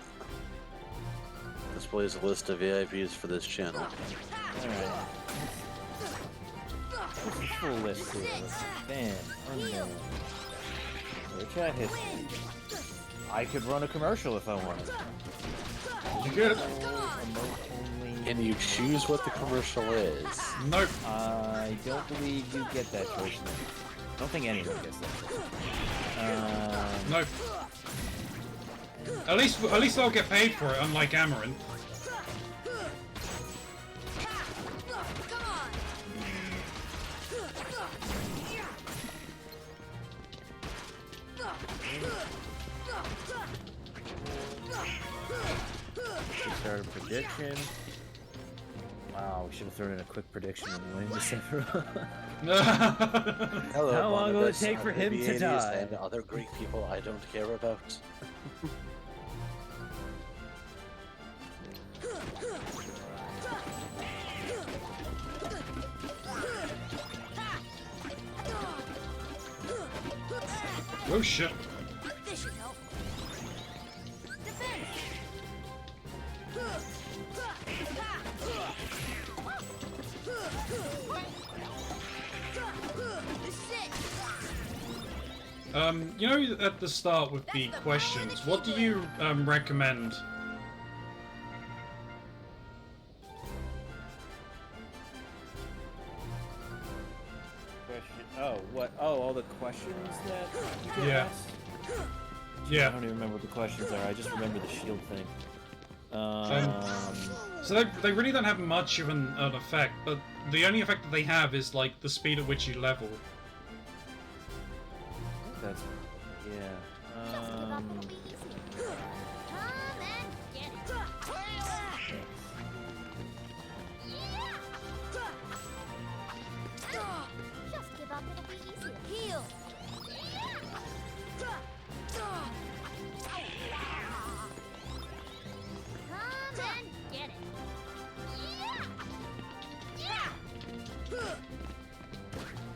Displays a list of VIPs for this channel. Alright. What's the full list here? Let's see. Fan, unknown. Chat history. I could run a commercial if I wanted. You could. Can you choose what the commercial is? Nope. I don't believe you get that choice now. I don't think anyone gets that choice. Nope. At least I'll get paid for it, unlike Amaranth. Start a prediction. Wow, we should have thrown in a quick prediction and win the Sephiroth. Hello, How long will it Barnabas, take for him to Archimedes, die? And other Greek people I don't care about. Oh shit. This should help. You know, at the start with the questions, what do you recommend? Oh, what? Oh, all the questions that you get Yeah. asked? Yeah. I don't even remember what the questions are. I just remember the shield thing. So they really don't have much of an effect, but the only effect that they have is like the speed at which you level. That's yeah. Just give up, it'll be easier. Heal. Come and get it.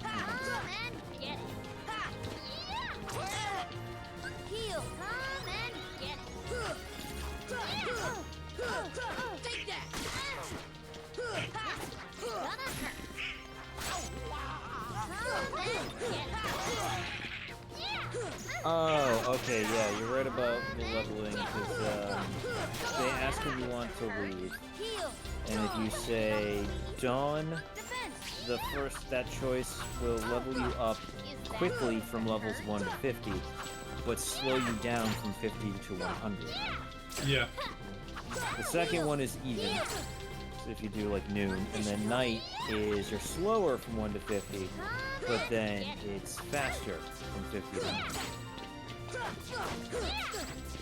Come and get it. Heal. Come and get it. Take that. Gonna hurt. Come and get it. Oh, okay, yeah, you're right about the leveling, because they ask if you want to leave, and if you say Dawn, that choice will level you up quickly from levels 1 to 50, but slow you down from 50 to 100. Yeah. The second one is even, so if you do like noon, and then night is you're slower from 1 to 50, but then it's faster from 50 to 100.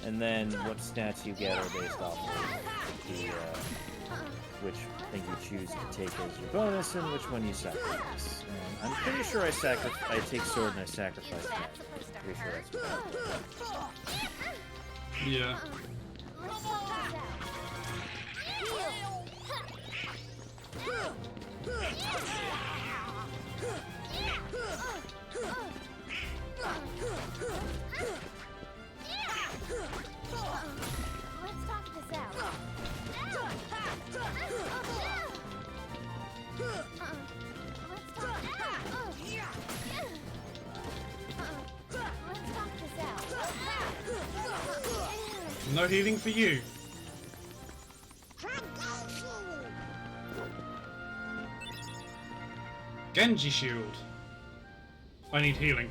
And then what stats you get are based off of the, which thing you choose to take as your bonus and which one you sacrifice. And I'm pretty sure I take sword and I sacrifice that. Pretty sure that's Yeah. Let's talk this out. No healing for you. Genji shield. I need healing.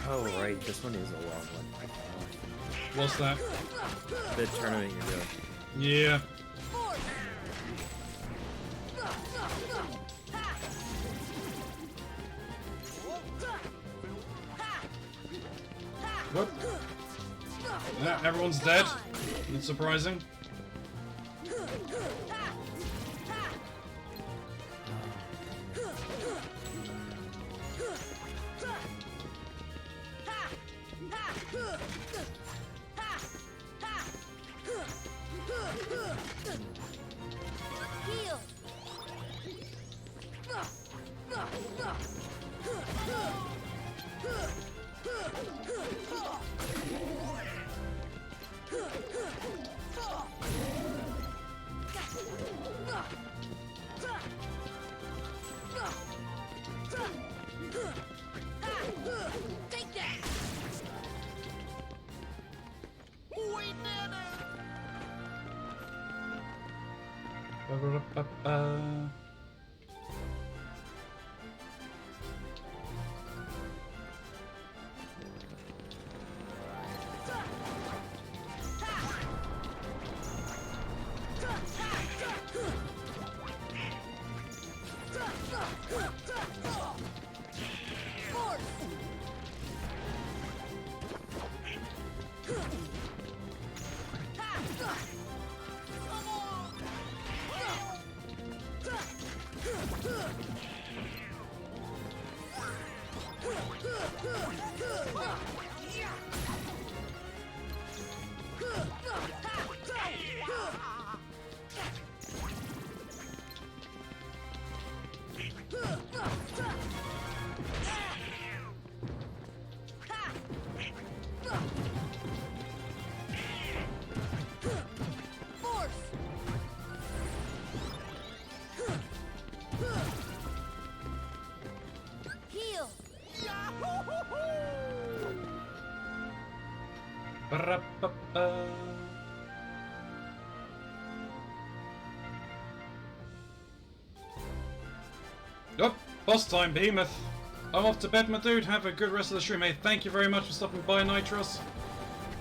Oh, right. This one is a long one. What's that? The tournament you're doing. Yeah. What? Yeah, everyone's dead. Not surprising. Heal. Take that. We did it! Ba-ba-da-ba-ba. Heal. Ba-ra-ba-ba. Oh, boss time, Behemoth. I'm off to bed, my dude. Have a good rest of the stream, mate. Thank you very much for stopping by, Nitros.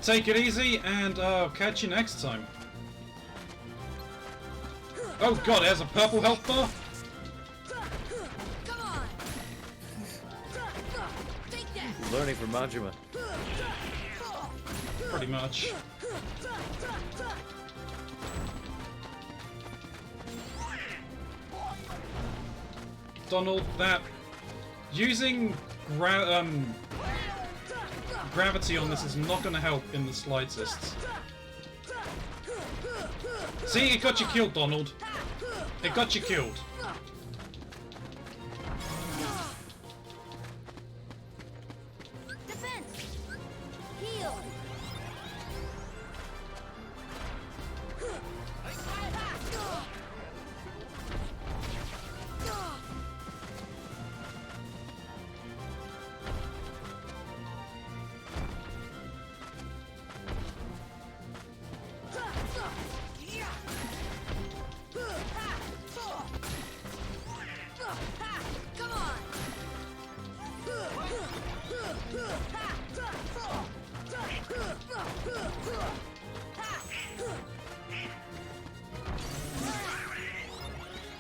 Take it easy, and I'll catch you next time. Oh god, there's a purple health bar? Come on. Take that. Learning from Majima. Pretty much. Donald, that using gravity on this is not going to help in the slightest. See, it got you killed, Donald. It got you killed. Defense. Heal. Come on.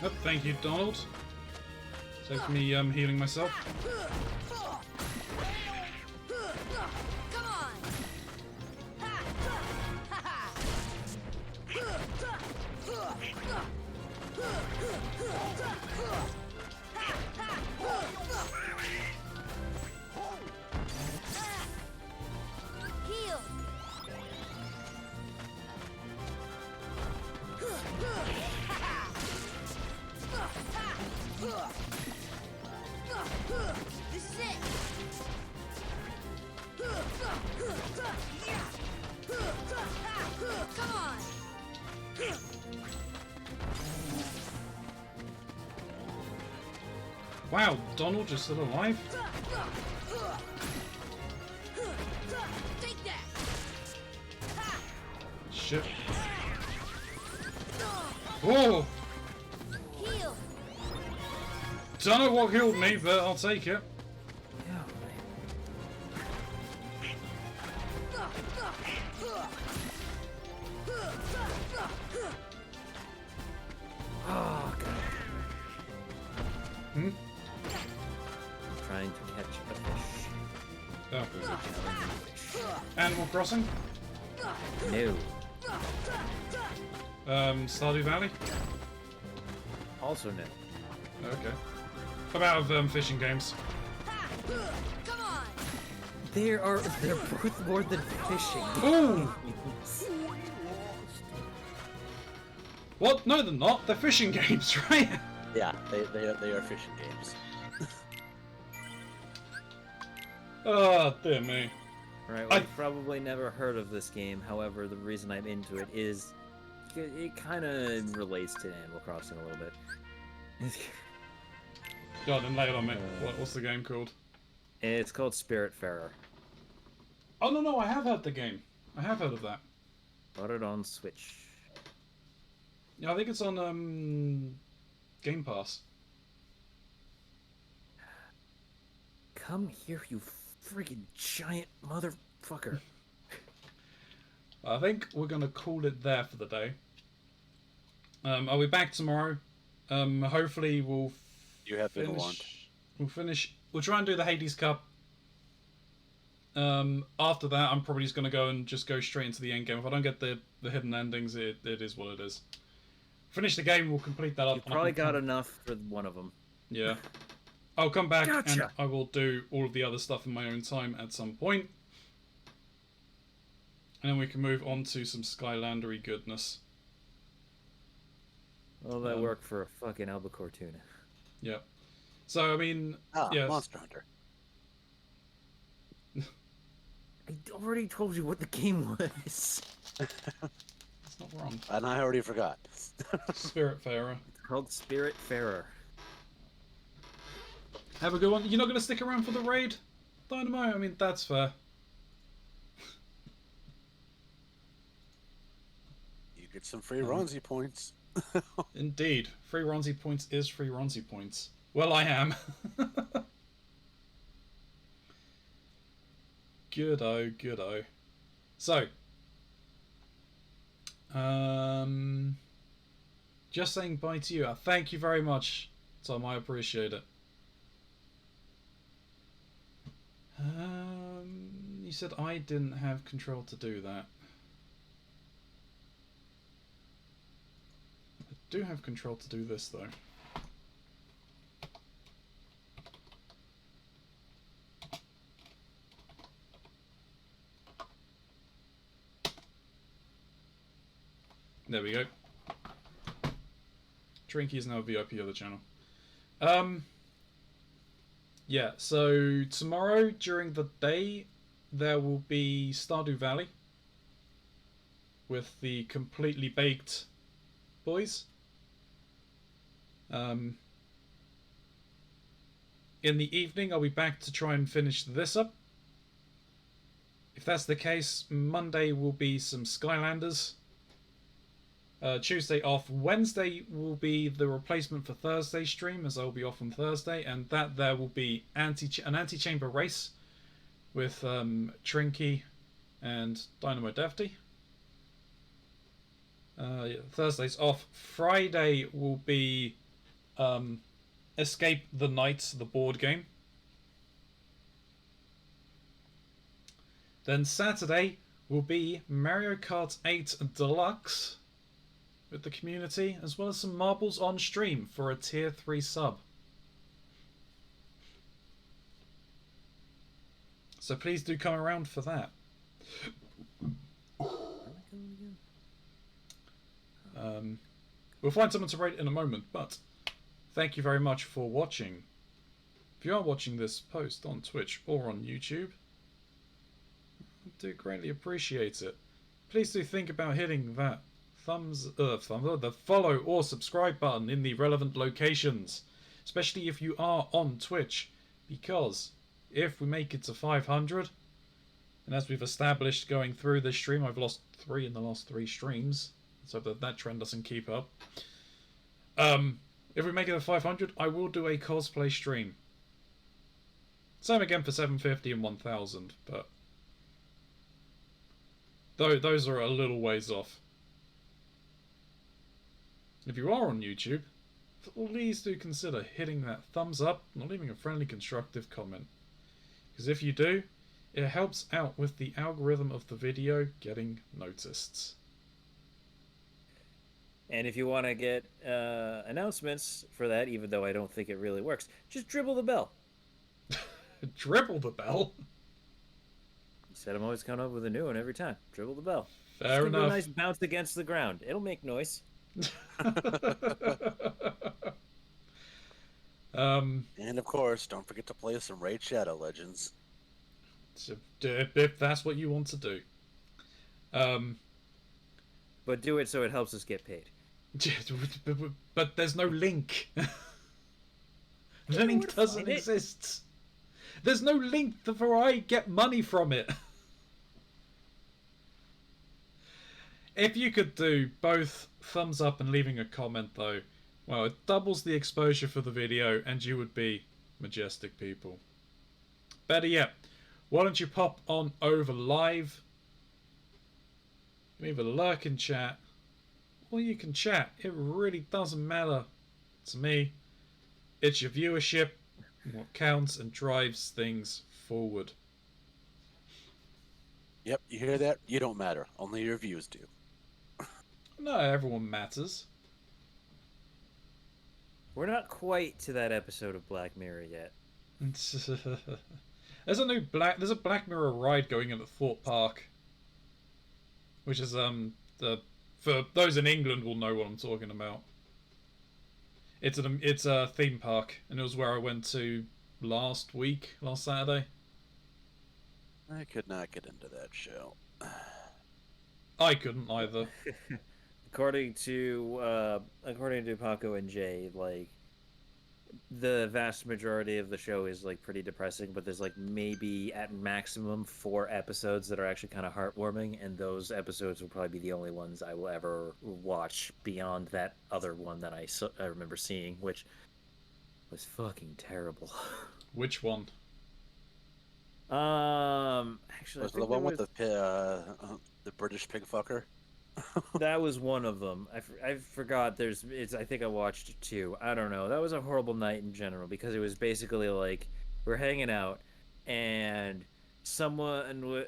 Oh, thank you, Donald. Saves me healing myself. Come on. Heal. This is it. Come on. Wow, Donald is still alive? Take that. Shit. Whoa! Heal. Don't know what killed me, but I'll take it. Hmm? Trying to catch a fish. Oh. Is a challenging fish. Animal Crossing? No. Stardew Valley? Also no. Okay. How about fishing games? They're both more than fishing. Ooh! What? No, they're not. They're fishing games, right? Yeah, they are fishing games. Oh, dear me. Right, well, you've probably never heard of this game. However, the reason I'm into it is it kind of relates to Animal Crossing a little bit. God, then lay it on me. What's the game called? It's called Spiritfarer. Oh, no, I have heard the game. I have heard of that. Bought it on Switch. Yeah, I think it's on, Game Pass. Come here, you friggin' giant motherfucker. I think we're going to call it there for the day. I'll be back tomorrow. Hopefully we'll You have been warned. We'll try and do the Hades Cup. After that, I'm probably just going to go straight into the end game. If I don't get the hidden endings, it is what it is. Finish the game, we'll complete that up. You probably got enough for one of them. Yeah. I'll come back Gotcha. and I will do all of the other stuff in my own time at some point. And then we can move on to some Skylandery goodness. Well, that worked for a fucking albacore tuna. Yeah. So, I mean... yeah. Monster Hunter. I already told you what the game was. That's not wrong. And I already forgot. Spiritfarer. It's called Spiritfarer. Have a good one. You're not going to stick around for the raid, Dynamo? I mean, that's fair. You get some free Ronzi points. Indeed. Free Ronzi points is free Ronzi points. Well, I am. Good-o, good-o. So. Just saying bye to you. Thank you very much, Tom. I appreciate it. You said I didn't have control to do that. I do have control to do this, though. There we go. Trinky is now a VIP of the channel. Yeah, so tomorrow during the day there will be Stardew Valley with the completely baked boys. In the evening I'll be back to try and finish this up. If that's the case, Monday will be some Skylanders. Tuesday off. Wednesday will be the replacement for Thursday's stream, as I'll be off on Thursday, and that there will be an anti-chamber race with Trinky and Dynamo Defty. Yeah, Thursday's off. Friday will be Escape the Night, the board game. Then Saturday will be Mario Kart 8 Deluxe with the community, as well as some marbles on stream for a tier 3 sub. So please do come around for that. We'll find someone to rate in a moment, but thank you very much for watching. If you are watching this post on Twitch or on YouTube, I do greatly appreciate it. Please do think about hitting that the follow or subscribe button in the relevant locations, especially if you are on Twitch, because if we make it to 500, and as we've established going through this stream, I've lost 3 in the last 3 streams, so that trend doesn't keep up. If we make it to 500, I will do a cosplay stream. Same again for 750 and 1000, but those are a little ways off. If you are on YouTube, please do consider hitting that thumbs up and leaving a friendly constructive comment. Because if you do, it helps out with the algorithm of the video getting noticed. And if you want to get announcements for that, even though I don't think it really works, just dribble the bell. Dribble the bell? You said I'm always coming up with a new one every time. Dribble the bell. Fair just give enough. it a nice bounce against the ground. It'll make noise. And of course, don't forget to play some Raid Shadow Legends. If that's what you want to do. But do it so it helps us get paid. But there's no link. The link doesn't exist. There's no link for I get money from it. If you could do both thumbs up and leaving a comment though, well, it doubles the exposure for the video and you would be majestic people. Better yet, why don't you pop on over live? You can either lurk and chat, or you can chat. It really doesn't matter to me. It's your viewership what counts and drives things forward. Yep, you hear that? You don't matter. Only your views do. No, everyone matters. We're not quite to that episode of Black Mirror yet. There's a Black Mirror ride going in at Thorpe Park, which is for those in England will know what I'm talking about. It's a theme park, and it was where I went to last Saturday. I could not get into that show. I couldn't either. According to Paco and Jay, like the vast majority of the show is like pretty depressing, but there's like maybe at maximum 4 episodes that are actually kind of heartwarming, and those episodes will probably be the only ones I will ever watch beyond that other one that I remember seeing, which was fucking terrible. Which one? Actually, was the one with the British pig fucker? That was one of them. I forgot. I think I watched 2. I don't know. That was a horrible night in general because it was basically like we're hanging out and someone.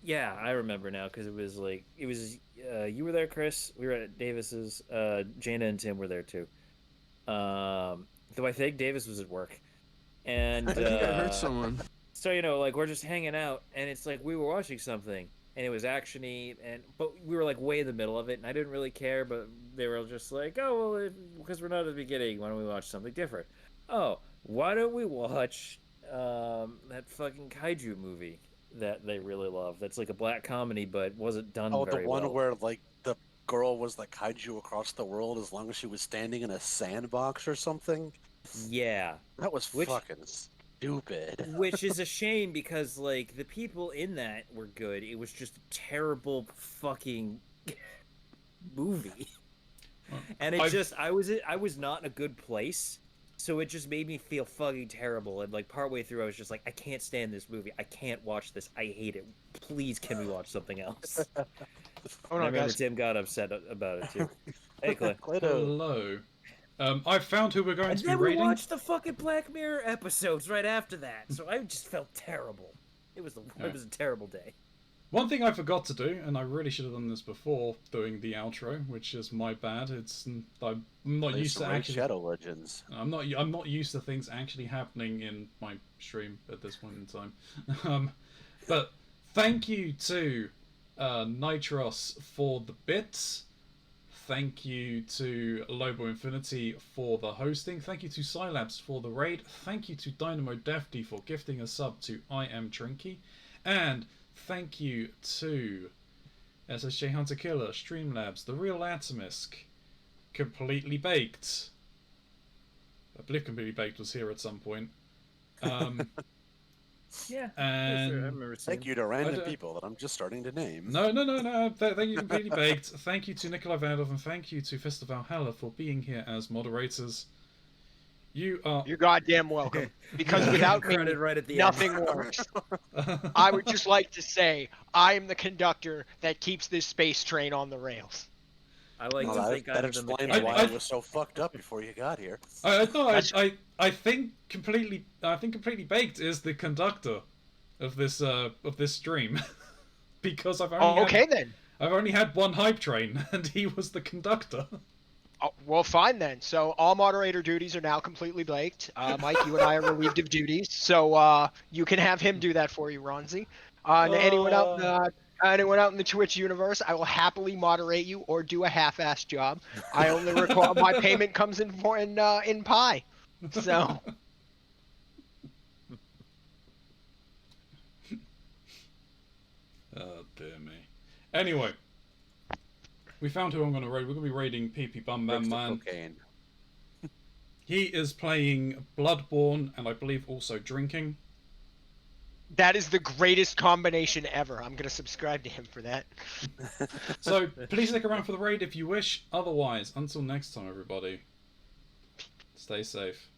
Yeah, I remember now because it was you were there, Chris. We were at Davis's. Jaina and Tim were there too. Though I think Davis was at work, and I think I heard someone. So like we're just hanging out, and it's like we were watching something. And it was actiony, but we were like way in the middle of it, and I didn't really care. But they were just like, "Oh well, because we're not at the beginning, why don't we watch something different?" Oh, why don't we watch that fucking kaiju movie that they really love? That's like a black comedy, but wasn't done very well. Oh, the one where like the girl was like kaiju across the world as long as she was standing in a sandbox or something. Yeah, that was fucking stupid. Which is a shame because like the people in that were good. It was just a terrible fucking movie. And it I was not in a good place. So it just made me feel fucking terrible. And like partway through I was just like, I can't stand this movie. I can't watch this. I hate it. Please can we watch something else? Oh, no, I remember guys. Tim got upset about it too. Hey Clay. Hello. I found who we're going to be And then we reading. watched the fucking Black Mirror episodes right after that, so I just felt terrible. It was a terrible day. One thing I forgot to do, and I really should have done this before doing the outro, which is my bad. I'm not used to actually Shadow Legends. I'm not used to things actually happening in my stream at this point in time. But thank you to Nitros for the bits. Thank you to Lobo Infinity for the hosting. Thank you to Scilabs for the raid. Thank you to Dynamo Defty for gifting a sub to I Am Trinky. And thank you to SSJ Hunter Killer, Streamlabs, The Real Atomisk, Completely Baked. I believe Completely Baked was here at some point. Yeah. And I remember seeing Thank you to random people that I'm just starting to name. No. Thank you, Completely Baked. Thank you to Nikolai Vandov, and thank you to Fist of Valhalla for being here as moderators. You're goddamn welcome. Because without me, right at the nothing end. works. I would just like to say, I am the conductor that keeps this space train on the rails. I like Well, to that, think that I'm even the explains king. why it was so fucked up before you got here. I thought I think completely baked is the conductor of this stream because I've only then. I've only had one hype train and he was the conductor. Oh, well, fine then. So all moderator duties are now completely baked. Mike, you and I are relieved of duties, so you can have him do that for you, Ronzi. And anyone out in the Twitch universe, I will happily moderate you or do a half-assed job. I only require my payment comes in in pie. So. Oh dear me. Anyway, we found who I'm going to raid. We're going to be raiding PP Bum Bam Man. Cocaine. He is playing Bloodborne and I believe also drinking. That is the greatest combination ever. I'm going to subscribe to him for that. So please stick around for the raid if you wish. Otherwise, until next time, everybody, stay safe.